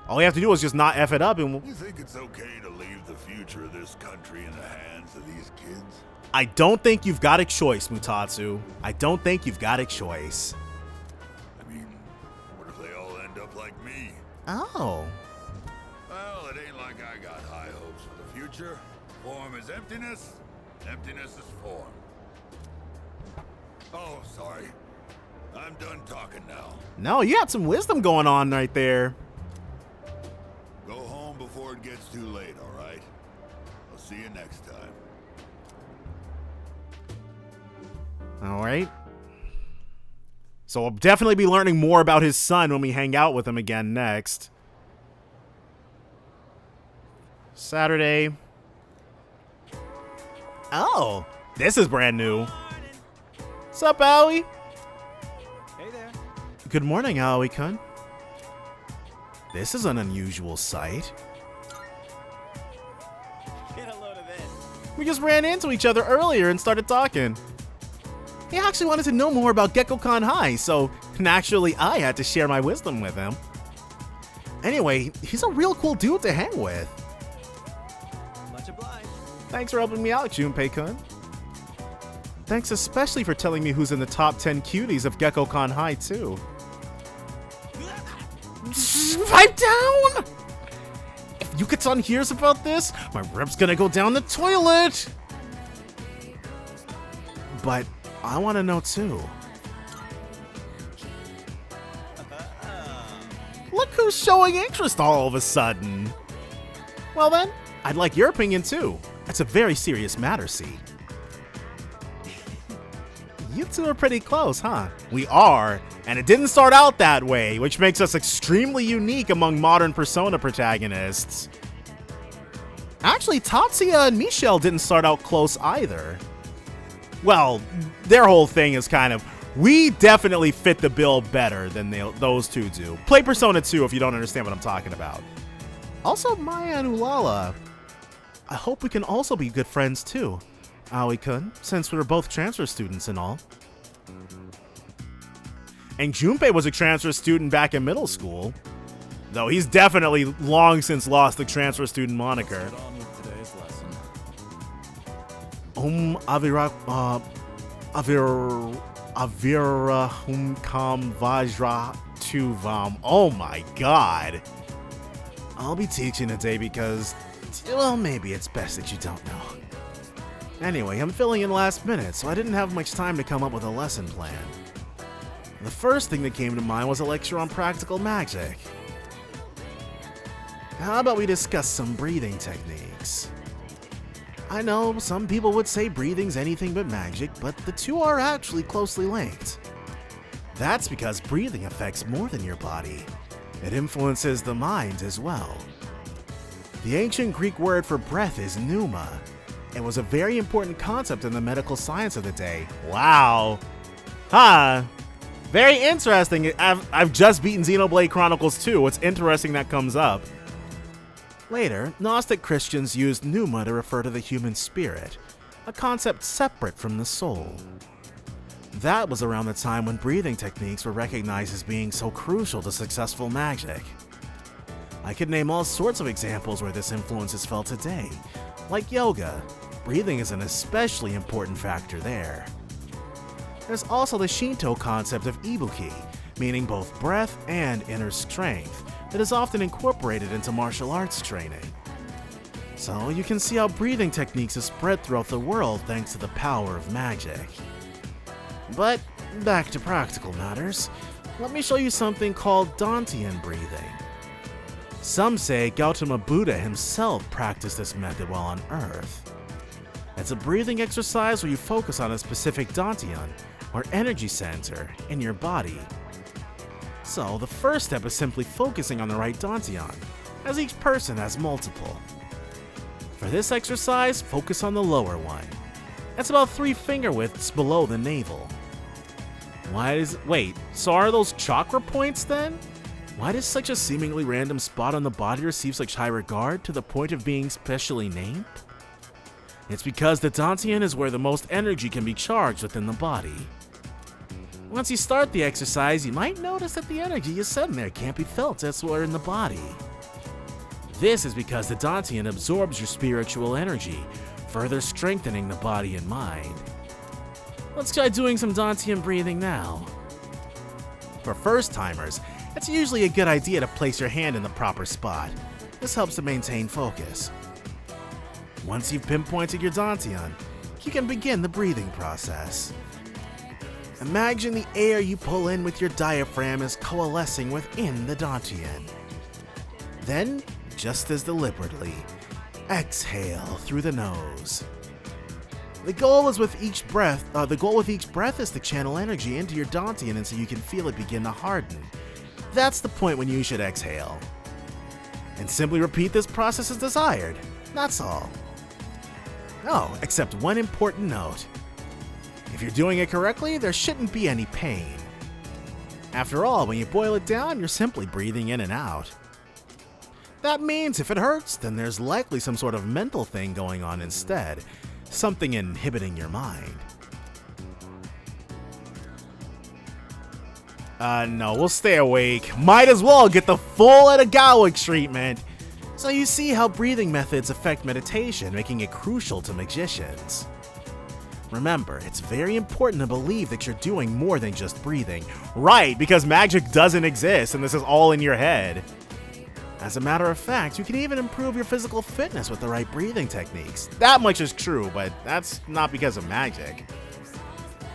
Speaker 1: All we have to do is just not F it up and
Speaker 16: You think it's okay to leave the future of this country in the hands of these kids?
Speaker 1: I don't think you've got a choice, Mutatsu. I don't think you've got a choice.
Speaker 16: I mean, what if they all end up like me?
Speaker 1: Oh.
Speaker 16: Well, it ain't like I got high hopes for the future. Form is emptiness, emptiness is form. Oh, sorry. I'm done talking now.
Speaker 1: No, you had some wisdom going on right there.
Speaker 16: Go home before it gets too late, all right? I'll see you next time.
Speaker 1: All right. So we'll definitely be learning more about his son when we hang out with him again next. Saturday. Oh, this is brand new. What's up, Aoi?
Speaker 3: Hey there.
Speaker 1: Good morning, Aoi-kun. This is an unusual sight.
Speaker 3: Get a load of this.
Speaker 1: We just ran into each other earlier and started talking. He actually wanted to know more about Gekko-kan High, so naturally I had to share my wisdom with him. Anyway, he's a real cool dude to hang with.
Speaker 3: Much obliged.
Speaker 1: Thanks for helping me out, Junpei-kun. Thanks especially for telling me who's in the top 10 cuties of Gekko-kan High, too. Pipe down! If Yuka-san hears about this, my rip's gonna go down the toilet! But I want to know, too. Look who's showing interest all of a sudden. Well then, I'd like your opinion, too. It's a very serious matter, see. You two are pretty close, huh? We are, and it didn't start out that way, which makes us extremely unique among modern Persona protagonists. Actually, Tatsuya and Michelle didn't start out close either. Well, their whole thing is kind of, we definitely fit the bill better than those two do. Play Persona 2 if you don't understand what I'm talking about. Also, Maya and Ulala. I hope we can also be good friends too, Aoi-kun, since we were both transfer students and all. And Junpei was a transfer student back in middle school, though he's definitely long since lost the transfer student moniker. Avira Humkam Vajra Tuvam. Oh my god. I'll be teaching today because, well, maybe it's best that you don't know. Anyway, I'm filling in last minute, so I didn't have much time to come up with a lesson plan. The first thing that came to mind was a lecture on practical magic. How about we discuss some breathing techniques? I know some people would say breathing's anything but magic, but the two are actually closely linked. That's because breathing affects more than your body. It influences the mind as well. The ancient Greek word for breath is pneuma. It was a very important concept in the medical science of the day. Wow. Huh. Very interesting. I've just beaten Xenoblade Chronicles 2. It's interesting that comes up. Later, Gnostic Christians used pneuma to refer to the human spirit, a concept separate from the soul. That was around the time when breathing techniques were recognized as being so crucial to successful magic. I could name all sorts of examples where this influence is felt today, like yoga. Breathing is an especially important factor there. There's also the Shinto concept of ibuki, meaning both breath and inner strength, that is often incorporated into martial arts training. So you can see how breathing techniques have spread throughout the world thanks to the power of magic. But back to practical matters, let me show you something called Dantian breathing. Some say Gautama Buddha himself practiced this method while on Earth. It's a breathing exercise where you focus on a specific Dantian, or energy center, in your body. So the first step is simply focusing on the right Dantian, as each person has multiple. For this exercise, focus on the lower one. That's about 3 finger widths below the navel. Wait, so are those chakra points then? Why does such a seemingly random spot on the body receive such high regard to the point of being specially named? It's because the Dantian is where the most energy can be charged within the body. Once you start the exercise, you might notice that the energy you send there can't be felt elsewhere in the body. This is because the Dantian absorbs your spiritual energy, further strengthening the body and mind. Let's try doing some Dantian breathing now. For first-timers, it's usually a good idea to place your hand in the proper spot. This helps to maintain focus. Once you've pinpointed your Dantian, you can begin the breathing process. Imagine the air you pull in with your diaphragm is coalescing within the Dantian. Then, just as deliberately, exhale through the nose. The goal with each breath is to channel energy into your Dantian and so you can feel it begin to harden. That's the point when you should exhale. And simply repeat this process as desired. That's all. Oh, except one important note. If you're doing it correctly, there shouldn't be any pain. After all, when you boil it down, you're simply breathing in and out. That means if it hurts, then there's likely some sort of mental thing going on instead, something inhibiting your mind. No, we'll stay awake. Might as well get the full Edogawa treatment. So you see how breathing methods affect meditation, making it crucial to magicians. Remember, it's very important to believe that you're doing more than just breathing. Right, because magic doesn't exist and this is all in your head. As a matter of fact, you can even improve your physical fitness with the right breathing techniques. That much is true, but that's not because of magic.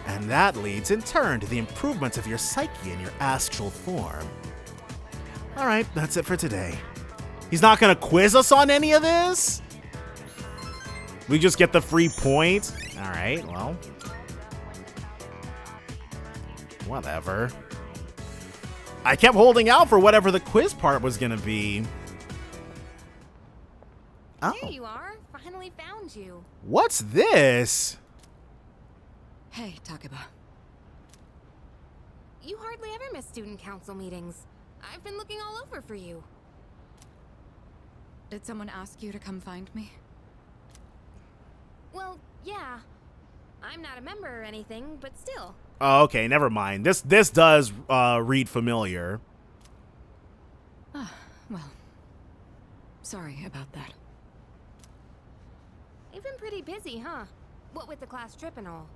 Speaker 1: And that leads in turn to the improvements of your psyche and your astral form. Alright, that's it for today. He's not gonna quiz us on any of this? We just get the free points? Alright, well. Whatever. I kept holding out for whatever the quiz part was gonna be. Oh.
Speaker 8: There you are. Finally found you.
Speaker 1: What's this?
Speaker 14: Hey, Takeba.
Speaker 8: You hardly ever miss student council meetings. I've been looking all over for you.
Speaker 14: Did someone ask you to come find me?
Speaker 8: Well, yeah. I'm not a member or anything, but still.
Speaker 1: Oh, okay, never mind. This does read familiar.
Speaker 14: Ah, well. Sorry about that.
Speaker 8: You've been pretty busy, huh? What with the class trip and all.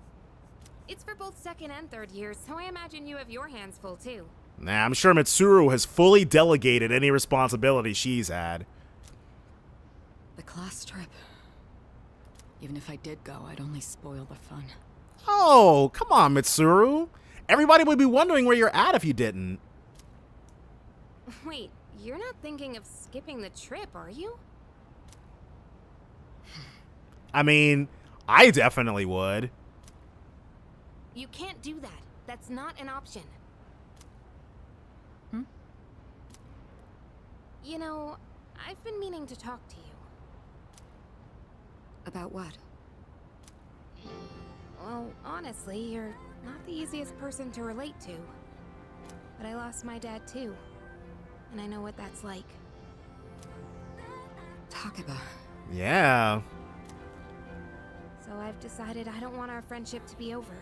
Speaker 8: It's for both second and third years, so I imagine you have your hands full too.
Speaker 1: Nah, I'm sure Mitsuru has fully delegated any responsibility she's had.
Speaker 14: The class trip. Even if I did go, I'd only spoil the fun.
Speaker 1: Oh, come on, Mitsuru. Everybody would be wondering where you're at if you didn't.
Speaker 8: Wait, you're not thinking of skipping the trip, are you?
Speaker 1: I mean, I definitely would.
Speaker 8: You can't do that. That's not an option.
Speaker 14: Hmm?
Speaker 8: You know, I've been meaning to talk to you.
Speaker 14: About what?
Speaker 8: Well, honestly, you're not the easiest person to relate to. But I lost my dad too. And I know what that's like.
Speaker 14: Takeba.
Speaker 1: Yeah.
Speaker 8: So I've decided I don't want our friendship to be over.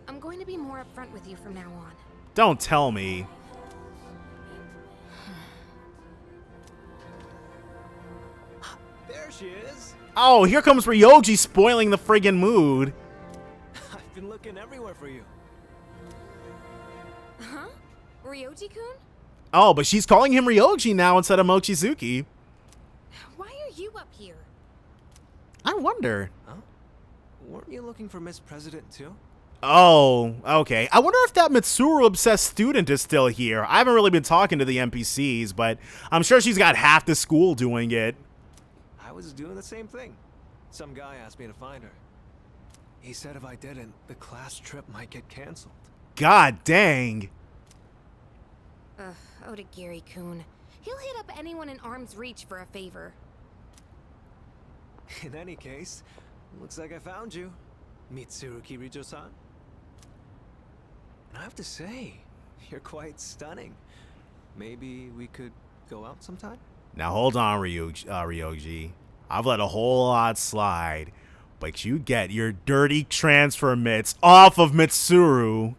Speaker 8: I'm going to be more upfront with you from now on.
Speaker 1: Don't tell me.
Speaker 11: There she is.
Speaker 1: Oh, here comes Ryoji spoiling the friggin' mood.
Speaker 11: I've been looking everywhere for you.
Speaker 8: Huh? Ryoji-kun?
Speaker 1: Oh, but she's calling him Ryoji now instead of Mochizuki.
Speaker 8: Why are you up here?
Speaker 1: I wonder.
Speaker 11: Huh? Weren't you looking for Miss President too?
Speaker 1: Oh, okay. I wonder if that Mitsuru-obsessed student is still here. I haven't really been talking to the NPCs, but I'm sure she's got half the school doing it.
Speaker 11: I was doing the same thing. Some guy asked me to find her. He said if I didn't, the class trip might get canceled.
Speaker 1: God dang.
Speaker 8: Ugh, Odagiri-kun. He'll hit up anyone in arm's reach for a favor.
Speaker 11: In any case, looks like I found you, Mitsuru Kirijo-san. And I have to say, you're quite stunning. Maybe we could go out sometime?
Speaker 1: Now hold on, Ryoji. I've let a whole lot slide, but you get your dirty transfer mitts off of Mitsuru.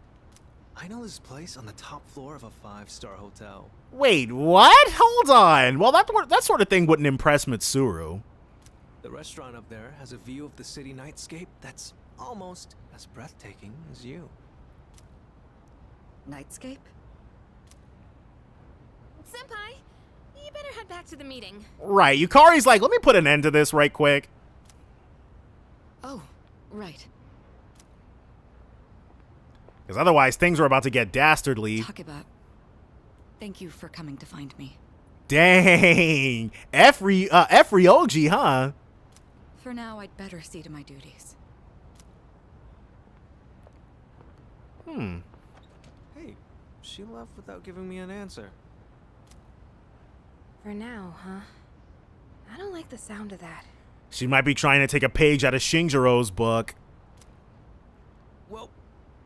Speaker 11: I know this place on the top floor of a 5-star hotel.
Speaker 1: Wait, what? Hold on. Well, that sort of thing wouldn't impress Mitsuru.
Speaker 11: The restaurant up there has a view of the city nightscape that's almost as breathtaking as you.
Speaker 14: Nightscape?
Speaker 8: Senpai, you better head back to the meeting.
Speaker 1: Right, Yukari's like, let me put an end to this right quick.
Speaker 14: Oh, right.
Speaker 1: Because otherwise, things are about to get dastardly.
Speaker 14: Takeba, thank you for coming to find me.
Speaker 1: Dang. F Ryoji, huh?
Speaker 14: For now, I'd better see to my duties.
Speaker 11: Hey, she left without giving me an answer.
Speaker 8: For now, huh? I don't like the sound of that.
Speaker 1: She might be trying to take a page out of Shinjiro's book.
Speaker 11: Well,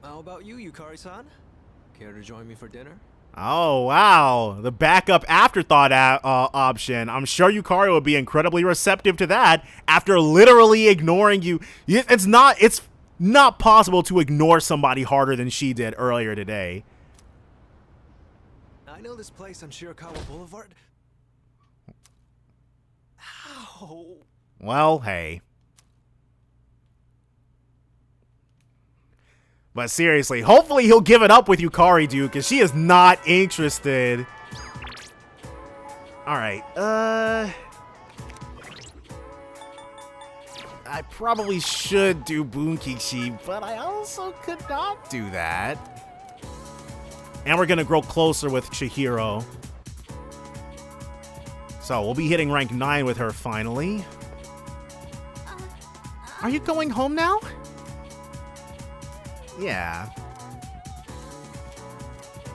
Speaker 11: how about you, Yukari-san? Care to join me for dinner?
Speaker 1: Oh, wow. The backup afterthought option. I'm sure Yukari would be incredibly receptive to that after literally ignoring you. It's not possible to ignore somebody harder than she did earlier today.
Speaker 11: I know this place on Shirakawa Boulevard. Ow.
Speaker 1: Well, hey. But seriously, hopefully he'll give it up with Yukari, dude, because she is not interested. Alright, I probably should do Bunkichi, but I also could not do that. And we're gonna grow closer with Chihiro. So, we'll be hitting rank 9 with her finally. Are you going home now? Yeah.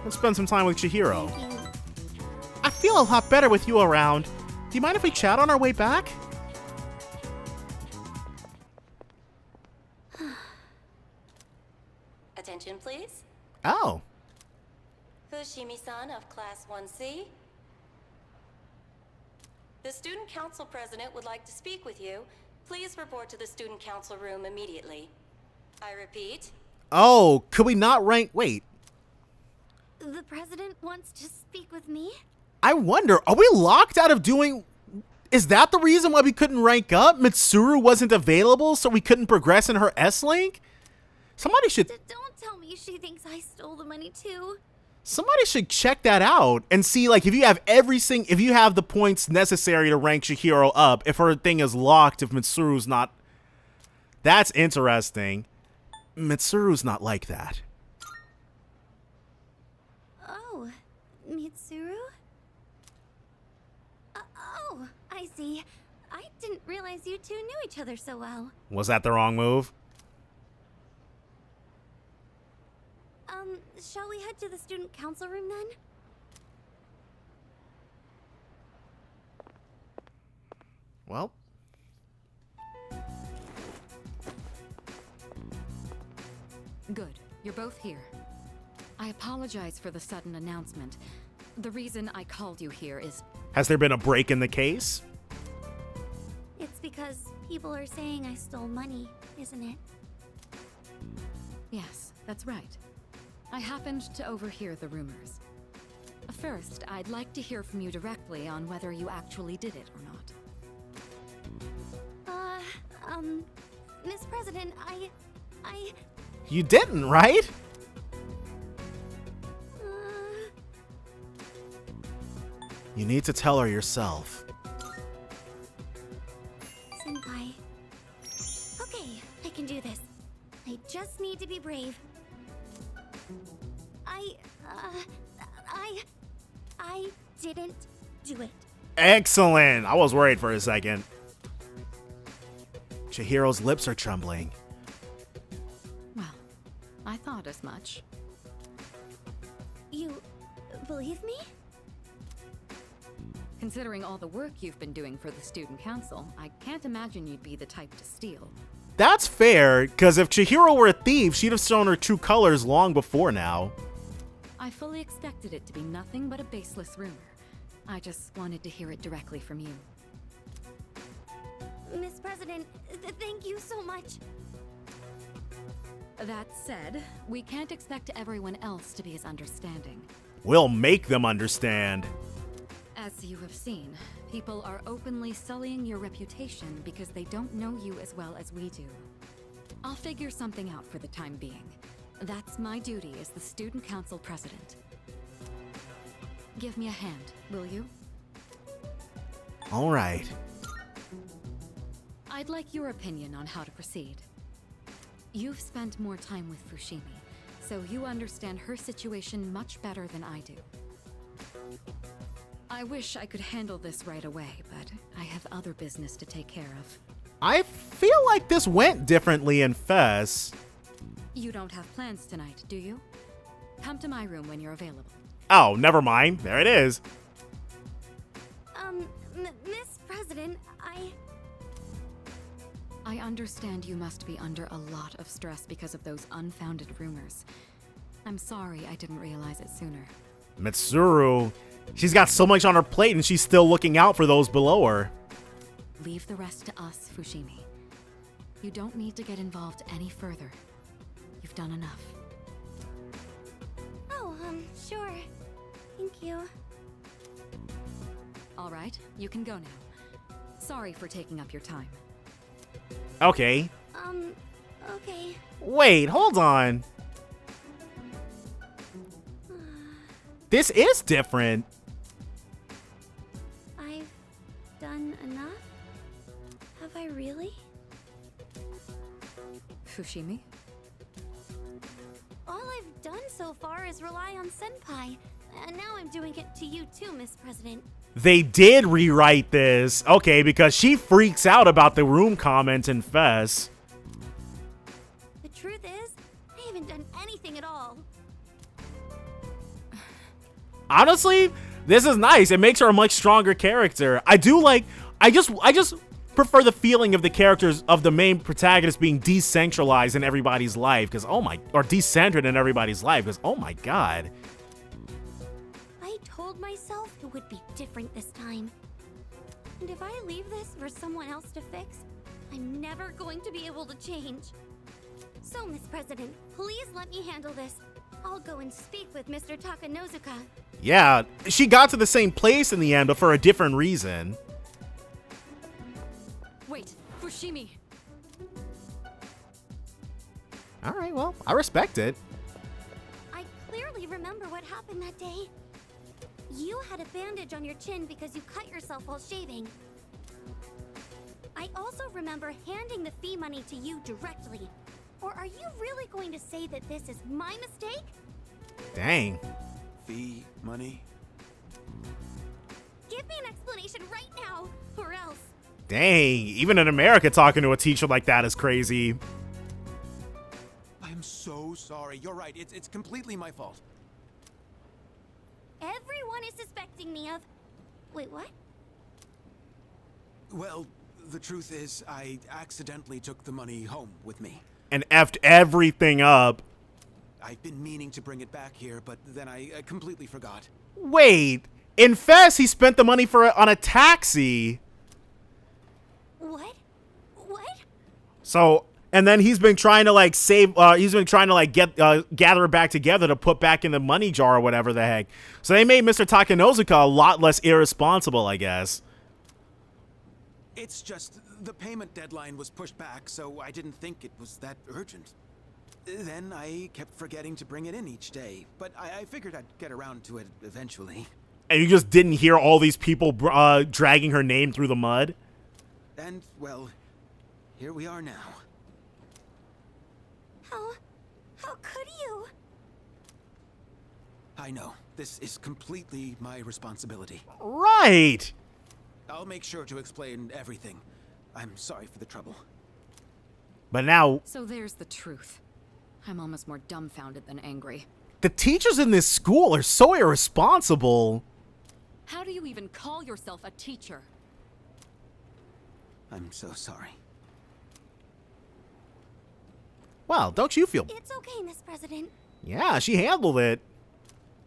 Speaker 1: Let's spend some time with Chihiro.
Speaker 4: Thank you.
Speaker 1: I feel a lot better with you around. Do you mind if we chat on our way back?
Speaker 19: Attention, please.
Speaker 1: Oh.
Speaker 19: Fushimi-san of Class 1C. The Student Council President would like to speak with you. Please report to the Student Council room immediately. I repeat.
Speaker 1: Oh, could we not rank... Wait.
Speaker 4: The president wants to speak with me?
Speaker 1: I wonder, are we locked out of doing... Is that the reason why we couldn't rank up? Mitsuru wasn't available, so we couldn't progress in her S-Link? Somebody should...
Speaker 4: Don't tell me she thinks I stole the money too.
Speaker 1: Somebody should check that out and see, like, if you have if you have the points necessary to rank Chihiro up, if her thing is locked, if Mitsuru's not... That's interesting. Mitsuru's not like that.
Speaker 4: Oh, Mitsuru? Oh, I see. I didn't realize you two knew each other so well.
Speaker 1: Was that the wrong move?
Speaker 4: Shall we head to the student council room then?
Speaker 1: Well.
Speaker 14: Good. You're both here. I apologize for the sudden announcement. The reason I called you here is...
Speaker 1: Has there been a break in the case?
Speaker 4: It's because people are saying I stole money, isn't it?
Speaker 14: Yes, that's right. I happened to overhear the rumors. First, I'd like to hear from you directly on whether you actually did it or not.
Speaker 4: Miss President, I...
Speaker 1: You didn't, right? You need to tell her yourself.
Speaker 4: Senpai. Okay, I can do this. I just need to be brave. I didn't do it.
Speaker 1: Excellent! I was worried for a second. Chihiro's lips are trembling.
Speaker 14: Well, I thought as much.
Speaker 4: You believe me?
Speaker 14: Considering all the work you've been doing for the student council, I can't imagine you'd be the type to steal.
Speaker 1: That's fair, because if Chihiro were a thief, she'd have shown her true colors long before now.
Speaker 14: I fully expected it to be nothing but a baseless rumor. I just wanted to hear it directly from you.
Speaker 4: Miss President, thank you so much.
Speaker 14: That said, we can't expect everyone else to be as understanding.
Speaker 1: We'll make them understand.
Speaker 14: As you have seen, people are openly sullying your reputation because they don't know you as well as we do. I'll figure something out for the time being. That's my duty as the student council president. Give me a hand, will you?
Speaker 1: All right.
Speaker 14: I'd like your opinion on how to proceed. You've spent more time with Fushimi, so you understand her situation much better than I do. I wish I could handle this right away, but I have other business to take care of.
Speaker 1: I feel like this went differently in Fess.
Speaker 14: You don't have plans tonight, do you? Come to my room when you're available.
Speaker 1: Oh, never mind. There it is.
Speaker 4: Miss President,
Speaker 14: I understand you must be under a lot of stress because of those unfounded rumors. I'm sorry I didn't realize it sooner.
Speaker 1: Mitsuru, she's got so much on her plate and she's still looking out for those below her.
Speaker 14: Leave the rest to us, Fushimi. You don't need to get involved any further. You've done enough.
Speaker 4: Oh, sure. Thank you.
Speaker 14: All right, you can go now. Sorry for taking up your time.
Speaker 1: Okay.
Speaker 4: Okay.
Speaker 1: Wait, hold on. This is different.
Speaker 4: I've done enough? Have I really?
Speaker 14: Fushimi?
Speaker 4: All I've done so far is rely on Senpai. And now I'm doing it to you too, Miss President.
Speaker 1: They did rewrite this. Okay, because she freaks out about the room comment in Fess.
Speaker 4: The truth is, I haven't done anything at all.
Speaker 1: honestly, this is nice. It makes her a much stronger character. I just prefer the feeling of the characters of the main protagonist being decentralized in everybody's life, because or decentered in everybody's life, because oh my god.
Speaker 4: I told myself it would be different this time. And if I leave this for someone else to fix, I'm never going to be able to change. So, Miss President, please let me handle this. I'll go and speak with Mr. Takanozuka.
Speaker 1: Yeah, she got to the same place in the end, but for a different reason.
Speaker 12: Wait, Fushimi.
Speaker 1: All right, well, I respect it.
Speaker 4: I clearly remember what happened that day. You had a bandage on your chin because you cut yourself while shaving. I also remember handing the fee money to you directly. Or are you really going to say that this is my mistake?
Speaker 1: Dang.
Speaker 11: Fee money?
Speaker 4: Give me an explanation right now, or else.
Speaker 1: Dang, even in America talking to a teacher like that is crazy.
Speaker 11: I'm so sorry. You're right. It's completely my fault.
Speaker 4: Everyone is suspecting me of... Wait, what?
Speaker 11: Well, the truth is, I accidentally took the money home with me.
Speaker 1: And effed everything up.
Speaker 11: I've been meaning to bring it back here, but then I completely forgot.
Speaker 1: Wait, in Fest, he spent the money on a taxi.
Speaker 4: What? What?
Speaker 1: So, and then he's been trying to like gather it back together to put back in the money jar or whatever the heck. So they made Mr. Takanozuka a lot less irresponsible, I guess.
Speaker 11: It's just the payment deadline was pushed back, so I didn't think it was that urgent. Then I kept forgetting to bring it in each day, but I figured I'd get around to it eventually.
Speaker 1: And you just didn't hear all these people dragging her name through the mud?
Speaker 11: And, well, here we are now.
Speaker 4: How could you?
Speaker 11: I know. This is completely my responsibility.
Speaker 1: Right!
Speaker 11: I'll make sure to explain everything. I'm sorry for the trouble.
Speaker 1: But now...
Speaker 14: So there's the truth. I'm almost more dumbfounded than angry.
Speaker 1: The teachers in this school are so irresponsible.
Speaker 14: How do you even call yourself a teacher?
Speaker 11: I'm so sorry.
Speaker 1: Well, don't you feel...
Speaker 4: It's okay, Miss President.
Speaker 1: Yeah, she handled it.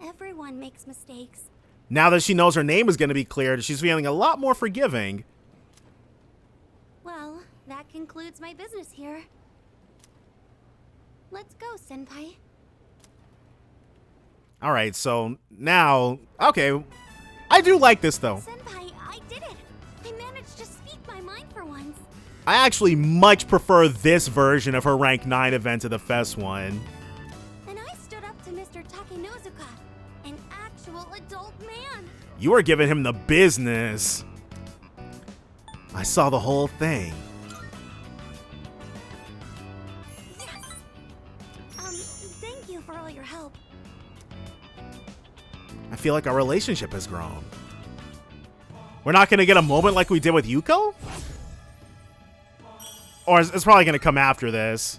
Speaker 4: Everyone makes mistakes.
Speaker 1: Now that she knows her name is going to be cleared, she's feeling a lot more forgiving.
Speaker 4: Well, that concludes my business here. Let's go, Senpai.
Speaker 1: All right, so now... Okay, I do like this, though.
Speaker 4: Senpai, I did it! I managed to speak my mind for once.
Speaker 1: I actually much prefer this version of her Rank 9 event to the Fest one.
Speaker 4: And I stood up to Mr. Takanozuka, an actual adult man.
Speaker 1: You were giving him the business. I saw the whole thing.
Speaker 4: Yes! Thank you for all your help.
Speaker 1: I feel like our relationship has grown. We're not going to get a moment like we did with Yuko? Or it's probably going to come after this.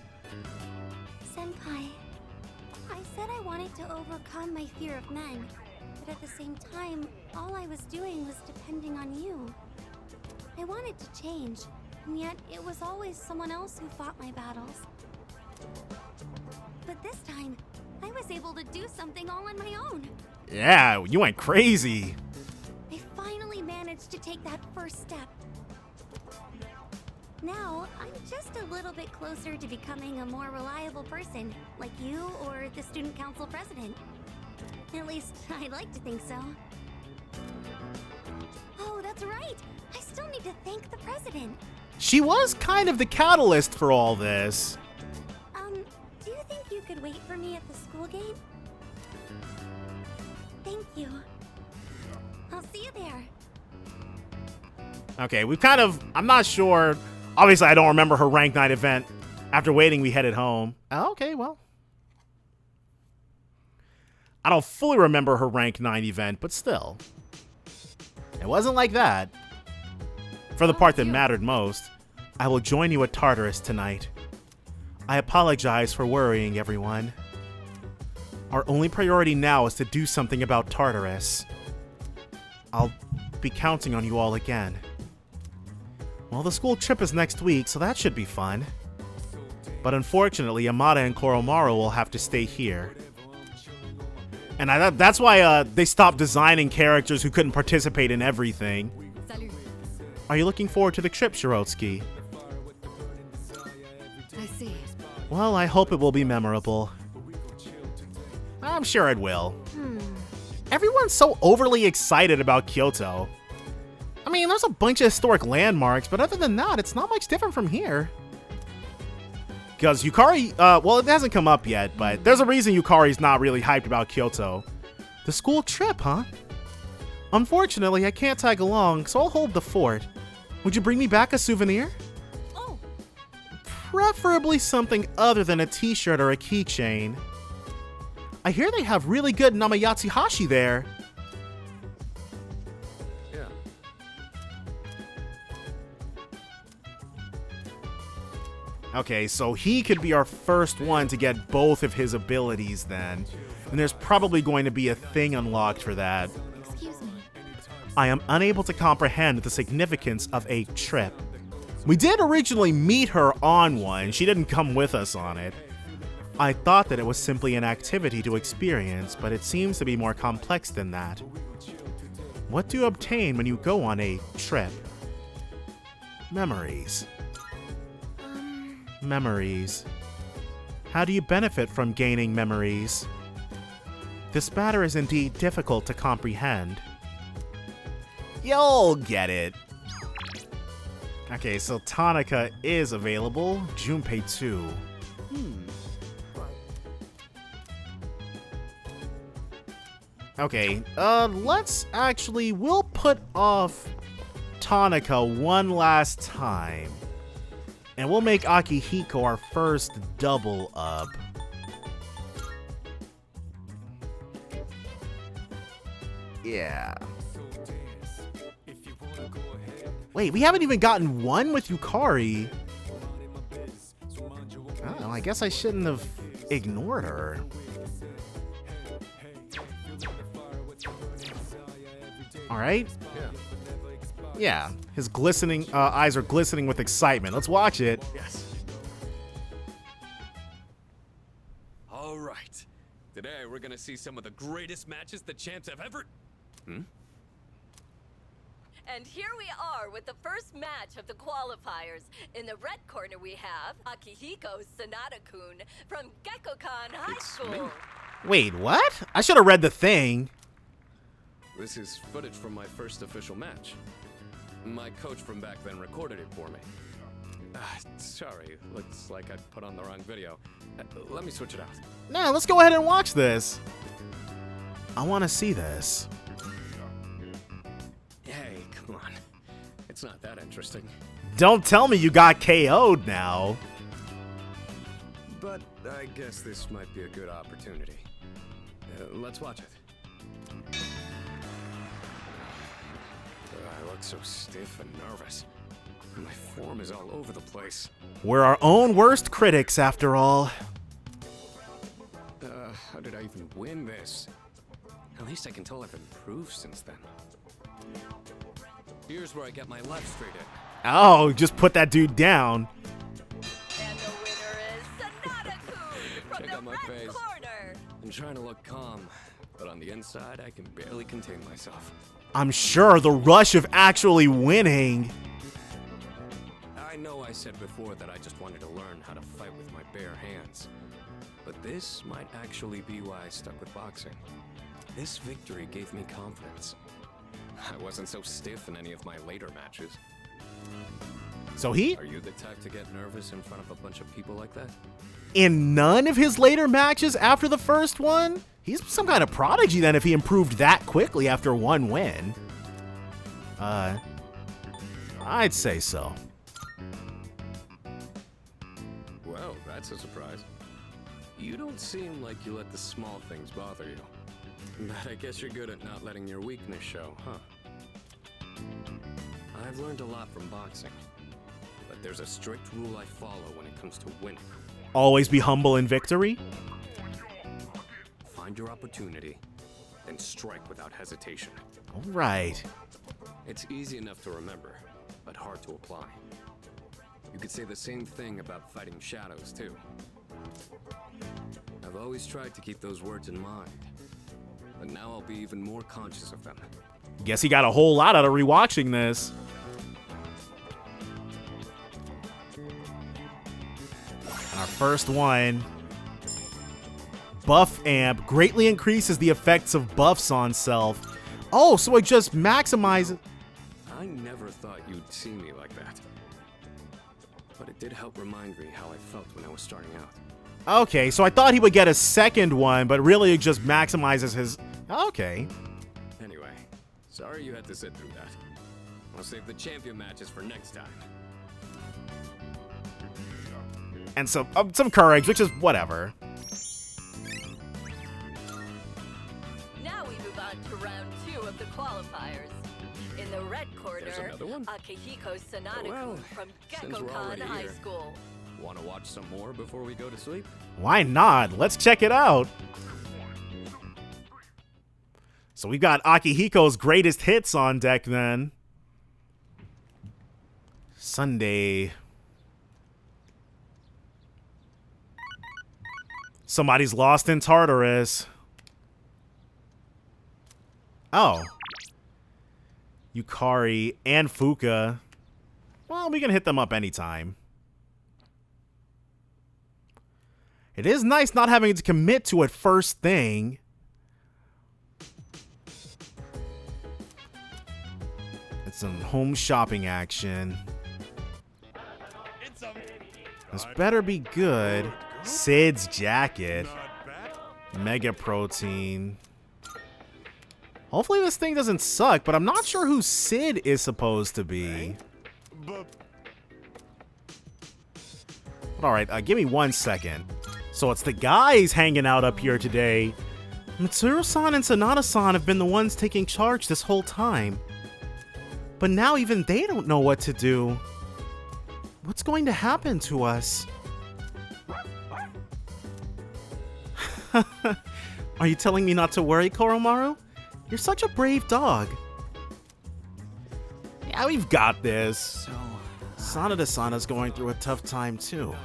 Speaker 4: Senpai, I said I wanted to overcome my fear of men, but at the same time, all I was doing was depending on you. I wanted to change, and yet it was always someone else who fought my battles. But this time, I was able to do something all on my own.
Speaker 1: Yeah, you went crazy.
Speaker 4: I finally managed to take that first step. Now, I'm just a little bit closer to becoming a more reliable person, like you or the student council president. At least, I'd like to think so. Oh, that's right! I still need to thank the president.
Speaker 1: She was kind of the catalyst for all this.
Speaker 4: Do you think you could wait for me at the school gate? Thank you. I'll see you there.
Speaker 1: Okay, we've kind of... I'm not sure... Obviously, I don't remember her Rank 9 event. After waiting, we headed home. Oh, okay, well. I don't fully remember her Rank 9 event, but still. It wasn't like that. For the part that mattered most, I will join you at Tartarus tonight. I apologize for worrying everyone. Our only priority now is to do something about Tartarus. I'll be counting on you all again. Well, the school trip is next week, so that should be fun. But unfortunately, Yamada and Koromaru will have to stay here. And that's why they stopped designing characters who couldn't participate in everything. Are you looking forward to the trip, Shirotsky?
Speaker 12: I see.
Speaker 1: Well, I hope it will be memorable. I'm sure it will. Everyone's so overly excited about Kyoto. I mean, there's a bunch of historic landmarks, but other than that, it's not much different from here. Because Yukari, well, it hasn't come up yet, but there's a reason Yukari's not really hyped about Kyoto. The school trip, huh? Unfortunately, I can't tag along, so I'll hold the fort. Would you bring me back a souvenir?
Speaker 12: Oh.
Speaker 1: Preferably something other than a t-shirt or a keychain. I hear they have really good Namayatsuhashi there.
Speaker 7: Yeah.
Speaker 1: Okay, so he could be our first one to get both of his abilities then. And there's probably going to be a thing unlocked for that.
Speaker 8: Excuse me.
Speaker 1: I am unable to comprehend the significance of a trip. We did originally meet her on one. She didn't come with us on it. I thought that it was simply an activity to experience, but it seems to be more complex than that. What do you obtain when you go on a trip? Memories. Memories. How do you benefit from gaining memories? This matter is indeed difficult to comprehend. You'll get it. Okay, so Tonica is available. Junpei 2. Okay, we'll put off Tonica one last time. And we'll make Akihiko our first double up. Yeah. Wait, we haven't even gotten one with Yukari. I don't know, I guess I shouldn't have ignored her. Alright? Yeah, his glistening eyes are glistening with excitement. Let's watch it.
Speaker 13: Yes. All right. Today we're gonna see some of the greatest matches the champs have ever...
Speaker 20: And here we are with the first match of the qualifiers. In the red corner we have Akihiko Sanada-kun from Gekkokan High School.
Speaker 1: Wait, what? I should have read the thing.
Speaker 13: This is footage from my first official match. My coach from back then recorded it for me. Sorry, looks like I put on the wrong video. Let me switch it out.
Speaker 1: No, let's go ahead and watch this. I want to see this.
Speaker 13: Hey, come on. It's not that interesting.
Speaker 1: Don't tell me you got KO'd now.
Speaker 13: But I guess this might be a good opportunity. Let's watch it. I look so stiff and nervous. My form is all over the place.
Speaker 1: We're our own worst critics, after all.
Speaker 13: How did I even win this? At least I can tell I've improved since then. Here's where I get my left straight in.
Speaker 1: Oh, just put that dude down.
Speaker 20: And the winner is Sanada-kun from
Speaker 13: Check out
Speaker 20: the
Speaker 13: my
Speaker 20: red
Speaker 13: face.
Speaker 20: corner.
Speaker 13: I'm trying to look calm, but on the inside, I can barely contain myself.
Speaker 1: I'm sure the rush of actually winning.
Speaker 13: I know I said before that I just wanted to learn how to fight with my bare hands. But this might actually be why I stuck with boxing. This victory gave me confidence. I wasn't so stiff in any of my later matches.
Speaker 1: So he?
Speaker 13: Are you the type to get nervous in front of a bunch of people like that?
Speaker 1: In none of his later matches after the first one? He's some kind of prodigy then if he improved that quickly after one win. I'd say so.
Speaker 13: Well, that's a surprise. You don't seem like you let the small things bother you. But I guess you're good at not letting your weakness show, huh? I've learned a lot from boxing. But there's a strict rule I follow when it comes to winning.
Speaker 1: Always be humble in victory?
Speaker 13: find your opportunity, then strike without hesitation.
Speaker 1: All right.
Speaker 13: It's easy enough to remember, but hard to apply. You could say the same thing about fighting shadows, too. I've always tried to keep those words in mind, but now I'll be even more conscious of them.
Speaker 1: Guess he got a whole lot out of rewatching this. And our first one. Buff amp greatly increases the effects of buffs on self. Oh, so it just maximizes.
Speaker 13: I never thought you'd see me like that. But it did help remind me how I felt when I was starting out.
Speaker 1: Okay, so I thought he would get a second one, but really it just maximizes his... Okay.
Speaker 13: Anyway, sorry you had to sit through that. I'll save the champion matches for next time.
Speaker 1: And some courage, which is whatever.
Speaker 20: Now we move on to round 2 of the qualifiers. In the red corner, Akihiko Sanada-kun from Gekkokan High School.
Speaker 13: Want to watch some more before we go to sleep?
Speaker 1: Why not? Let's check it out. So we've got Akihiko's greatest hits on deck then. Sunday. Somebody's lost in Tartarus. Oh. Yukari and Fuka. Well, we can hit them up anytime. It is nice not having to commit to it first thing. It's some home shopping action. This better be good. Sid's jacket. Mega protein. Hopefully this thing doesn't suck, but I'm not sure who Sid is supposed to be. Alright, give me 1 second. So it's the guys hanging out up here today. Mitsuru-san and Sanada-san have been the ones taking charge this whole time. But now even they don't know what to do. What's going to happen to us? Are you telling me not to worry, Koromaru? You're such a brave dog. Yeah, we've got this. Sanada-sana's going through a tough time too.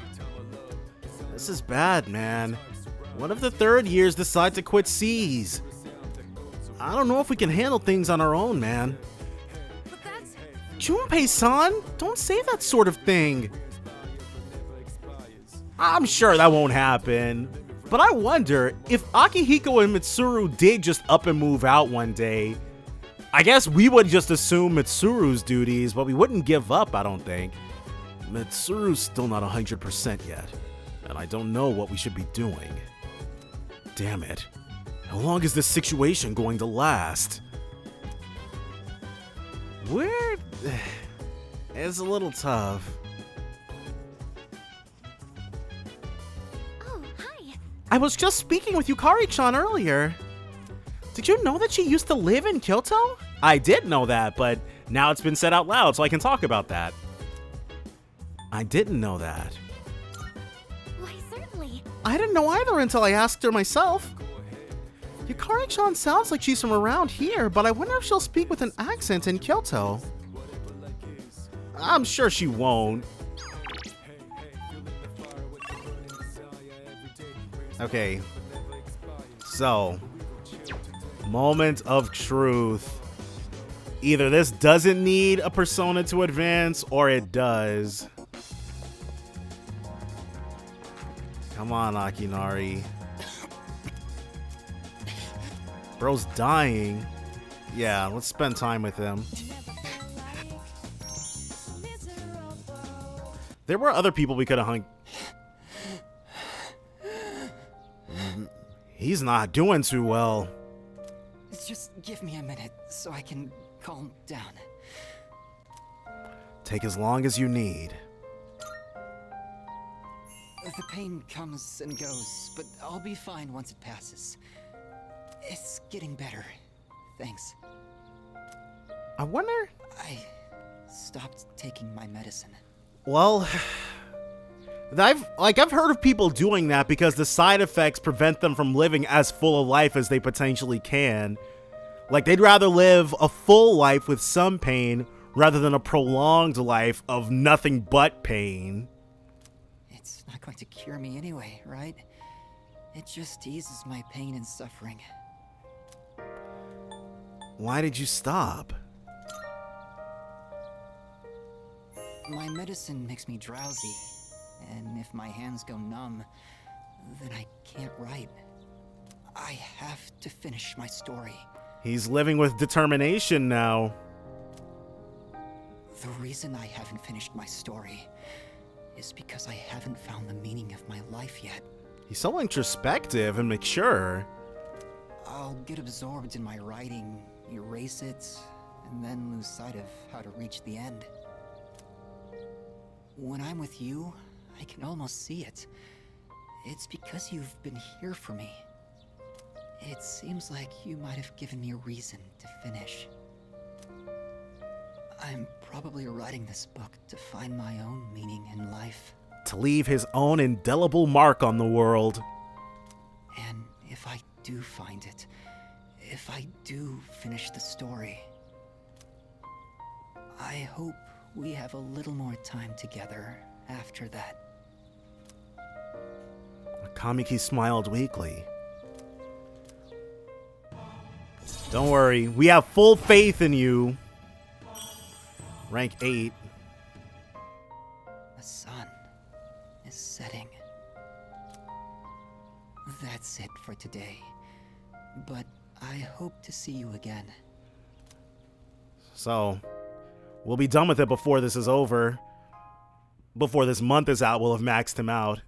Speaker 1: This is bad, man. What if the third years decide to quit C's? I don't know if we can handle things on our own, man. Junpei-san, don't say that sort of thing. I'm sure that won't happen. But I wonder if Akihiko and Mitsuru did just up and move out one day. I guess we would just assume Mitsuru's duties, but we wouldn't give up, I don't think. Mitsuru's still not 100% yet, and I don't know what we should be doing. Damn it. How long is this situation going to last? It's a little tough.
Speaker 4: Oh, hi.
Speaker 1: I was just speaking with Yukari-chan earlier. Did you know that she used to live in Kyoto? I did know that, but now it's been said out loud, so I can talk about that. I didn't know that.
Speaker 4: Why, certainly.
Speaker 1: I didn't know either until I asked her myself. Yukari-chan sounds like she's from around here, but I wonder if she'll speak with an accent in Kyoto. I'm sure she won't. Okay. So, moment of truth. Either this doesn't need a persona to advance, or it does. Come on, Akinari. Bro's dying. Yeah, let's spend time with him. There were other people we could have hung. He's not doing too well.
Speaker 9: Just give me a minute so I can calm down.
Speaker 1: Take as long as you need.
Speaker 9: The pain comes and goes, but I'll be fine once it passes. It's getting better. Thanks.
Speaker 1: I wonder...
Speaker 9: I stopped taking my medicine.
Speaker 1: Well, I've heard of people doing that because the side effects prevent them from living as full a life as they potentially can. Like, they'd rather live a full life with some pain rather than a prolonged life of nothing but pain.
Speaker 9: It's not going to cure me anyway, right? It just eases my pain and suffering.
Speaker 1: Why did you stop?
Speaker 9: My medicine makes me drowsy, and if my hands go numb, then I can't write. I have to finish my story.
Speaker 1: He's living with determination now.
Speaker 9: The reason I haven't finished my story is because I haven't found the meaning of my life yet.
Speaker 1: He's so introspective and mature.
Speaker 9: I'll get absorbed in my writing, erase it, and then lose sight of how to reach the end. When I'm with you, I can almost see it. It's because you've been here for me. It seems like you might have given me a reason to finish. I'm probably writing this book to find my own meaning in life.
Speaker 1: To leave his own indelible mark on the world.
Speaker 9: And if I do find it, if I do finish the story, I hope we have a little more time together after that.
Speaker 1: Kamiki smiled weakly. Don't worry, we have full faith in you. Rank 8.
Speaker 9: The sun is setting. That's it for today. But I hope to see you again.
Speaker 1: So, we'll be done with it before this is over. Before this month is out, we'll have maxed him out.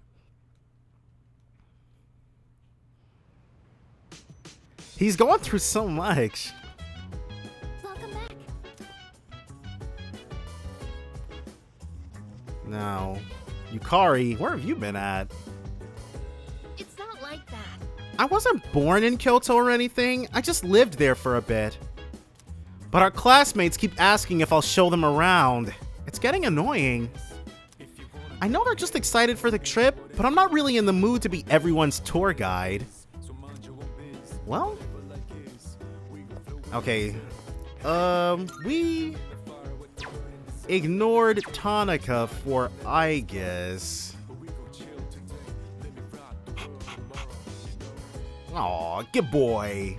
Speaker 1: He's going through so much.
Speaker 4: Welcome back.
Speaker 1: Now, Yukari, where have you been at?
Speaker 4: It's not like that.
Speaker 1: I wasn't born in Kyoto or anything. I just lived there for a bit. But our classmates keep asking if I'll show them around. It's getting annoying. I know they're just excited for the trip, but I'm not really in the mood to be everyone's tour guide. Well, okay. We ignored Tanaka for, I guess. Aw, good boy.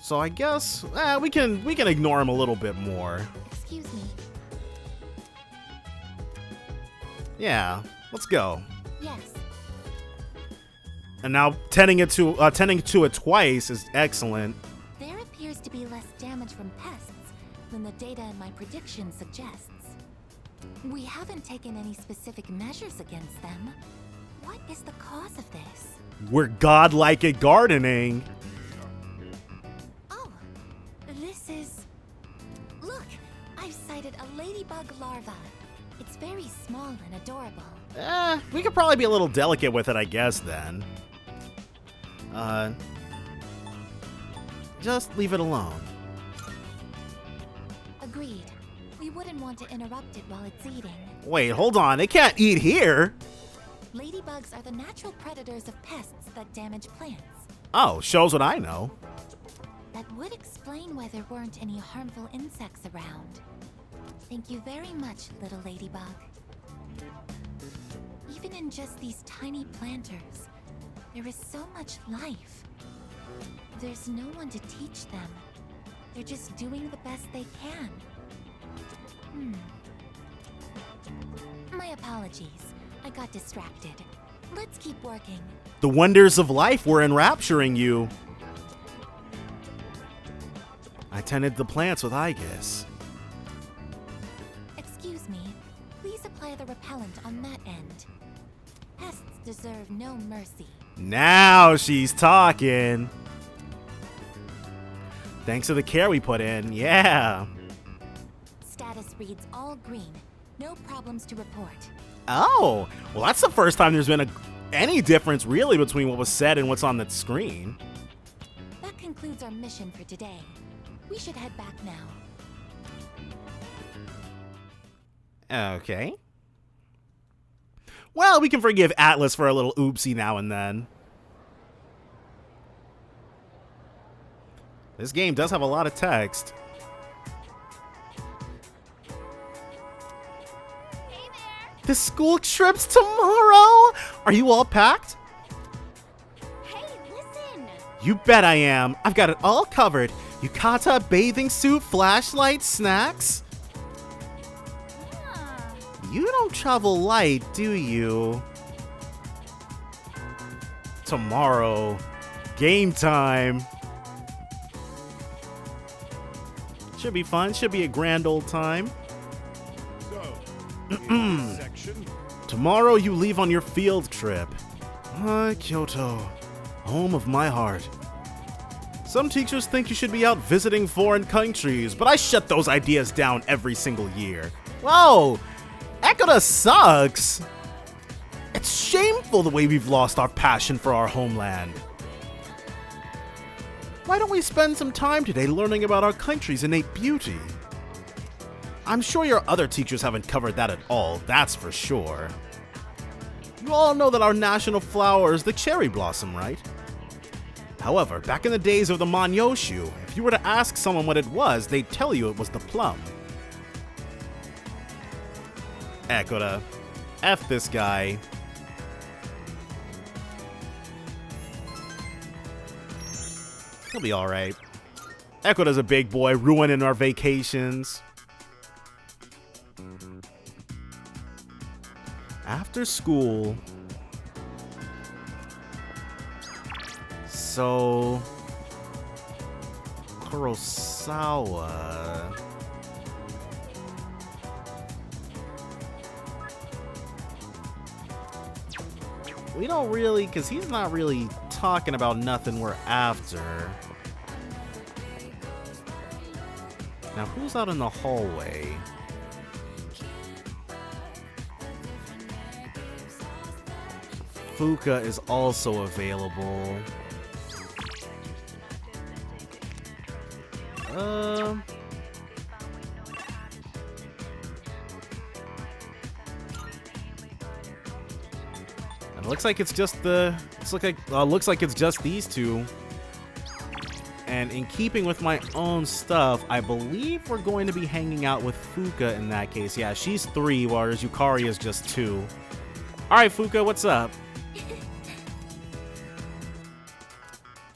Speaker 1: So I guess we can ignore him a little bit more.
Speaker 4: Excuse me.
Speaker 1: Yeah, let's go.
Speaker 4: Yes.
Speaker 1: And now tending to it twice is excellent.
Speaker 4: There appears to be less damage from pests than the data in my prediction suggests. We haven't taken any specific measures against them. What is the cause of this?
Speaker 1: We're godlike at gardening.
Speaker 4: Oh, this is... Look, I've sighted a ladybug larva. It's very small and adorable.
Speaker 1: We could probably be a little delicate with it, I guess, then. Just leave it alone.
Speaker 4: Agreed. We wouldn't want to interrupt it while it's eating.
Speaker 1: Wait, hold on. It can't eat here.
Speaker 4: Ladybugs are the natural predators of pests that damage plants.
Speaker 1: Oh, shows what I know.
Speaker 4: That would explain why there weren't any harmful insects around. Thank you very much, little ladybug. Even in just these tiny planters, there is so much life. There's no one to teach them. They're just doing the best they can. My apologies. I got distracted. Let's keep working.
Speaker 1: The wonders of life were enrapturing you. I tended the plants with Aegis.
Speaker 4: Excuse me. Please apply the repellent on that end. Pests deserve no mercy.
Speaker 1: Now she's talking. Thanks to the care we put in, yeah.
Speaker 4: Status reads all green. No problems to report.
Speaker 1: Oh, well, that's the first time there's been any difference really between what was said and what's on the screen.
Speaker 4: That concludes our mission for today. We should head back now.
Speaker 1: Okay. Well, we can forgive Atlas for a little oopsie now and then. This game does have a lot of text.
Speaker 4: Hey there.
Speaker 1: The school trip's tomorrow! Are you all packed?
Speaker 4: Hey, listen.
Speaker 1: You bet I am. I've got it all covered. Yukata, bathing suit, flashlight, snacks. You don't travel light, do you? Tomorrow. Game time. Should be fun. Should be a grand old time.
Speaker 16: So, section.
Speaker 1: Tomorrow you leave on your field trip. Kyoto. Home of my heart. Some teachers think you should be out visiting foreign countries, but I shut those ideas down every single year. Whoa! Ekoda sucks! It's shameful the way we've lost our passion for our homeland. Why don't we spend some time today learning about our country's innate beauty? I'm sure your other teachers haven't covered that at all, that's for sure. You all know that our national flower is the cherry blossom, right? However, back in the days of the Manyoshu, if you were to ask someone what it was, they'd tell you it was the plum. Ekoda. F this guy. He'll be alright. Ekoda's a big boy, ruining our vacations. After school. So... Kurosawa... We don't really, because he's not really talking about nothing we're after. Now, who's out in the hallway? Fuka is also available. It looks like it's just the. Looks like it's just these two. And in keeping with my own stuff, I believe we're going to be hanging out with Fuka in that case. Yeah, she's 3, whereas Yukari is just 2. All right, Fuka, what's up?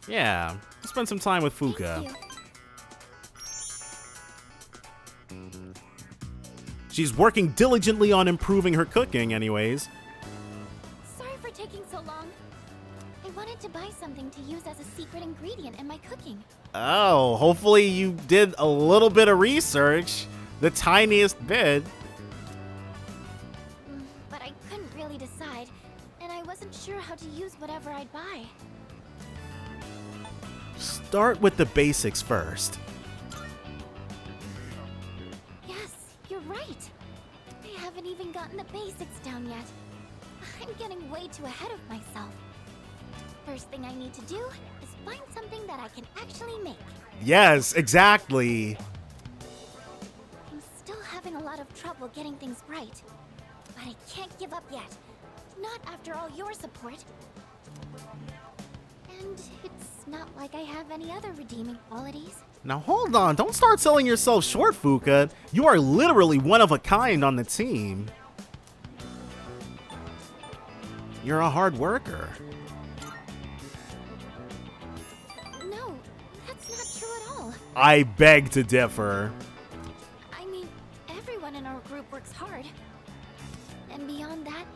Speaker 1: Yeah, let's spend some time with Fuka. She's working diligently on improving her cooking, anyways.
Speaker 4: Sorry for taking so long. I wanted to buy something to use as a secret ingredient in my cooking.
Speaker 1: Oh, hopefully you did a little bit of research. The tiniest bit.
Speaker 4: But I couldn't really decide, and I wasn't sure how to use whatever I'd buy.
Speaker 1: Start with the basics first.
Speaker 4: Yes, you're right. I haven't even gotten the basics down yet. I'm getting way too ahead of myself. First thing I need to do is find something that I can actually make.
Speaker 1: Yes, exactly.
Speaker 4: I'm still having a lot of trouble getting things right. But I can't give up yet. Not after all your support. And it's not like I have any other redeeming qualities.
Speaker 1: Now hold on, don't start selling yourself short, Fuka. You are literally one of a kind on the team. You're a hard worker.
Speaker 4: No, that's not true at all.
Speaker 1: I beg to differ.
Speaker 4: I mean, everyone in our group works hard. And beyond that,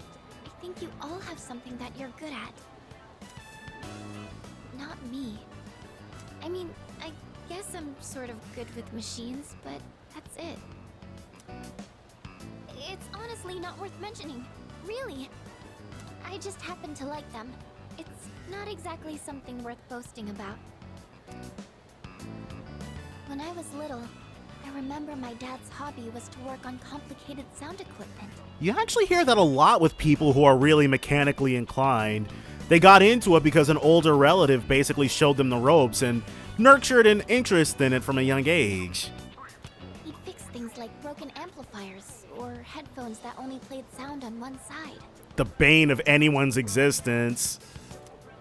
Speaker 4: I think you all have something that you're good at. Not me. I mean, I guess I'm sort of good with machines, but that's it. It's honestly not worth mentioning. Really. I just happen to like them. It's not exactly something worth boasting about. When I was little, I remember my dad's hobby was to work on complicated sound equipment.
Speaker 1: You actually hear that a lot with people who are really mechanically inclined. They got into it because an older relative basically showed them the ropes and nurtured an interest in it from a young age.
Speaker 4: He'd fix things like broken amplifiers or headphones that only played sound on one side.
Speaker 1: The bane of anyone's existence.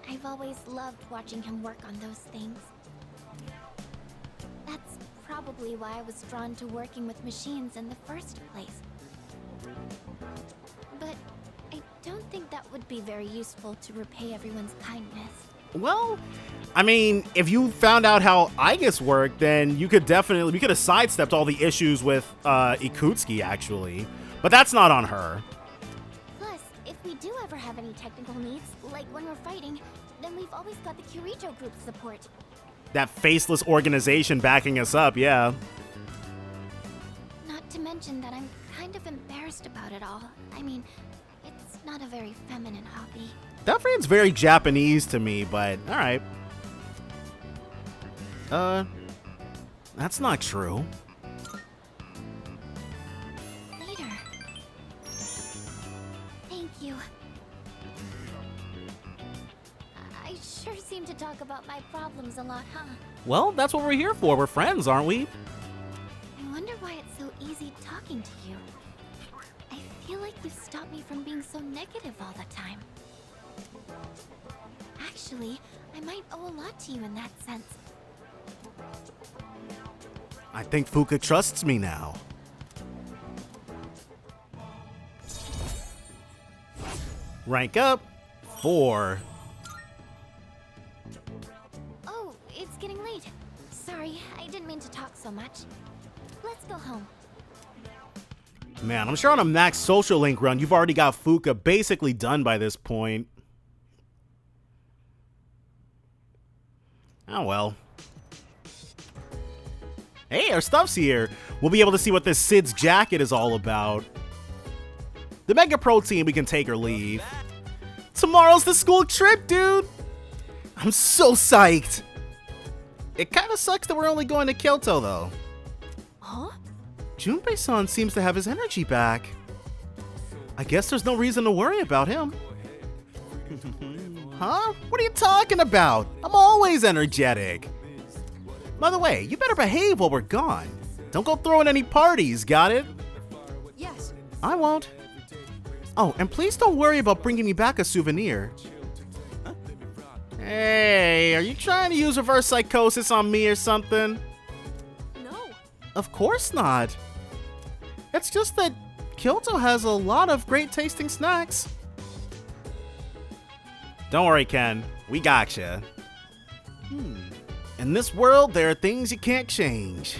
Speaker 4: I've always loved watching him work on those things. That's probably why I was drawn to working with machines in the first place. But I don't think that would be very useful to repay everyone's kindness.
Speaker 1: Well, I mean, if you found out how Aigis worked, then we could have sidestepped all the issues with Ikutsuki, actually. But that's not on her.
Speaker 4: Plus, if we do ever have any technical needs, like when we're fighting, then we've always got the Kirijo group's support.
Speaker 1: That faceless organization backing us up, yeah.
Speaker 4: Not to mention that I'm kind of embarrassed about it all. I mean, it's not a very feminine hobby.
Speaker 1: That feels very Japanese to me, but alright. That's not true.
Speaker 4: Later. Thank you. I sure seem to talk about my problems a lot, huh?
Speaker 1: Well, that's what we're here for. We're friends, aren't we?
Speaker 4: I wonder why it's so easy talking to you. I feel like you stopped me from being so negative all the time. Actually, I might owe a lot to you in that sense.
Speaker 1: I think Fuka trusts me now. Rank up. 4.
Speaker 4: Oh, it's getting late. Sorry, I didn't mean to talk so much. Let's go home.
Speaker 1: Man, I'm sure on a max social link run, you've already got Fuka basically done by this point. Oh well. Hey, our stuff's here. We'll be able to see what this Sid's jacket is all about. The Mega Protein, we can take or leave. Tomorrow's the school trip, dude! I'm so psyched! It kinda sucks that we're only going to Kyoto, though.
Speaker 4: Huh?
Speaker 1: Junpei-san seems to have his energy back. I guess there's no reason to worry about him. Huh? What are you talking about? I'm always energetic. By the way, you better behave while we're gone. Don't go throwing any parties, got it?
Speaker 12: Yes.
Speaker 1: I won't. Oh, and please don't worry about bringing me back a souvenir. Huh? Hey, are you trying to use reverse psychosis on me or something?
Speaker 12: No.
Speaker 1: Of course not. It's just that Kyoto has a lot of great tasting snacks. Don't worry, Ken. We gotcha. In this world, there are things you can't change.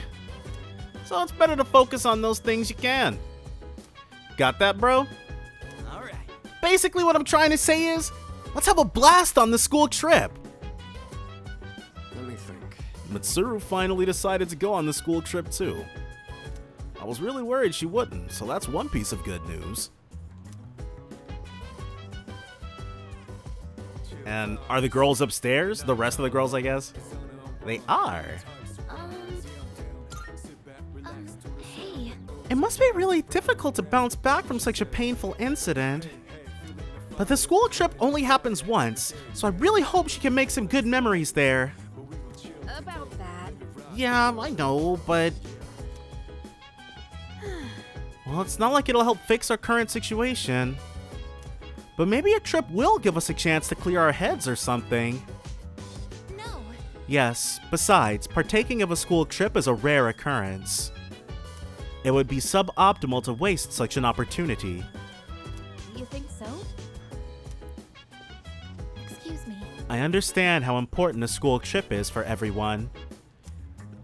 Speaker 1: So it's better to focus on those things you can. Got that, bro?
Speaker 3: Alright.
Speaker 1: Basically, what I'm trying to say is, let's have a blast on the school trip.
Speaker 13: Let me think.
Speaker 1: Mitsuru finally decided to go on the school trip, too. I was really worried she wouldn't, so that's one piece of good news. And are the girls upstairs? The rest of the girls, I guess? They are.
Speaker 4: Hey.
Speaker 1: It must be really difficult to bounce back from such a painful incident. But the school trip only happens once, so I really hope she can make some good memories there.
Speaker 12: About that.
Speaker 1: Yeah, I know, but... Well, it's not like it'll help fix our current situation. But maybe a trip will give us a chance to clear our heads or something.
Speaker 4: No.
Speaker 1: Yes, besides, partaking of a school trip is a rare occurrence. It would be suboptimal to waste such an opportunity.
Speaker 4: You think so? Excuse me.
Speaker 1: I understand how important a school trip is for everyone.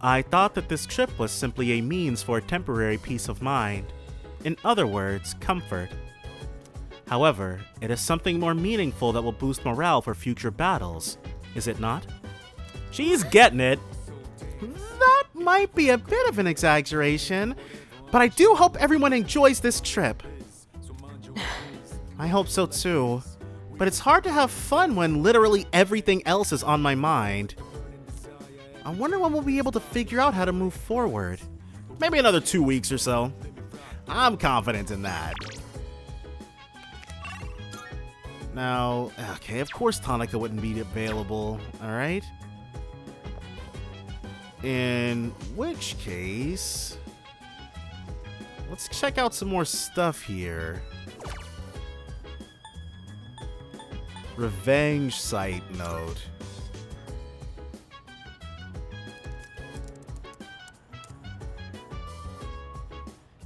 Speaker 1: I thought that this trip was simply a means for a temporary peace of mind. In other words, comfort. However, it is something more meaningful that will boost morale for future battles, is it not? She's getting it. That might be a bit of an exaggeration, but I do hope everyone enjoys this trip. I hope so too, but it's hard to have fun when literally everything else is on my mind. I wonder when we'll be able to figure out how to move forward. Maybe another 2 weeks or so. I'm confident in that. Now, okay, of course Tanaka wouldn't be available, alright? In which case... Let's check out some more stuff here. Revenge site note.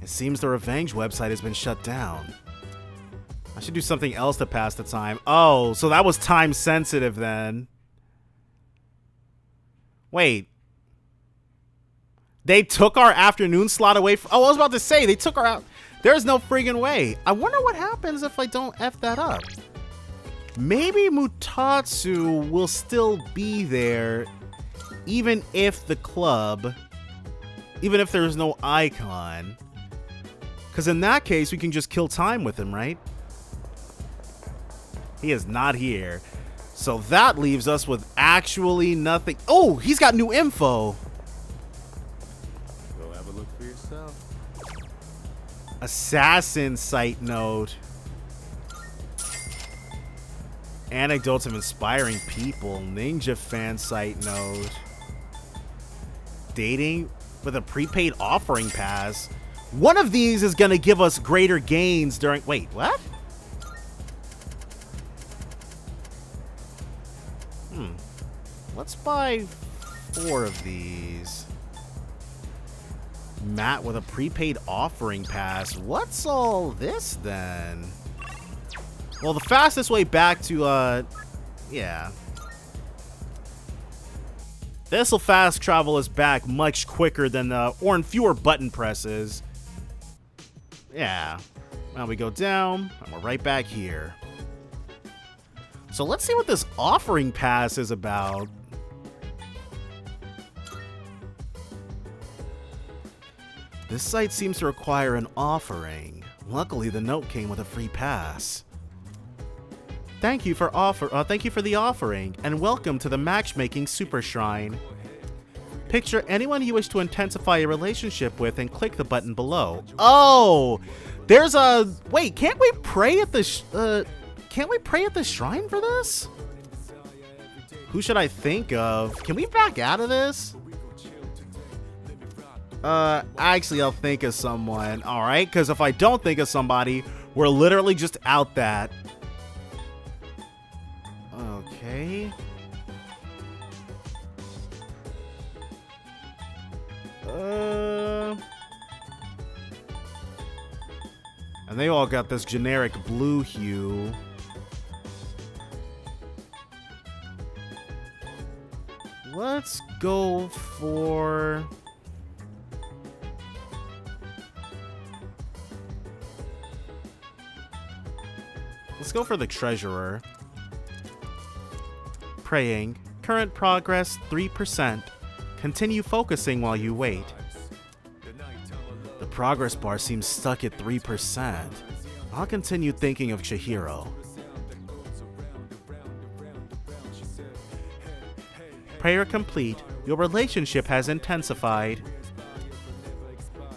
Speaker 1: It seems the Revenge website has been shut down. I should do something else to pass the time. Oh, so that was time sensitive then. Wait. They took our afternoon slot away from... Oh, I was about to say, they took our out... There's no friggin' way. I wonder what happens if I don't F that up. Maybe Mutatsu will still be there even if the club... Even if there's no icon. Because in that case, we can just kill time with him, right? He is not here. So that leaves us with actually nothing. Oh, he's got new info.
Speaker 13: Go have a look for yourself.
Speaker 1: Assassin site note. Anecdotes of inspiring people. Ninja fan site note. Dating with a prepaid offering pass. One of these is going to give us greater gains during... Wait, what? Let's buy 4 of these. Matt with a prepaid offering pass. What's all this then? Well, the fastest way back to, yeah. This will fast travel us back much quicker than or in fewer button presses. Yeah. Now we go down, and we're right back here. So let's see what this offering pass is about. This site seems to require an offering. Luckily, the note came with a free pass. Thank you for the offering, and welcome to the matchmaking super shrine. Picture anyone you wish to intensify a relationship with and click the button below. Oh, there's a wait. Can't we pray at the shrine for this? Who should I think of? Can we back out of this? Actually, I'll think of someone. All right, because if I don't think of somebody, we're literally just out that. Okay. And they all got this generic blue hue. Let's go for... Let's go for the treasurer. Praying. Current progress 3%. Continue focusing while you wait. The progress bar seems stuck at 3%. I'll continue thinking of Chihiro. Prayer complete. Your relationship has intensified.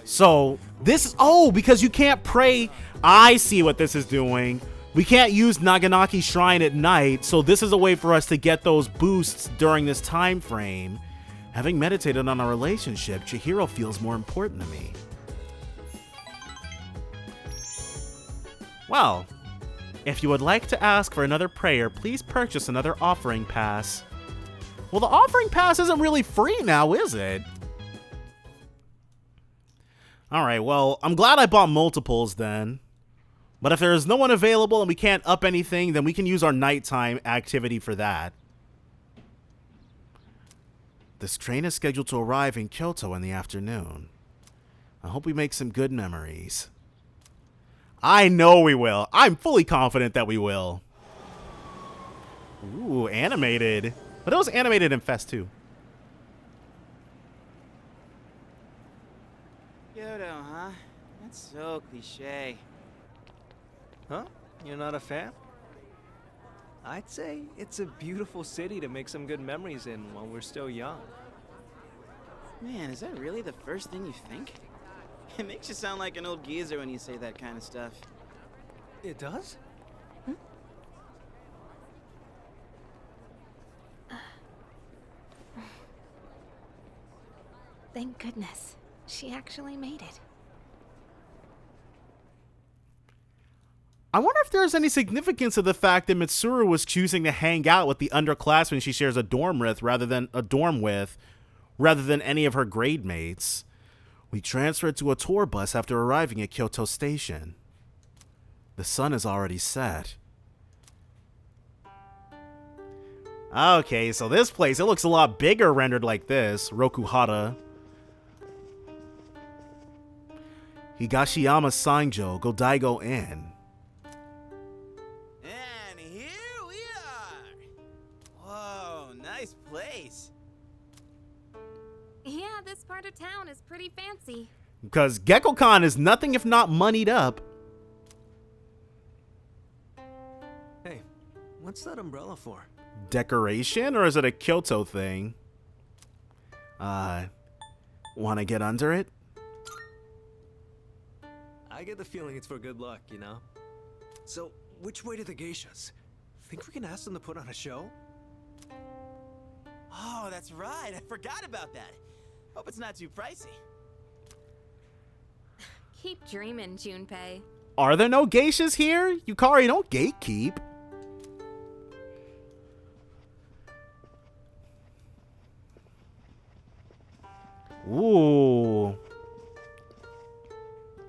Speaker 1: So, this is... Oh, because you can't pray... I see what this is doing. We can't use Naganaki Shrine at night, so this is a way for us to get those boosts during this time frame. Having meditated on our relationship, Chihiro feels more important to me. Well, if you would like to ask for another prayer, please purchase another offering pass. Well, the offering pass isn't really free now, is it? Alright, well, I'm glad I bought multiples then. But if there's no one available and we can't up anything, then we can use our nighttime activity for that. This train is scheduled to arrive in Kyoto in the afternoon. I hope we make some good memories. I know we will. I'm fully confident that we will. Ooh, animated. But it was animated in Fest too.
Speaker 3: Kyoto, huh? That's so cliche.
Speaker 21: Huh? You're not a fan? I'd say it's a beautiful city to make some good memories in while we're still young.
Speaker 3: Man, is that really the first thing you think? It makes you sound like an old geezer when you say that kind of stuff.
Speaker 21: It does?
Speaker 8: Thank goodness. She actually made it.
Speaker 1: I wonder if there's any significance to the fact that Mitsuru was choosing to hang out with the underclassmen she shares a dorm with rather than any of her grade mates. We transferred to a tour bus after arriving at Kyoto Station. The sun is already set. Okay, so this place, it looks a lot bigger rendered like this. Rokuhara. Higashiyama Sanjo, Godaigo Inn.
Speaker 3: And here we are! Whoa, nice place.
Speaker 8: Yeah, this part of town is pretty fancy.
Speaker 1: Because Gekko-kan is nothing if not moneyed up.
Speaker 21: Hey, what's that umbrella for?
Speaker 1: Decoration, or is it a Kyoto thing? Wanna get under it?
Speaker 21: I get the feeling it's for good luck, you know? So, which way to the geishas? Think we can ask them to put on a show?
Speaker 3: Oh, that's right. I forgot about that. Hope it's not too pricey.
Speaker 8: Keep dreaming, Junpei.
Speaker 1: Are there no geishas here? Yukari, don't gatekeep. Ooh.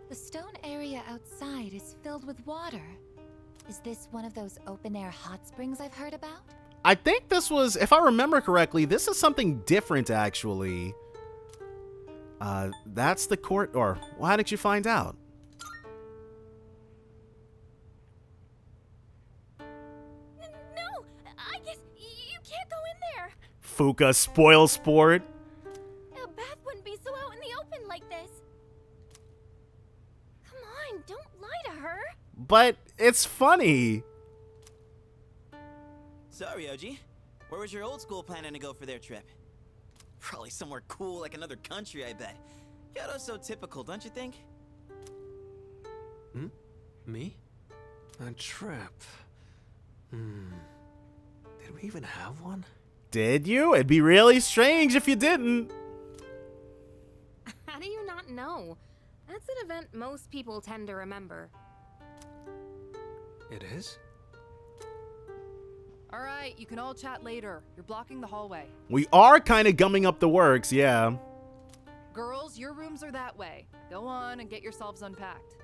Speaker 5: The stone area outside is filled with water. Is this one of those open-air hot springs I've heard about?
Speaker 1: I think this was, if I remember correctly, this is something different, actually. That's the court, or well, how did you find out?
Speaker 5: No! I guess you can't go in there!
Speaker 1: Fuka, spoil sport.
Speaker 5: A bath wouldn't be so out in the open like this. Come on, don't lie to her.
Speaker 1: But it's funny.
Speaker 3: Sorry, Oji. Where was your old school planning to go for their trip? Probably somewhere cool like another country, I bet. Kyoto's so typical, don't you think?
Speaker 21: Hmm? Me? A trip? Did we even have one?
Speaker 1: Did you? It'd be really strange if you didn't.
Speaker 8: How do you not know? That's an event most people tend to remember.
Speaker 21: It is?
Speaker 10: All right, you can all chat later. You're blocking the hallway.
Speaker 1: We are kind of gumming up the works, yeah.
Speaker 10: Girls, your rooms are that way. Go on and get yourselves unpacked.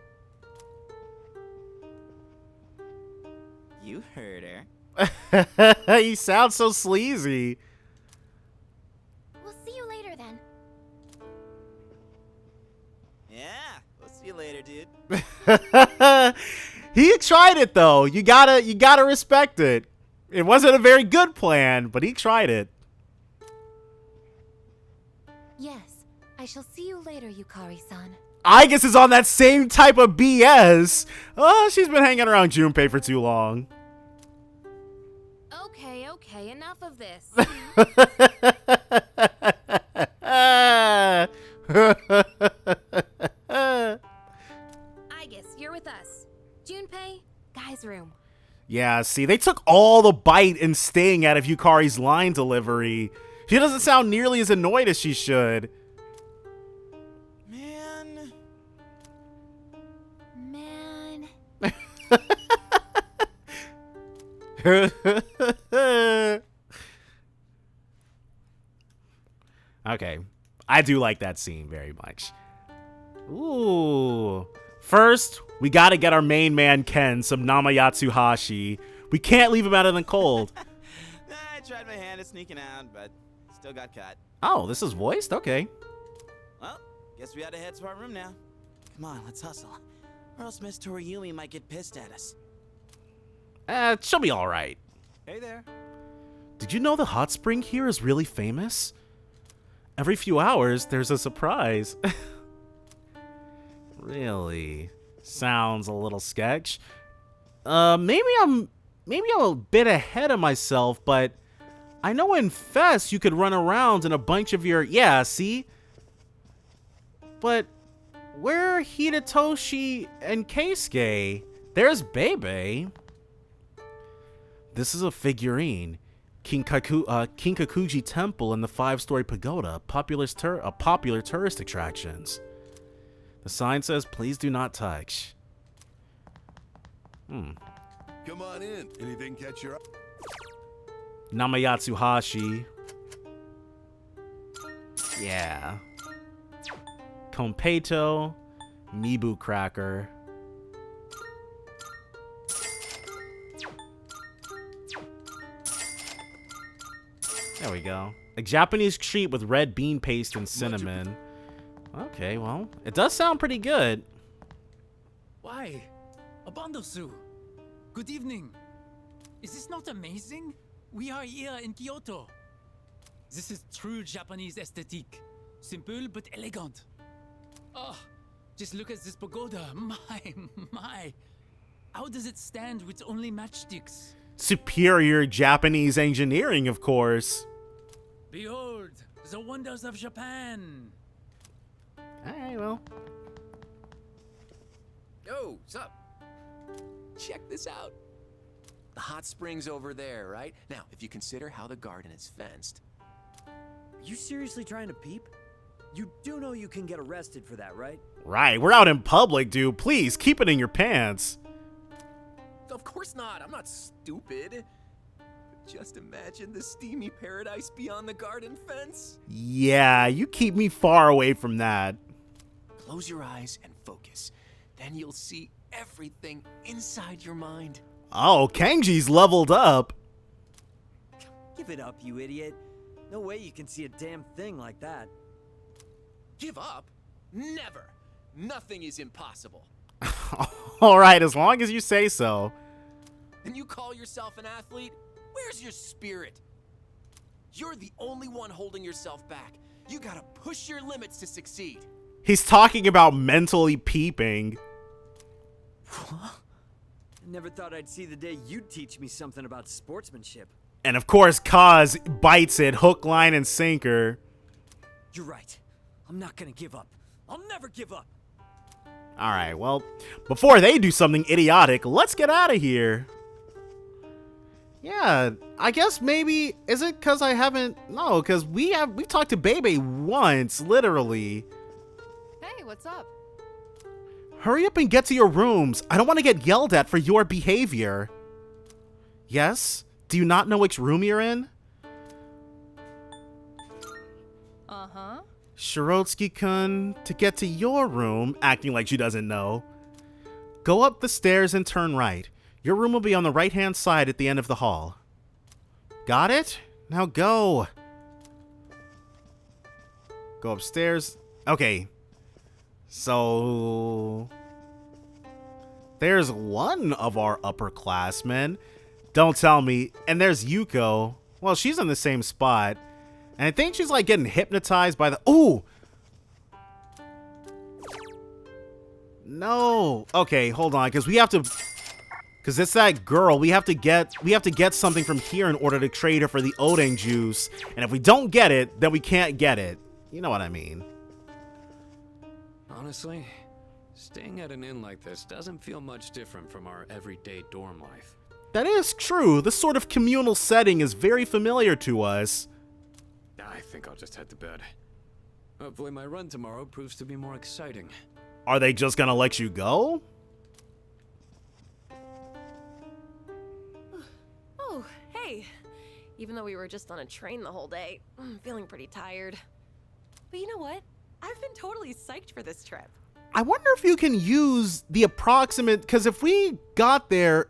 Speaker 3: You heard her.
Speaker 1: You sound so sleazy.
Speaker 5: We'll see you later then.
Speaker 3: Yeah, we'll see you later, dude.
Speaker 1: He tried it though. You gotta respect it. It wasn't a very good plan, but he tried it.
Speaker 5: Yes, I shall see you later, Yukari-san.
Speaker 1: I guess it's on that same type of BS. Oh, she's been hanging around Junpei for too long.
Speaker 8: Okay, enough of this. I guess you're with us. Junpei, guy's room.
Speaker 1: Yeah, see, they took all the bite and sting out of Yukari's line delivery. She doesn't sound nearly as annoyed as she should.
Speaker 3: Man.
Speaker 1: Okay, I do like that scene very much. Ooh. First, we gotta get our main man Ken some Namayatsuhashi. We can't leave him out in the cold.
Speaker 3: I tried my hand at sneaking out, but still got caught.
Speaker 1: Oh, this is voiced? Okay.
Speaker 3: Well, guess we gotta head to our room now. Come on, let's hustle. Or else Miss Toriyumi might get pissed at us.
Speaker 1: She'll be alright.
Speaker 21: Hey there.
Speaker 1: Did you know the hot spring here is really famous? Every few hours, there's a surprise. Really? Sounds a little sketch. Maybe I'm a bit ahead of myself, but I know in Fest you could run around in a bunch of your... Yeah, see? But where are Hidetoshi and Keisuke? There's Bebe. This is a figurine. Kinkakuji Temple and the 5-story pagoda, popular tourist attractions. The sign says, please do not touch.
Speaker 16: Come on in. Anything catch your eye?
Speaker 1: Namayatsuhashi. Yeah. Konpeito. Mibu cracker. There we go. A Japanese treat with red bean paste and cinnamon. Okay, well, it does sound pretty good.
Speaker 2: Why? Abandosu. Good evening. Is this not amazing? We are here in Kyoto. This is true Japanese aesthetic. Simple but elegant. Oh, just look at this pagoda. My. How does it stand with only matchsticks?
Speaker 1: Superior Japanese engineering, of course.
Speaker 2: Behold, the wonders of Japan.
Speaker 1: Alright, well.
Speaker 22: Yo, sup? Check this out. The hot spring's over there, right? Now, if you consider how the garden is fenced.
Speaker 23: Are you seriously trying to peep? You do know you can get arrested for that, right?
Speaker 1: Right, we're out in public, dude. Please, keep it in your pants.
Speaker 22: Of course not. I'm not stupid. Just imagine the steamy paradise beyond the garden fence.
Speaker 1: Yeah, you keep me far away from that.
Speaker 22: Close your eyes and focus. Then you'll see everything inside your mind.
Speaker 1: Oh, Kenji's leveled up.
Speaker 23: Give it up, you idiot. No way you can see a damn thing like that.
Speaker 22: Give up? Never. Nothing is impossible.
Speaker 1: Alright, as long as you say so.
Speaker 22: And you call yourself an athlete? Where's your spirit? You're the only one holding yourself back. You gotta push your limits to succeed.
Speaker 1: He's talking about mentally peeping.
Speaker 23: I never thought I'd see the day you'd teach me something about sportsmanship.
Speaker 1: And of course, Kaz bites it hook, line, and sinker.
Speaker 23: You're right. I'm not gonna give up. I'll never give up.
Speaker 1: Alright, well, before they do something idiotic, let's get out of here. Yeah, I guess maybe, is it because I haven't, no, because we've talked to Bebe once, literally.
Speaker 10: Hey, what's up?
Speaker 1: Hurry up and get to your rooms. I don't want to get yelled at for your behavior. Yes? Do you not know which room you're in?
Speaker 10: Uh-huh.
Speaker 1: Shirotsky-kun, to get to your room, acting like she doesn't know. Go up the stairs and turn right. Your room will be on the right-hand side at the end of the hall. Got it? Now go. Go upstairs. Okay. So there's one of our upperclassmen. Don't tell me. And there's Yuko. Well, she's in the same spot. And I think she's like getting hypnotized by the... Ooh! No. Okay, hold on, because we have to... Because it's that girl. We have to get something from here in order to trade her for the Odin juice. And if we don't get it, then we can't get it. You know what I mean.
Speaker 13: Honestly, staying at an inn like this doesn't feel much different from our everyday dorm life.
Speaker 1: That is true. This sort of communal setting is very familiar to us.
Speaker 13: I think I'll just head to bed. Hopefully my run tomorrow proves to be more exciting.
Speaker 1: Are they just gonna let you go?
Speaker 12: Oh, hey. Even though we were just on a train the whole day, I'm feeling pretty tired. But you know what? I've been totally psyched for this trip.
Speaker 1: I wonder if you can use the approximate, because if we got there,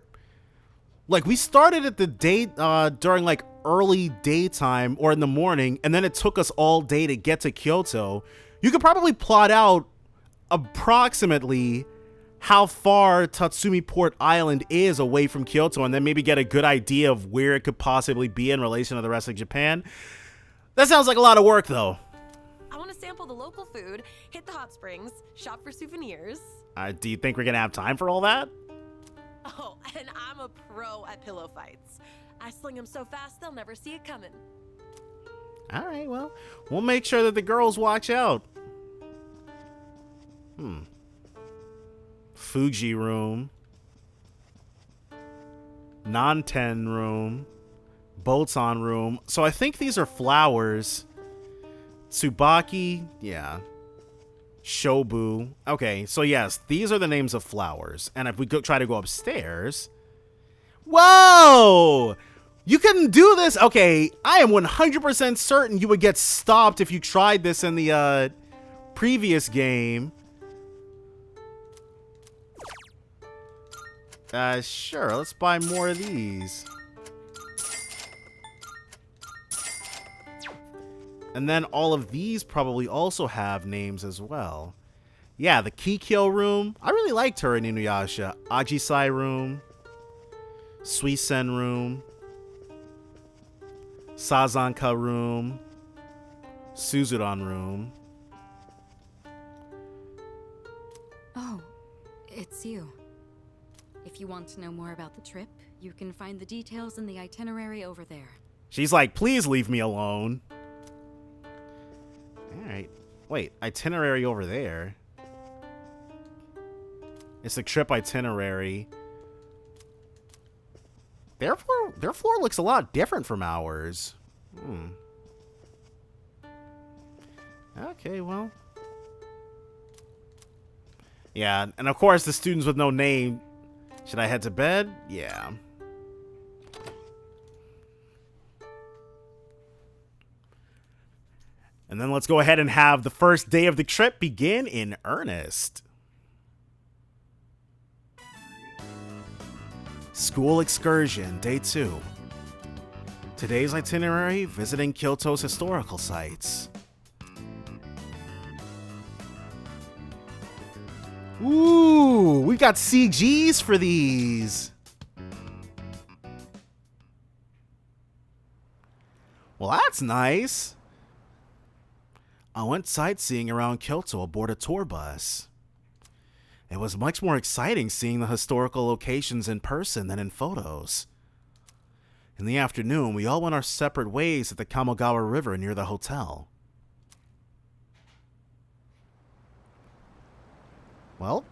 Speaker 1: like we started at the date during like early daytime or in the morning, and then it took us all day to get to Kyoto, you could probably plot out approximately how far Tatsumi Port Island is away from Kyoto, and then maybe get a good idea of where it could possibly be in relation to the rest of Japan. That sounds like a lot of work though.
Speaker 12: I want to sample the local food, hit the hot springs, shop for souvenirs.
Speaker 1: Do you think we're gonna have time for all that?
Speaker 12: Oh, and I'm a pro at pillow fights. I sling them so fast they'll never see it coming.
Speaker 1: Alright, well, we'll make sure that the girls watch out. Fuji room. Nanten room. Botan room. So I think these are flowers. Tsubaki, yeah. Shobu. Okay, so yes, these are the names of flowers. And if we go try to go upstairs... Whoa! You couldn't do this? Okay, I am 100% certain you would get stopped if you tried this in the previous game. Sure, let's buy more of these. And then all of these probably also have names as well. Yeah, the Kikyo room. I really liked her in Inuyasha. Ajisai room. Suisen room. Sazanka room. Suzuran room.
Speaker 14: Oh, it's you. If you want to know more about the trip, you can find the details in the itinerary over there.
Speaker 1: She's like, please leave me alone. Alright. Wait, itinerary over there. It's the trip itinerary. Their floor looks a lot different from ours. Okay, well. Yeah, and of course the students with no name. Should I head to bed? Yeah. And then let's go ahead and have the first day of the trip begin in earnest. School excursion, day 2. Today's itinerary, visiting Kyoto's historical sites. Ooh, we got CGs for these. Well, that's nice. I went sightseeing around Kyoto aboard a tour bus. It was much more exciting seeing the historical locations in person than in photos. In the afternoon, we all went our separate ways at the Kamogawa River near the hotel. Well?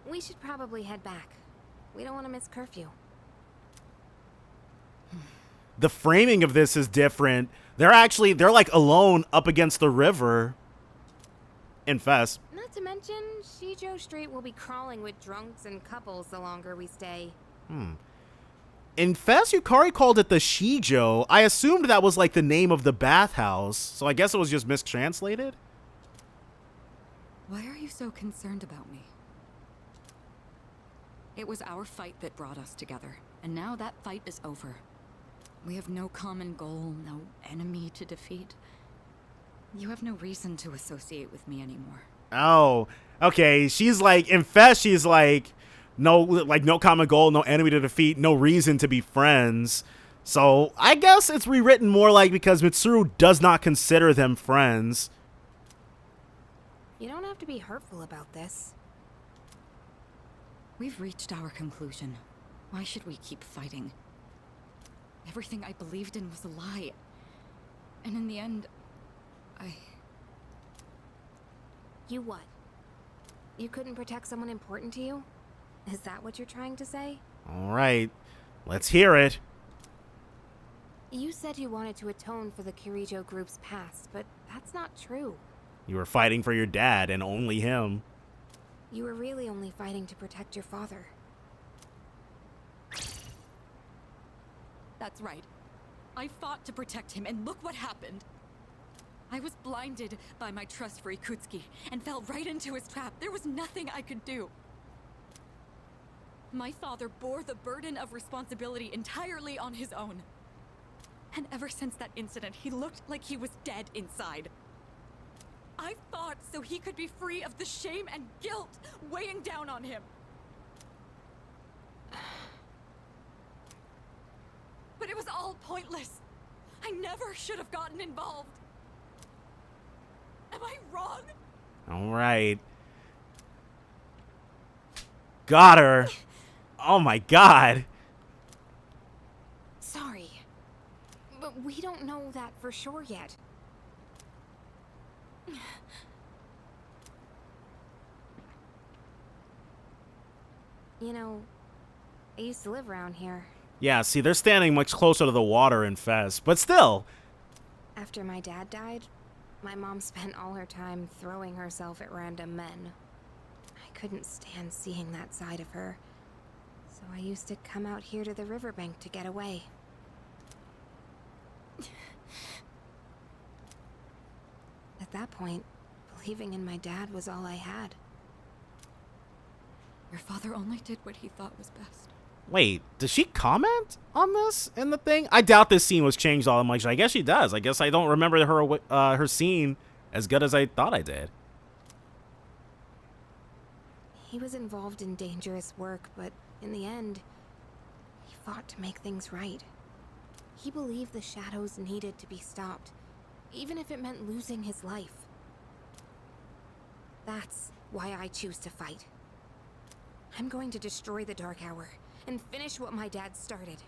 Speaker 8: We should probably head back. We don't want to miss curfew.
Speaker 1: The framing of this is different. They're like alone up against the river in Fes.
Speaker 8: Not to mention, Shijo Street will be crawling with drunks and couples the longer we stay.
Speaker 1: In Fes, Yukari called it the Shijo. I assumed that was like the name of the bathhouse, so I guess it was just mistranslated.
Speaker 14: Why are you so concerned about me? It was our fight that brought us together, and now that fight is over. We have no common goal, no enemy to defeat. You have no reason to associate with me anymore.
Speaker 1: Oh, okay. She's like, in Fes, she's like, no common goal, no enemy to defeat, no reason to be friends. So I guess it's rewritten more like because Mitsuru does not consider them friends.
Speaker 8: You don't have to be hurtful about this.
Speaker 14: We've reached our conclusion. Why should we keep fighting? Everything I believed in was a lie. And in the end,
Speaker 8: You what? You couldn't protect someone important to you? Is that what you're trying to say?
Speaker 1: All right, let's hear it.
Speaker 8: You said you wanted to atone for the Kirijo group's past, but that's not true.
Speaker 1: You were fighting for your dad and only him.
Speaker 8: You were really only fighting to protect your father.
Speaker 14: That's right. I fought to protect him, and look what happened. I was blinded by my trust for Ikutsuki, and fell right into his trap. There was nothing I could do. My father bore the burden of responsibility entirely on his own. And ever since that incident, he looked like he was dead inside. I fought so he could be free of the shame and guilt weighing down on him. But it was all pointless. I never should have gotten involved. Am I wrong?
Speaker 1: All right. Got her. Oh my god.
Speaker 8: Sorry. But we don't know that for sure yet. You know, I used to live around here.
Speaker 1: Yeah, see, they're standing much closer to the water in Fes, but still.
Speaker 8: After my dad died, My mom spent all her time throwing herself at random men. I couldn't stand seeing that side of her, so I used to come out here to the riverbank to get away. At that point, believing in my dad was all I had.
Speaker 14: Your father only did what he thought was best.
Speaker 1: Wait, does she comment on this in the thing? I doubt this scene was changed all that much. I guess she does. I guess I don't remember her scene as good as I thought I did.
Speaker 8: He was involved in dangerous work, but in the end, he fought to make things right. He believed the shadows needed to be stopped, even if it meant losing his life. That's why I choose to fight. I'm going to destroy the Dark Hour and finish what my dad started.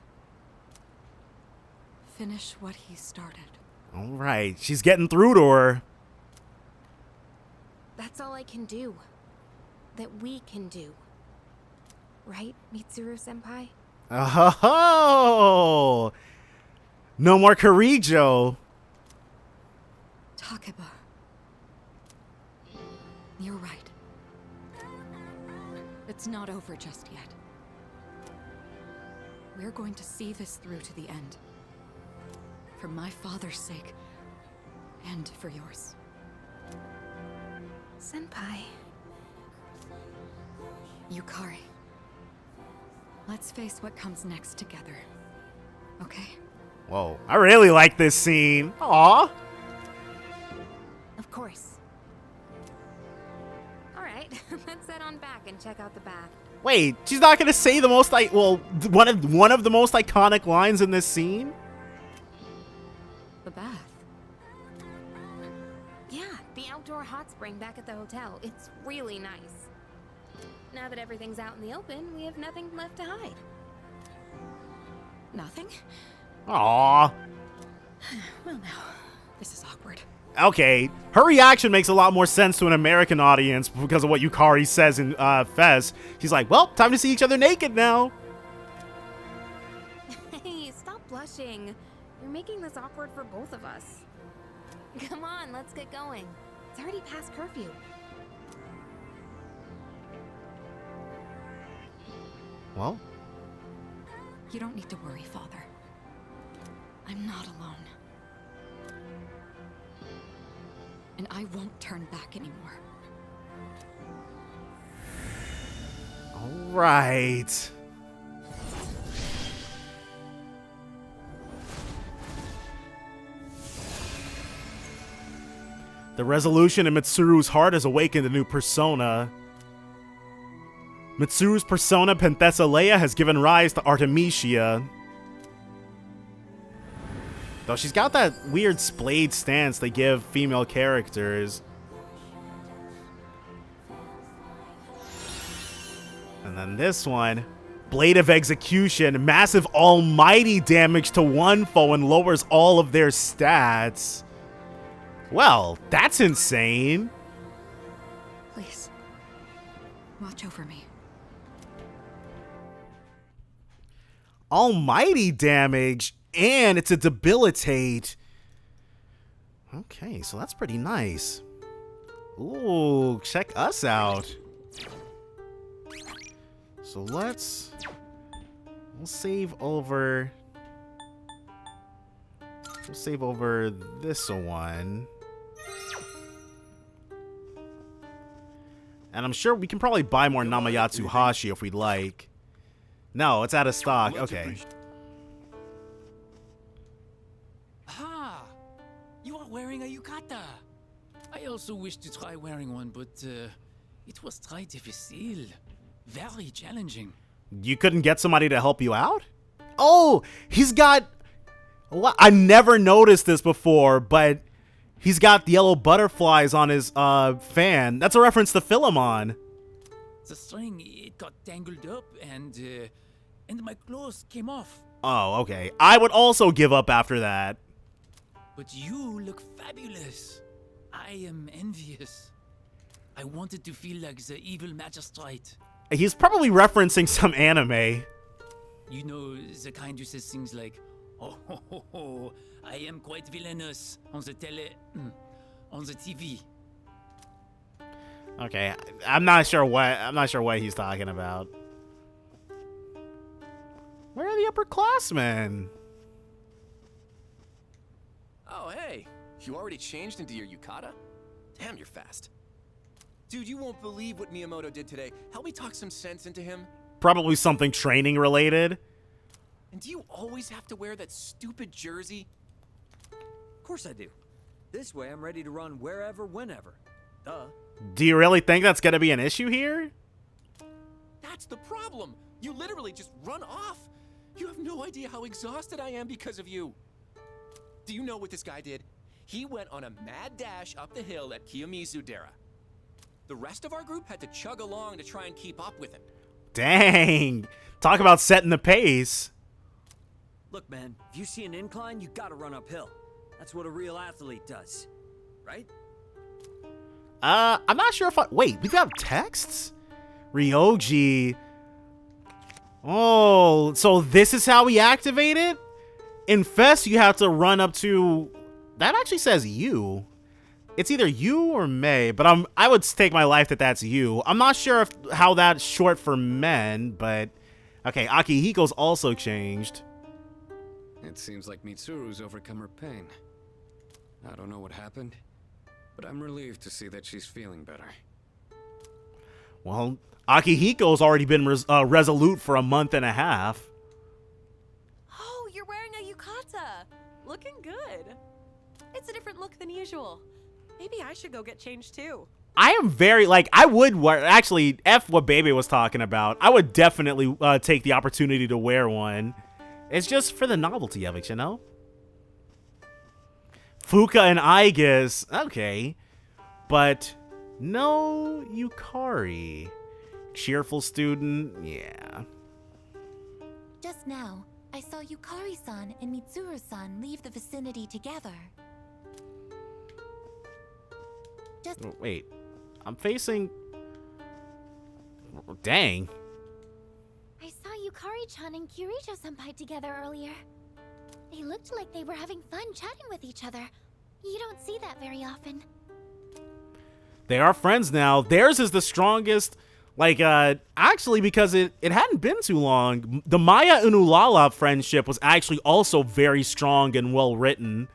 Speaker 14: Finish what he started.
Speaker 1: All right, she's getting through to her.
Speaker 8: That's all I can do. That we can do. Right, Mitsuru-senpai?
Speaker 1: Oh! No more Kirijo.
Speaker 14: Takeba. You're right. It's not over just yet. We're going to see this through to the end. For my father's sake, and for yours.
Speaker 8: Senpai.
Speaker 14: Yukari. Let's face what comes next together. Okay?
Speaker 1: Whoa, I really like this scene. Aw.
Speaker 8: Of course. Alright, let's head on back and check out the bath.
Speaker 1: Wait, she's not gonna say the most one of the most iconic lines in this scene?
Speaker 14: The bath.
Speaker 8: Yeah, the outdoor hot spring back at the hotel. It's really nice. Now that everything's out in the open, we have nothing left to hide.
Speaker 14: Nothing?
Speaker 1: Aw.
Speaker 14: Well, now, this is awkward.
Speaker 1: Okay, her reaction makes a lot more sense to an American audience because of what Yukari says in Fez. She's like, well, time to see each other naked now.
Speaker 8: Hey, stop blushing. You're making this awkward for both of us. Come on, let's get going. It's already past curfew.
Speaker 1: Well?
Speaker 14: You don't need to worry, Father. I'm not alone. And I won't turn back anymore.
Speaker 1: All right. The resolution in Mitsuru's heart has awakened a new persona. Mitsuru's persona, Penthessa Leia, has given rise to Artemisia. Though she's got that weird splayed stance they give female characters. And then this one, Blade of Execution, massive almighty damage to one foe and lowers all of their stats. Well, that's insane.
Speaker 14: Please, watch over me.
Speaker 1: Almighty damage, and it's a debilitate. Okay, so that's pretty nice. Ooh, check us out. So we'll save over. We'll save over this one. And I'm sure we can probably buy more Namayatsu Hashi if we'd like. No, it's out of stock. Okay.
Speaker 2: Ah! You are wearing a yukata! I also wish to try wearing one, but it was très difficile. Very challenging.
Speaker 1: You couldn't get somebody to help you out? Oh, he's got... What? I never noticed this before, but he's got yellow butterflies on his fan. That's a reference to Philemon.
Speaker 2: The string, it got tangled up and my clothes came off.
Speaker 1: Oh, okay. I would also give up after that.
Speaker 2: But you look fabulous. I am envious. I wanted to feel like the evil magistrate.
Speaker 1: He's probably referencing some anime.
Speaker 2: You know, the kind who says things like, oh, I am quite villainous on the tele... on the TV.
Speaker 1: Okay, I'm not sure what he's talking about. Where are the upperclassmen?
Speaker 22: Oh, hey. You already changed into your yukata? Damn, you're fast. Dude, you won't believe what Miyamoto did today. Help me talk some sense into him.
Speaker 1: Probably something training related.
Speaker 22: And do you always have to wear that stupid jersey?
Speaker 23: Of course I do. This way I'm ready to run wherever, whenever. Duh.
Speaker 1: Do you really think that's gonna be an issue here?
Speaker 22: That's the problem. You literally just run off. You have no idea how exhausted I am because of you. Do you know what this guy did? He went on a mad dash up the hill at Kiyomizu-dera. The rest of our group had to chug along to try and keep up with him.
Speaker 1: Dang. Talk about setting the pace.
Speaker 23: Look, man, if you see an incline, you gotta run uphill. That's what a real athlete does. Right?
Speaker 1: I'm not sure if wait, we got texts? Ryoji. Oh, so this is how we activate it? In Fest, you have to run up to... That actually says you. It's either you or May, but I would take my life that that's you. I'm not sure how that's short for men, but... Okay, Akihiko's also changed.
Speaker 13: It seems like Mitsuru's overcome her pain. I don't know what happened, but I'm relieved to see that she's feeling better.
Speaker 1: Well, Akihiko's already been resolute for a month and a half.
Speaker 15: Oh, you're wearing a yukata. Looking good. It's a different look than usual. Maybe I should go get changed too.
Speaker 1: I am very, I would wear, actually, F what Baby was talking about. I would definitely take the opportunity to wear one. It's just for the novelty of it, you know? Fuka and Aigis, okay. But no Yukari. Cheerful student, yeah.
Speaker 5: Just now, I saw Yukari-san and Mitsuru-san leave the vicinity together.
Speaker 1: Wait, I'm facing... Dang.
Speaker 4: I saw Yukari-chan and Kirito-senpai together earlier. They looked like they were having fun chatting with each other. You don't see that very often.
Speaker 1: They are friends now. Theirs is the strongest, actually, because it hadn't been too long. The Maya and Ulala friendship was actually also very strong and well written.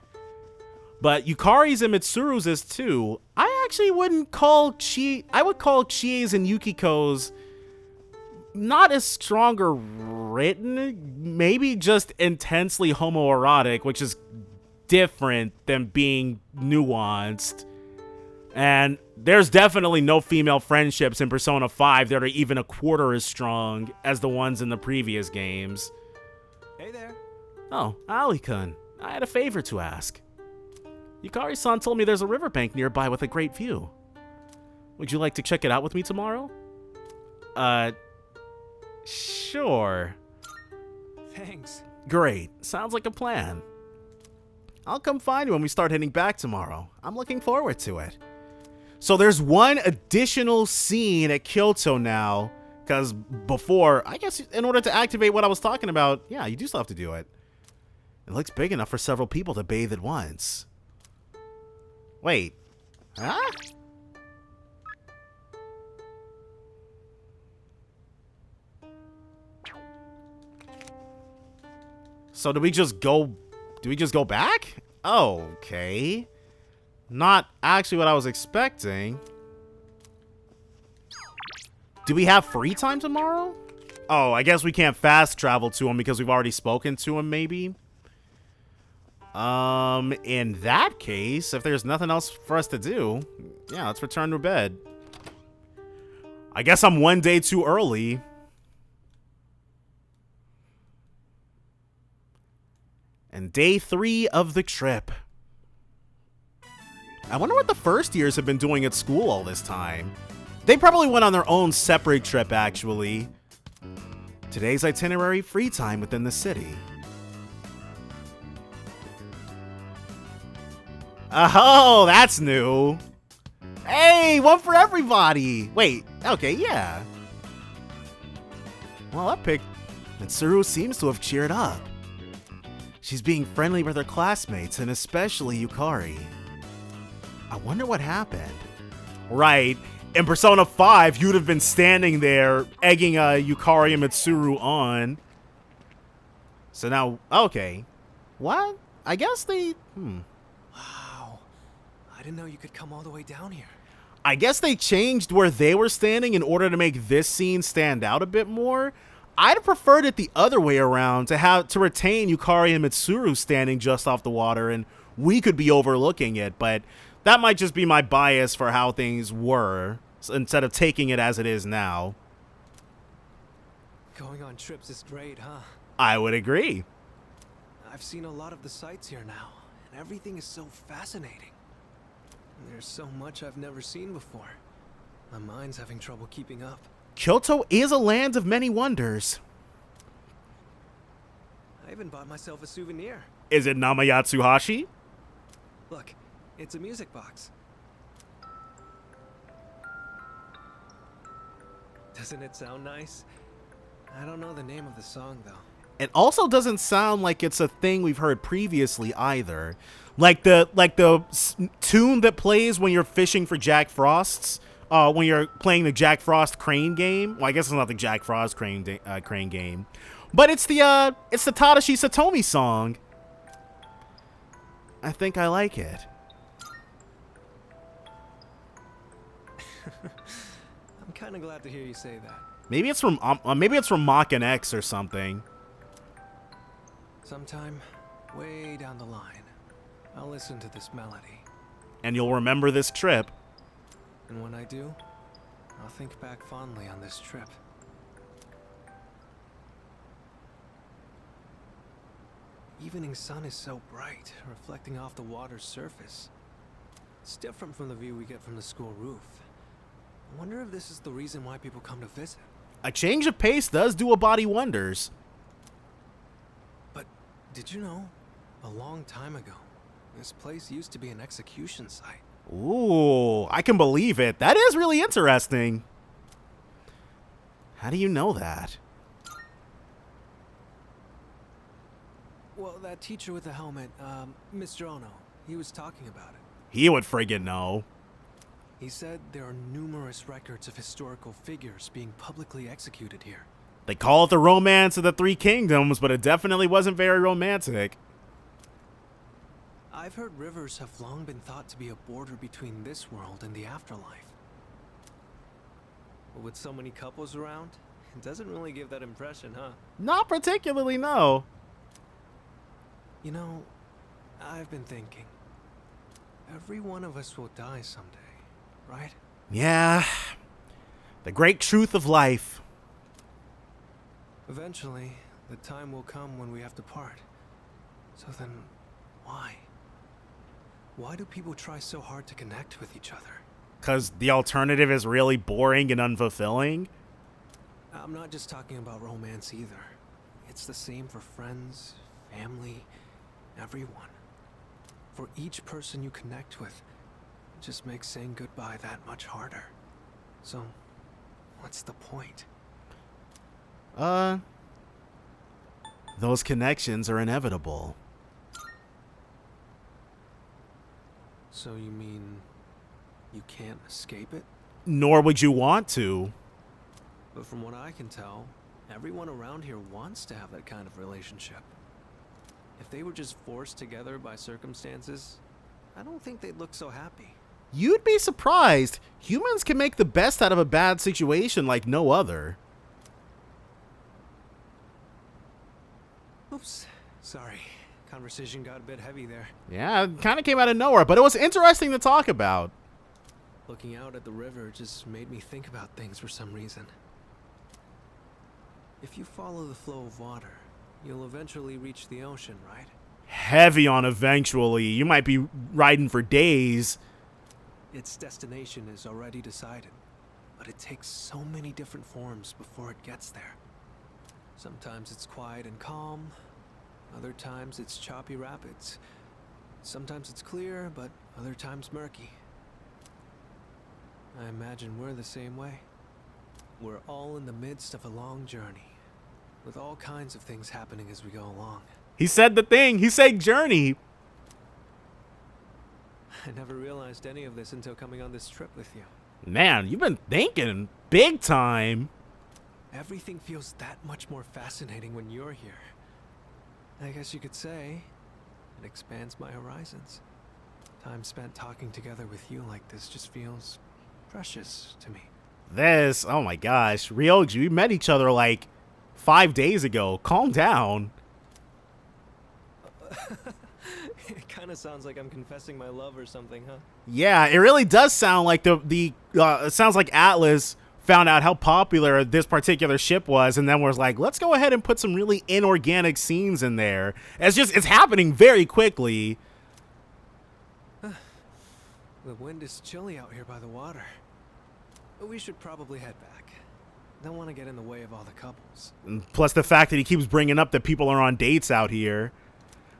Speaker 1: But Yukari's and Mitsuru's is too. I actually wouldn't call I would call Chie's and Yukiko's not as strong or written, maybe just intensely homoerotic, which is different than being nuanced. And there's definitely no female friendships in Persona 5 that are even a quarter as strong as the ones in the previous games.
Speaker 23: Hey there.
Speaker 1: Oh, Ali-kun, I had a favor to ask. Yukari-san told me there's a riverbank nearby with a great view. Would you like to check it out with me tomorrow? Sure.
Speaker 23: Thanks.
Speaker 1: Great. Sounds like a plan. I'll come find you when we start heading back tomorrow. I'm looking forward to it. So there's one additional scene at Kyoto now, because before, I guess in order to activate what I was talking about, yeah, you do still have to do it. It looks big enough for several people to bathe at once. Wait. Huh? So do we just go back? Oh, okay. Not actually what I was expecting. Do we have free time tomorrow? Oh, I guess we can't fast travel to him because we've already spoken to him, maybe? In that case, if there's nothing else for us to do, yeah, let's return to bed. I guess I'm one day too early. And day 3 of the trip. I wonder what the first years have been doing at school all this time. They probably went on their own separate trip, actually. Today's itinerary, free time within the city. Oh, that's new. Hey, one for everybody. Wait, okay, yeah. Well, that pick. Mitsuru seems to have cheered up. She's being friendly with her classmates, and especially Yukari. I wonder what happened. Right. In Persona 5, you'd have been standing there egging Yukari and Mitsuru on. So now, okay. What? I guess they...
Speaker 21: Wow. I didn't know you could come all the way down here.
Speaker 1: I guess they changed where they were standing in order to make this scene stand out a bit more. I'd have preferred it the other way around, to retain Yukari and Mitsuru standing just off the water and we could be overlooking it, but that might just be my bias for how things were instead of taking it as it is now.
Speaker 21: Going on trips is great, huh?
Speaker 1: I would agree.
Speaker 21: I've seen a lot of the sights here now, and everything is so fascinating. There's so much I've never seen before. My mind's having trouble keeping up.
Speaker 1: Kyoto is a land of many wonders.
Speaker 21: I even bought myself a souvenir.
Speaker 1: Is it Namayatsuhashi?
Speaker 21: Look, it's a music box. Doesn't it sound nice? I don't know the name of the song, though.
Speaker 1: It also doesn't sound like it's a thing we've heard previously either. Like the tune that plays when you're fishing for Jack Frost's, when you're playing the Jack Frost crane game. Well, I guess it's not the Jack Frost crane game, but it's the Tadashi Satomi song. I think I like it.
Speaker 21: I'm kind of glad to hear you say that.
Speaker 1: Maybe it's from Mach and X or something.
Speaker 21: Sometime way down the line, I'll listen to this melody.
Speaker 1: And you'll remember this trip.
Speaker 21: And when I do, I'll think back fondly on this trip. Evening sun is so bright, reflecting off the water's surface. It's different from the view we get from the school roof. I wonder if this is the reason why people come to visit.
Speaker 1: A change of pace does do a body wonders.
Speaker 21: But did you know, a long time ago, this place used to be an execution site.
Speaker 1: Ooh, I can believe it. That is really interesting. How do you know that?
Speaker 21: Well, that teacher with the helmet, Mr. Ono, he was talking about it.
Speaker 1: He would friggin' know.
Speaker 21: He said there are numerous records of historical figures being publicly executed here.
Speaker 1: They call it the Romance of the Three Kingdoms, but it definitely wasn't very romantic.
Speaker 21: I've heard rivers have long been thought to be a border between this world and the afterlife. But with so many couples around, it doesn't really give that impression, huh?
Speaker 1: Not particularly, no.
Speaker 21: You know, I've been thinking, every one of us will die someday, right?
Speaker 1: Yeah. The great truth of life.
Speaker 21: Eventually, the time will come when we have to part. So then, why? Why do people try so hard to connect with each other?
Speaker 1: 'Cause the alternative is really boring and unfulfilling?
Speaker 21: I'm not just talking about romance either. It's the same for friends, family, everyone. For each person you connect with, it just makes saying goodbye that much harder. So, what's the point?
Speaker 1: Those connections are inevitable.
Speaker 21: So you mean you can't escape it?
Speaker 1: Nor would you want to.
Speaker 21: But from what I can tell, everyone around here wants to have that kind of relationship. If they were just forced together by circumstances, I don't think they'd look so happy.
Speaker 1: You'd be surprised. Humans can make the best out of a bad situation like no other.
Speaker 21: Oops, sorry. Conversation got a bit heavy there.
Speaker 1: Yeah, it kind of came out of nowhere, but it was interesting to talk about.
Speaker 21: Looking out at the river just made me think about things for some reason. If you follow the flow of water, you'll eventually reach the ocean, right?
Speaker 1: Heavy on eventually. You might be riding for days.
Speaker 21: Its destination is already decided, but it takes so many different forms before it gets there. Sometimes it's quiet and calm. Other times it's choppy rapids. Sometimes it's clear, but other times murky. I imagine we're the same way. We're all in the midst of a long journey, with all kinds of things happening as we go along.
Speaker 1: He said the thing. He said journey.
Speaker 21: I never realized any of this until coming on this trip with you.
Speaker 1: Man, you've been thinking big time.
Speaker 21: Everything feels that much more fascinating when you're here. I guess you could say it expands my horizons. Time spent talking together with you like this just feels precious to me.
Speaker 1: This, oh my gosh, Ryoji, we met each other like 5 days ago. Calm down.
Speaker 21: It kind of sounds like I'm confessing my love or something, huh?
Speaker 1: Yeah, it really does sound like it sounds like Atlas found out how popular this particular ship was, and then was like, let's go ahead and put some really inorganic scenes in there. It's happening very quickly.
Speaker 21: The wind is chilly out here by the water. But we should probably head back. Don't want to get in the way of all the couples.
Speaker 1: Plus the fact that he keeps bringing up that people are on dates out here.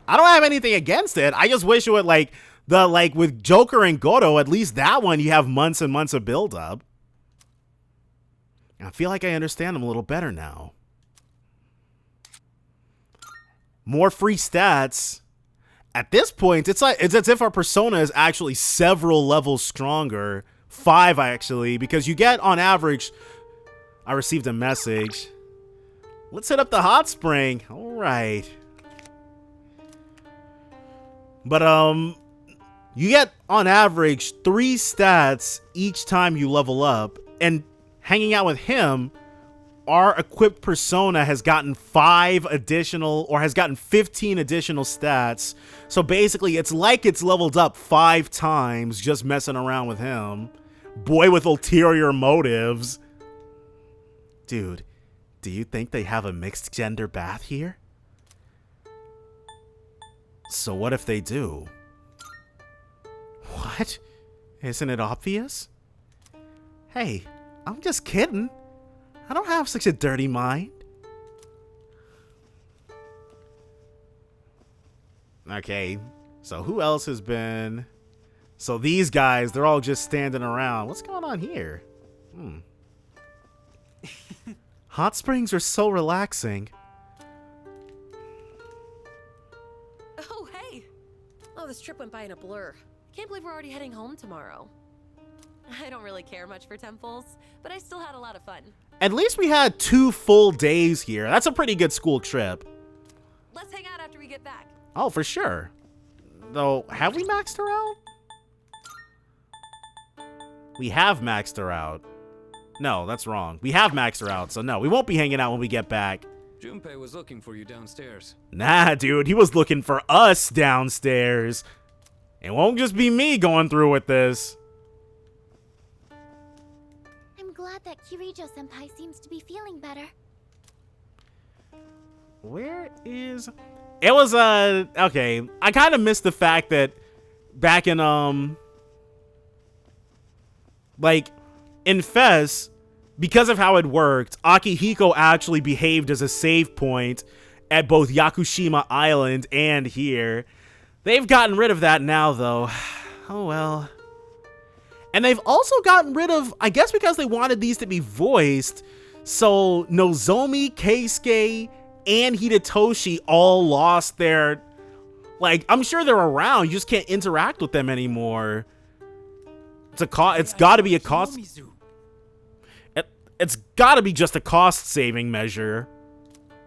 Speaker 1: I don't have anything against it. I just wish it would like with Joker and Goro, at least that one you have months and months of build-up. I feel like I understand him a little better now. More free stats. At this point, it's as if our persona is actually several levels stronger. 5 actually, because you get on average. I received a message. Let's hit up the hot spring. All right. But you get on average 3 stats each time you level up, and hanging out with him, our equipped persona has gotten 5 additional, or has gotten 15 additional stats. So basically it's like it's leveled up 5 times just messing around with him. Boy with ulterior motives. Dude, do you think they have a mixed gender bath here? So what if they do? What? Isn't it obvious? Hey, I'm just kidding. I don't have such a dirty mind. Okay, so who else has been... So these guys, they're all just standing around. What's going on here? Hot springs are so relaxing.
Speaker 15: Oh, hey! Oh, this trip went by in a blur. Can't believe we're already heading home tomorrow. I don't really care much for temples, but I still had a lot of fun.
Speaker 1: At least we had 2 full days here. That's a pretty good school trip.
Speaker 15: Let's hang out after we get back.
Speaker 1: Oh, for sure. Though, have we maxed her out? We have maxed her out. No, that's wrong. We have maxed her out, so no, we won't be hanging out when we get back.
Speaker 13: Junpei was looking for you downstairs.
Speaker 1: Nah, dude, he was looking for us downstairs. It won't just be me going through with this.
Speaker 4: I'm glad that Kirijo-senpai seems to be feeling better.
Speaker 1: Where is... It was, okay. I kind of missed the fact that back in, like, in Fez, because of how it worked, Akihiko actually behaved as a save point at both Yakushima Island and here. They've gotten rid of that now, though. Oh, well. And they've also gotten rid of, I guess because they wanted these to be voiced, so Nozomi, Keisuke, and Hidetoshi all lost their... Like, I'm sure they're around, you just can't interact with them anymore. It's gotta be a cost... It's gotta be just a cost-saving measure.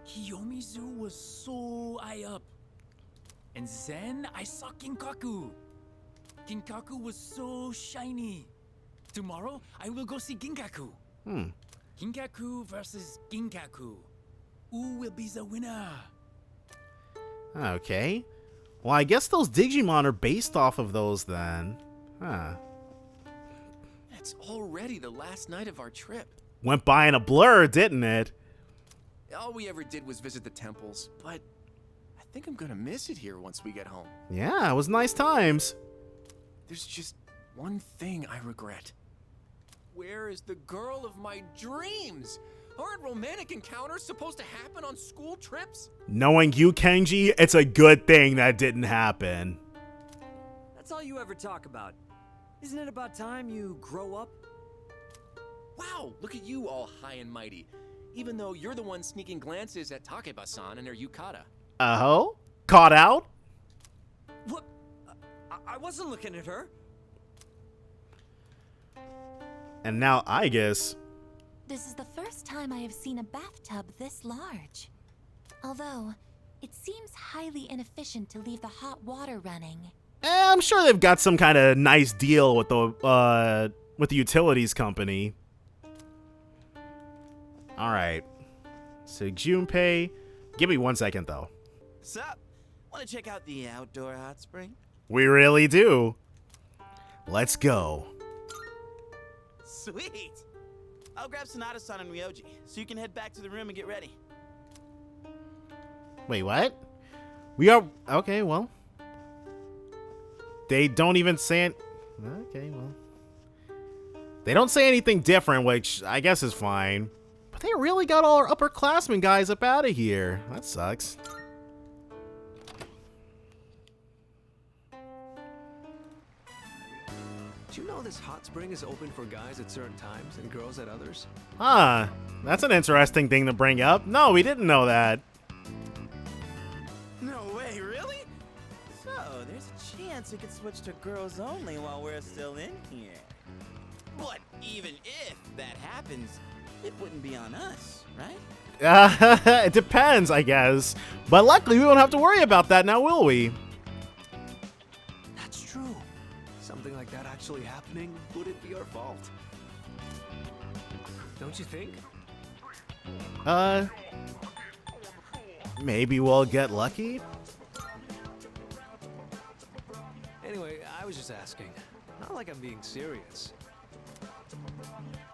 Speaker 2: Kiyomizu was so high up. And then I saw Ginkaku. Ginkaku was so shiny. Tomorrow, I will go see Ginkaku. Ginkaku versus Ginkaku. Who will be the winner?
Speaker 1: Okay. Well, I guess those Digimon are based off of those then. Huh.
Speaker 22: It's already the last night of our trip.
Speaker 1: Went by in a blur, didn't it?
Speaker 22: All we ever did was visit the temples, but I think I'm gonna miss it here once we get home.
Speaker 1: Yeah, it was nice times.
Speaker 22: There's just one thing I regret. Where is the girl of my dreams? Aren't romantic encounters supposed to happen on school trips?
Speaker 1: Knowing you, Kenji, it's a good thing that didn't happen.
Speaker 23: That's all you ever talk about. Isn't it about time you grow up?
Speaker 22: Wow, look at you all high and mighty. Even though you're the one sneaking glances at Takeba-san and her yukata.
Speaker 1: Oh? Caught out?
Speaker 22: What?
Speaker 23: I wasn't looking at her.
Speaker 1: And now I guess.
Speaker 5: This is the first time I have seen a bathtub this large. Although, it seems highly inefficient to leave the hot water running.
Speaker 1: I'm sure they've got some kind of nice deal with the utilities company. All right. So Junpei, give me 1 second though.
Speaker 3: Sup? Want to check out the outdoor hot spring?
Speaker 1: We really do. Let's go.
Speaker 3: Sweet. I'll grab Sonata-san and Ryoji, so you can head back to the room and get ready.
Speaker 1: Wait, what? We are okay. Well, they don't even say it. Okay, well, they don't say anything different, which I guess is fine. But they really got all our upperclassmen guys up out of here. That sucks.
Speaker 21: Do you know this hot spring is open for guys at certain times and girls at others?
Speaker 1: Huh. That's an interesting thing to bring up. No, we didn't know that.
Speaker 3: No way, really? So, there's a chance it could switch to girls only while we're still in here. But even if that happens, it wouldn't be on us, right?
Speaker 1: It depends, I guess. But luckily, we won't have to worry about that now, will we?
Speaker 21: That's true. Something like that actually happening wouldn't be our fault. Don't you think?
Speaker 1: Maybe we'll get lucky?
Speaker 21: Anyway, I was just asking. Not like I'm being serious.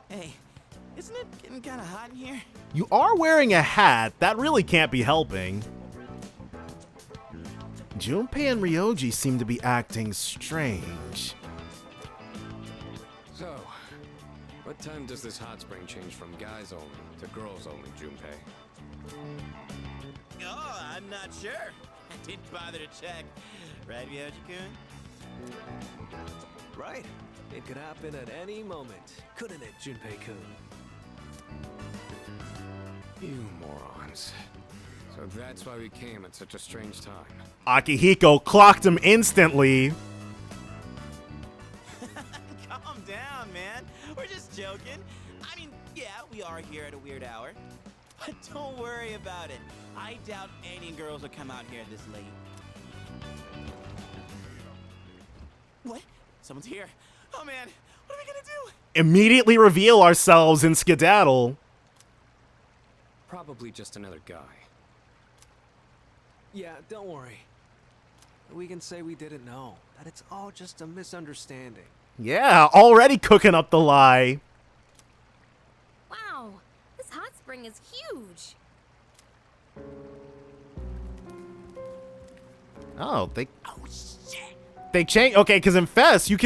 Speaker 3: Hey, isn't it getting kind of hot in here?
Speaker 1: You are wearing a hat. That really can't be helping. Junpei and Ryoji seem to be acting strange.
Speaker 13: So, what time does this hot spring change from guys only to girls only, Junpei?
Speaker 3: Oh, I'm not sure. I didn't bother to check. Right, Ryoji-kun?
Speaker 21: Right. It could happen at any moment, couldn't it, Junpei-kun?
Speaker 13: You morons. So that's why we came at such a strange time.
Speaker 1: Akihiko clocked him instantly.
Speaker 3: Calm down, man. We're just joking. I mean, yeah, we are here at a weird hour. But don't worry about it. I doubt any girls will come out here this late. What? Someone's here. Oh man, what are we gonna do?
Speaker 1: Immediately reveal ourselves and skedaddle.
Speaker 13: Probably just another guy.
Speaker 21: Yeah, don't worry. We can say we didn't know. That it's all just a misunderstanding.
Speaker 1: Yeah, already cooking up the lie.
Speaker 8: Wow, this hot spring is huge.
Speaker 1: Oh, they change. Okay, because in Fest you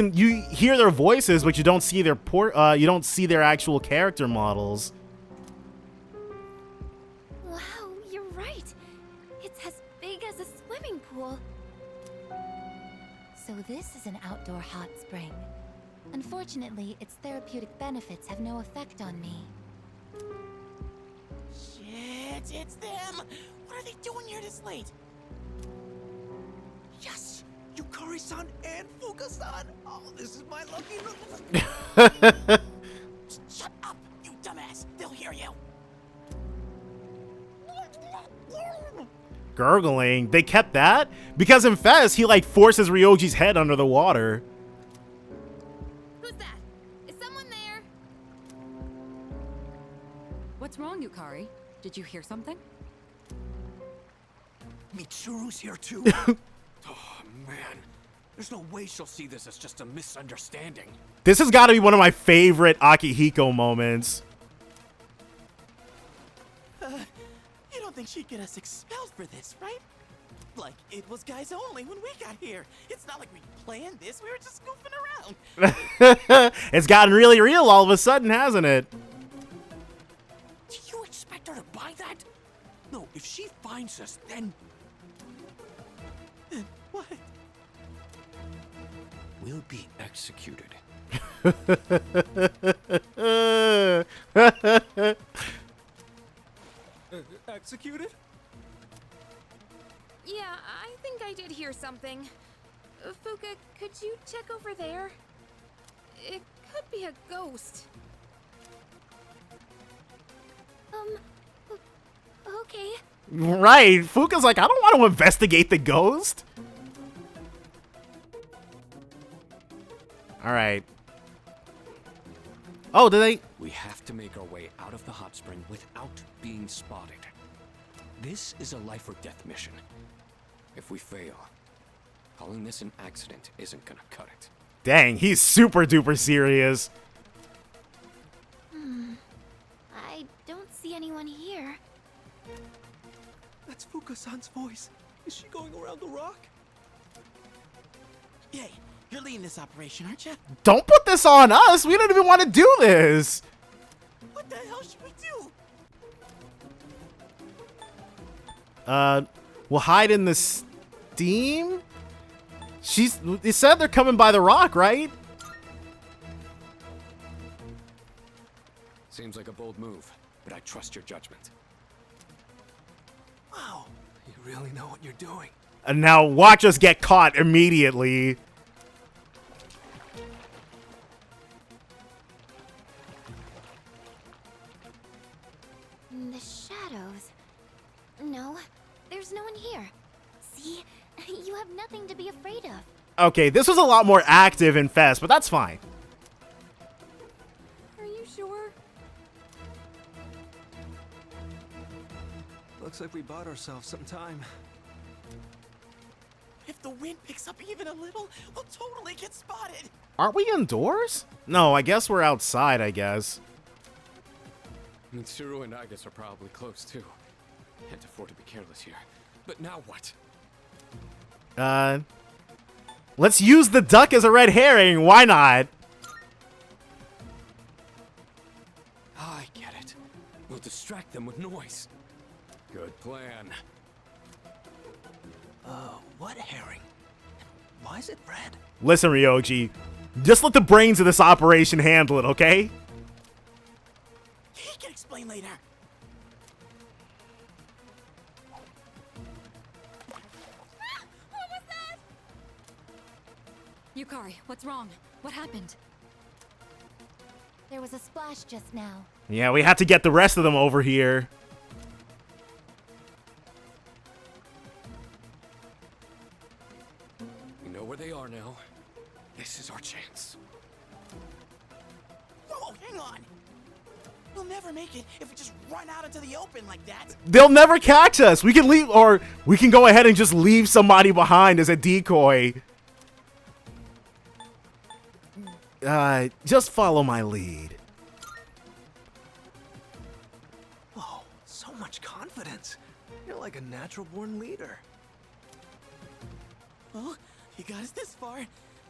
Speaker 1: hear their voices, but you don't see their actual character models.
Speaker 8: Wow, you're right. It's as big as a swimming pool.
Speaker 5: So this is an outdoor hot spring. Unfortunately, its therapeutic benefits have no effect on me.
Speaker 3: Shit, it's them! What are they doing here this late?
Speaker 21: Yes! Yukari-san and Fuka-san! Oh, this is my lucky...
Speaker 3: Shut up, you dumbass! They'll hear you!
Speaker 1: Gurgling. They kept that? Because in Fest, he like forces Ryoji's head under the water.
Speaker 8: Who's that? Is someone there?
Speaker 14: What's wrong, Yukari? Did you hear something?
Speaker 22: Mitsuru's here too? Oh, man. There's no way she'll see this as just a misunderstanding.
Speaker 1: This has got to be one of my favorite Akihiko moments.
Speaker 3: You don't think she'd get us expelled for this, right? Like, it was guys only when we got here. It's not like we planned this. We were just goofing around.
Speaker 1: It's gotten really real all of a sudden, hasn't it?
Speaker 22: Do you expect her to buy that? No, if she finds us, then...
Speaker 3: What?
Speaker 22: We'll be executed. Executed?
Speaker 8: Yeah, I think I did hear something. Fuka, Could you check over there? It could be a ghost.
Speaker 4: Okay.
Speaker 1: Right. Fuka's like, I don't want to investigate the ghost. All right. Oh, did they?
Speaker 9: We have to make our way out of the hot spring without being spotted. This is a life or death mission. If we fail, calling this an accident isn't gonna cut it.
Speaker 1: Dang, he's super duper serious.
Speaker 4: I don't see anyone here.
Speaker 21: That's Fuka-san's voice. Is she going around the rock?
Speaker 3: Yay, you're leading this operation, aren't you?
Speaker 1: Don't put this on us. We don't even want to do this.
Speaker 3: What the hell should we do?
Speaker 1: We'll hide in the steam. They said they're coming by the rock, right?
Speaker 9: Seems like a bold move, but I trust your judgment.
Speaker 21: Wow, you really know what you're doing.
Speaker 1: And now watch us get caught immediately.
Speaker 4: The shadows. No, there's no one here. See? You have nothing to be afraid of.
Speaker 1: Okay, this was a lot more active in Fest, but that's fine.
Speaker 8: Are you sure?
Speaker 21: Looks like we bought ourselves some time.
Speaker 3: If the wind picks up even a little, we'll totally get spotted.
Speaker 1: Aren't we indoors? No, I guess we're outside, I guess.
Speaker 13: Mitsuru and Agus are probably close too. Can't afford to be careless here. But now what?
Speaker 1: Let's use the duck as a red herring. Why not?
Speaker 9: I get it. We'll distract them with noise. Good plan.
Speaker 21: What herring? Why is it red?
Speaker 1: Listen, Ryoji, just let the brains of this operation handle it, okay?
Speaker 3: He can explain later.
Speaker 4: What was that?
Speaker 14: Yukari, what's wrong? What happened?
Speaker 4: There was a splash just now.
Speaker 1: Yeah, we had to get the rest of them over here.
Speaker 9: We know where they are now. This is our chance.
Speaker 3: Whoa, hang on. We'll never make it if we just run out into the open like that.
Speaker 1: They'll never catch us. We can leave, or we can go ahead and just leave somebody behind as a decoy. Just follow my lead.
Speaker 21: Whoa, so much confidence. You're like a natural-born leader.
Speaker 3: Well, you got us this far.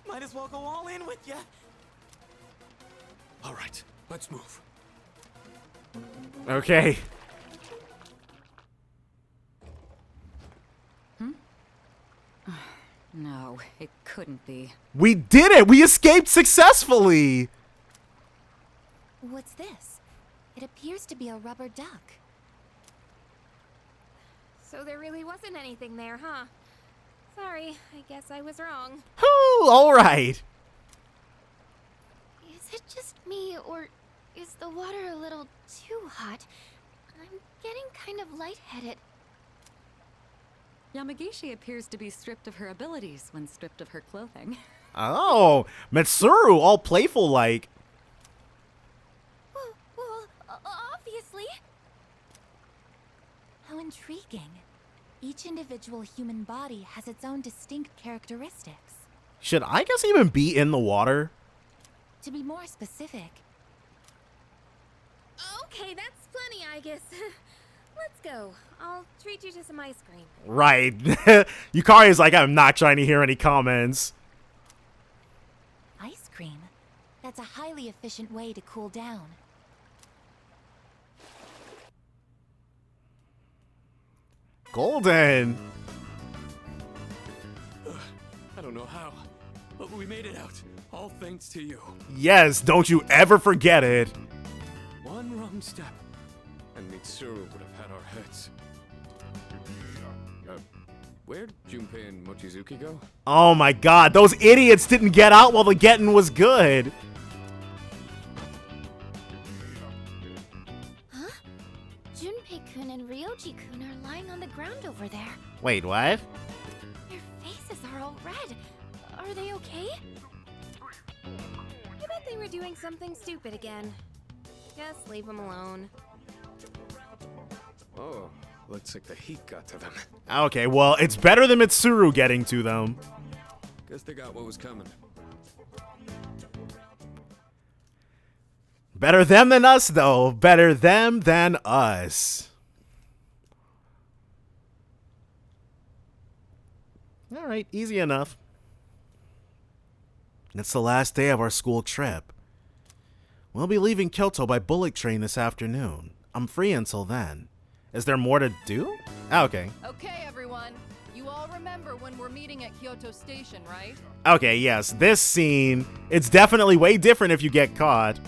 Speaker 3: Might as well go all in with you.
Speaker 9: All right, let's move.
Speaker 1: Okay.
Speaker 14: No, it couldn't be.
Speaker 1: We did it! We escaped successfully!
Speaker 4: What's this? It appears to be a rubber duck.
Speaker 8: So there really wasn't anything there, huh? Sorry, I guess I was wrong.
Speaker 1: Whew, alright.
Speaker 4: Is it just me, or is the water a little too hot? I'm getting kind of lightheaded.
Speaker 14: Yamagishi appears to be stripped of her abilities when stripped of her clothing.
Speaker 1: Oh, Mitsuru, all playful like.
Speaker 4: Well, obviously. How intriguing. Each individual human body has its own distinct characteristics.
Speaker 1: Should I guess even be in the water?
Speaker 4: To be more specific.
Speaker 8: Okay, that's plenty, I guess. Let's go. I'll treat you to some ice cream.
Speaker 1: Right. Yukari is like, I'm not trying to hear any comments.
Speaker 4: Ice cream? That's a highly efficient way to cool down.
Speaker 1: Golden.
Speaker 13: I don't know how, but we made it out. All thanks to you.
Speaker 1: Yes, don't you ever forget it.
Speaker 13: One wrong step, and Mitsuru would have had our heads. Where'd Junpei and Mochizuki go?
Speaker 1: Oh my god, those idiots didn't get out while the getting was good.
Speaker 4: Huh? Junpei-kun and Ryoji-kun are lying on the ground over there.
Speaker 1: Wait, what?
Speaker 4: Their faces are all red. Are they okay?
Speaker 8: I bet they were doing something stupid again. Just leave them alone.
Speaker 13: Oh, looks like the heat got to them.
Speaker 1: Okay, well, it's better than Mitsuru getting to them.
Speaker 13: Guess they got what was coming.
Speaker 1: Better them than us, though. Better them than us. All right, easy enough. It's the last day of our school trip. We'll be leaving Kyoto by bullet train this afternoon. I'm free until then. Is there more to do? Okay.
Speaker 10: Okay, everyone. You all remember when we're meeting at Kyoto Station, right?
Speaker 1: Okay, yes. This scene, it's definitely way different if you get caught.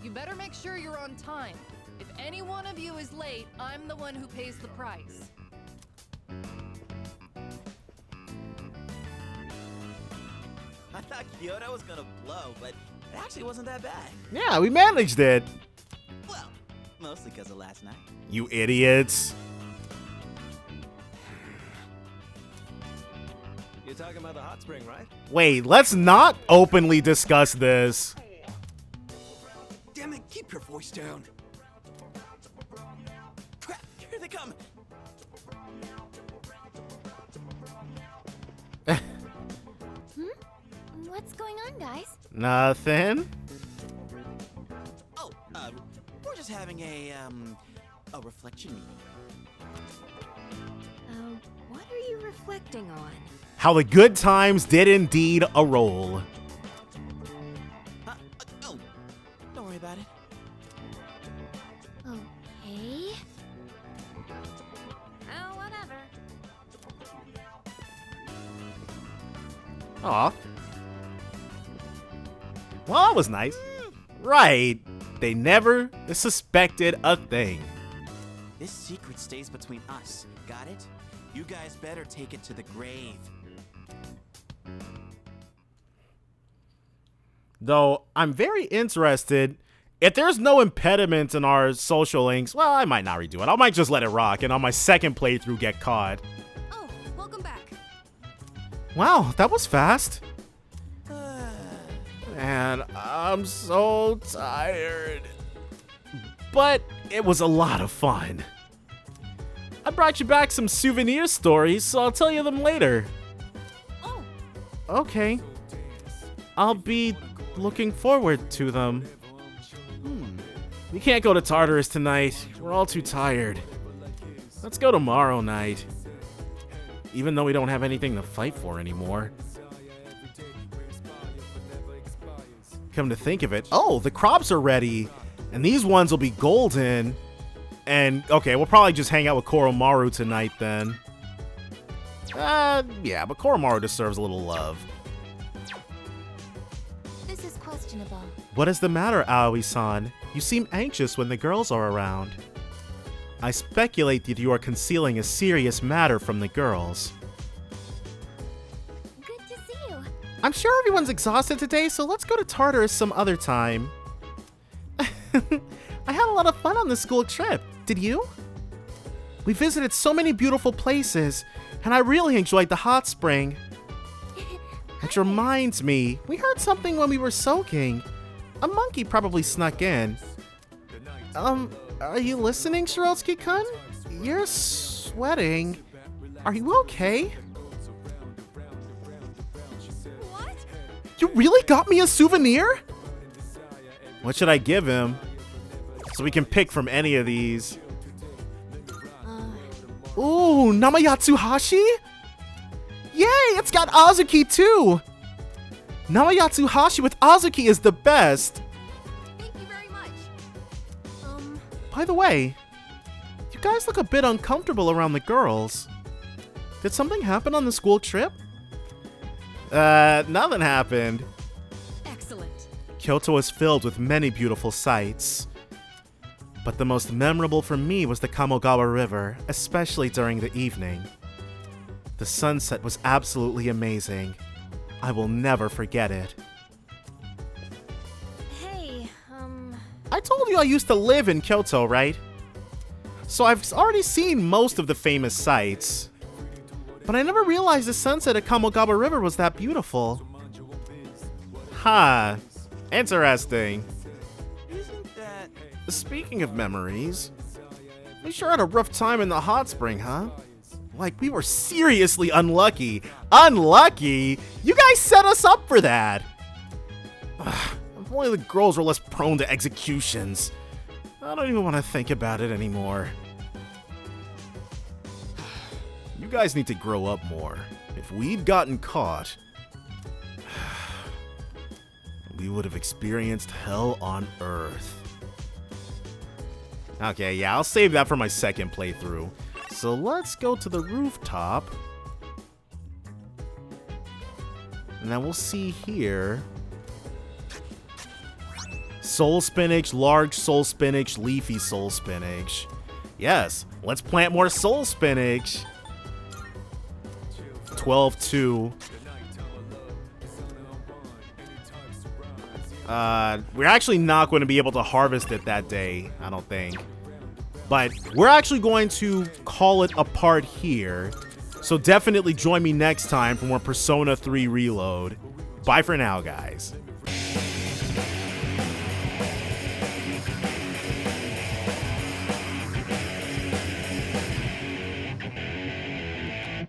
Speaker 10: You better make sure you're on time. If any one of you is late, I'm the one who pays the price.
Speaker 3: I thought Kyoto was gonna blow, but it actually wasn't that bad.
Speaker 1: Yeah, we managed it.
Speaker 3: Well, mostly because of last night.
Speaker 1: You idiots.
Speaker 21: You're talking about the hot spring, right?
Speaker 1: Wait, let's not openly discuss this.
Speaker 11: Damn it, keep your voice down.
Speaker 3: Crap, here they come.
Speaker 4: What's going on, guys?
Speaker 1: Nothing.
Speaker 3: Oh, we're just having a reflection meeting.
Speaker 8: What are you reflecting on?
Speaker 1: How the good times did indeed a roll.
Speaker 3: Oh, don't worry about it.
Speaker 4: Okay.
Speaker 8: Oh, whatever.
Speaker 1: Aw. Well, that was nice. Right. They never suspected a thing.
Speaker 3: This secret stays between us. Got it? You guys better take it to the grave.
Speaker 1: Though, I'm very interested. If there's no impediment in our social links, well, I might not redo it. I might just let it rock and on my second playthrough get caught.
Speaker 12: Oh, welcome back.
Speaker 1: Wow, that was fast. Man, I'm so tired. But it was a lot of fun. I brought you back some souvenir stories, so I'll tell you them later.
Speaker 12: Oh.
Speaker 1: Okay. I'll be looking forward to them. We can't go to Tartarus tonight. We're all too tired. Let's go tomorrow night. Even though we don't have anything to fight for anymore. Come to think of it, oh, the crops are ready. And these ones will be golden. And, okay, we'll probably just hang out with Koromaru tonight then. Yeah, but Koromaru deserves a little love.
Speaker 5: This is questionable.
Speaker 1: What is the matter, Aoi-san? You seem anxious when the girls are around. I speculate that you are concealing a serious matter from the girls.
Speaker 4: Good to see you.
Speaker 1: I'm sure everyone's exhausted today, so let's go to Tartarus some other time. I had a lot of fun on the school trip. Did you? We visited so many beautiful places, and I really enjoyed the hot spring. Which reminds me, we heard something when we were soaking. A monkey probably snuck in. Are you listening, Shirotsuki-kun? You're sweating. Are you okay?
Speaker 12: What?
Speaker 1: You really got me a souvenir? What should I give him? So we can pick from any of these. Ooh, Namayatsuhashi? Yay, it's got Azuki too! Namayatsuhashi with Azuki is the best!
Speaker 12: Thank you very much.
Speaker 1: By the way, you guys look a bit uncomfortable around the girls. Did something happen on the school trip? Nothing happened.
Speaker 12: Excellent.
Speaker 1: Kyoto is filled with many beautiful sights. But the most memorable for me was the Kamogawa River, especially during the evening. The sunset was absolutely amazing. I will never forget it.
Speaker 8: Hey,
Speaker 1: I told you I used to live in Kyoto, right? So I've already seen most of the famous sights. But I never realized the sunset at Kamogawa River was that beautiful. Huh. Interesting.
Speaker 3: Isn't that...
Speaker 1: Speaking of memories, we sure had a rough time in the hot spring, huh? Like, we were seriously unlucky. Unlucky? You guys set us up for that. If only the girls were less prone to executions. I don't even want to think about it anymore. You guys need to grow up more. If we'd gotten caught, we would have experienced hell on Earth. Okay, yeah, I'll save that for my second playthrough. So let's go to the rooftop. And then we'll see here. Soul spinach, large soul spinach, leafy soul spinach. Yes, let's plant more soul spinach. 12-2. We're actually not going to be able to harvest it that day, I don't think. But we're actually going to call it a part here. So definitely join me next time for more Persona 3 Reload. Bye for now, guys.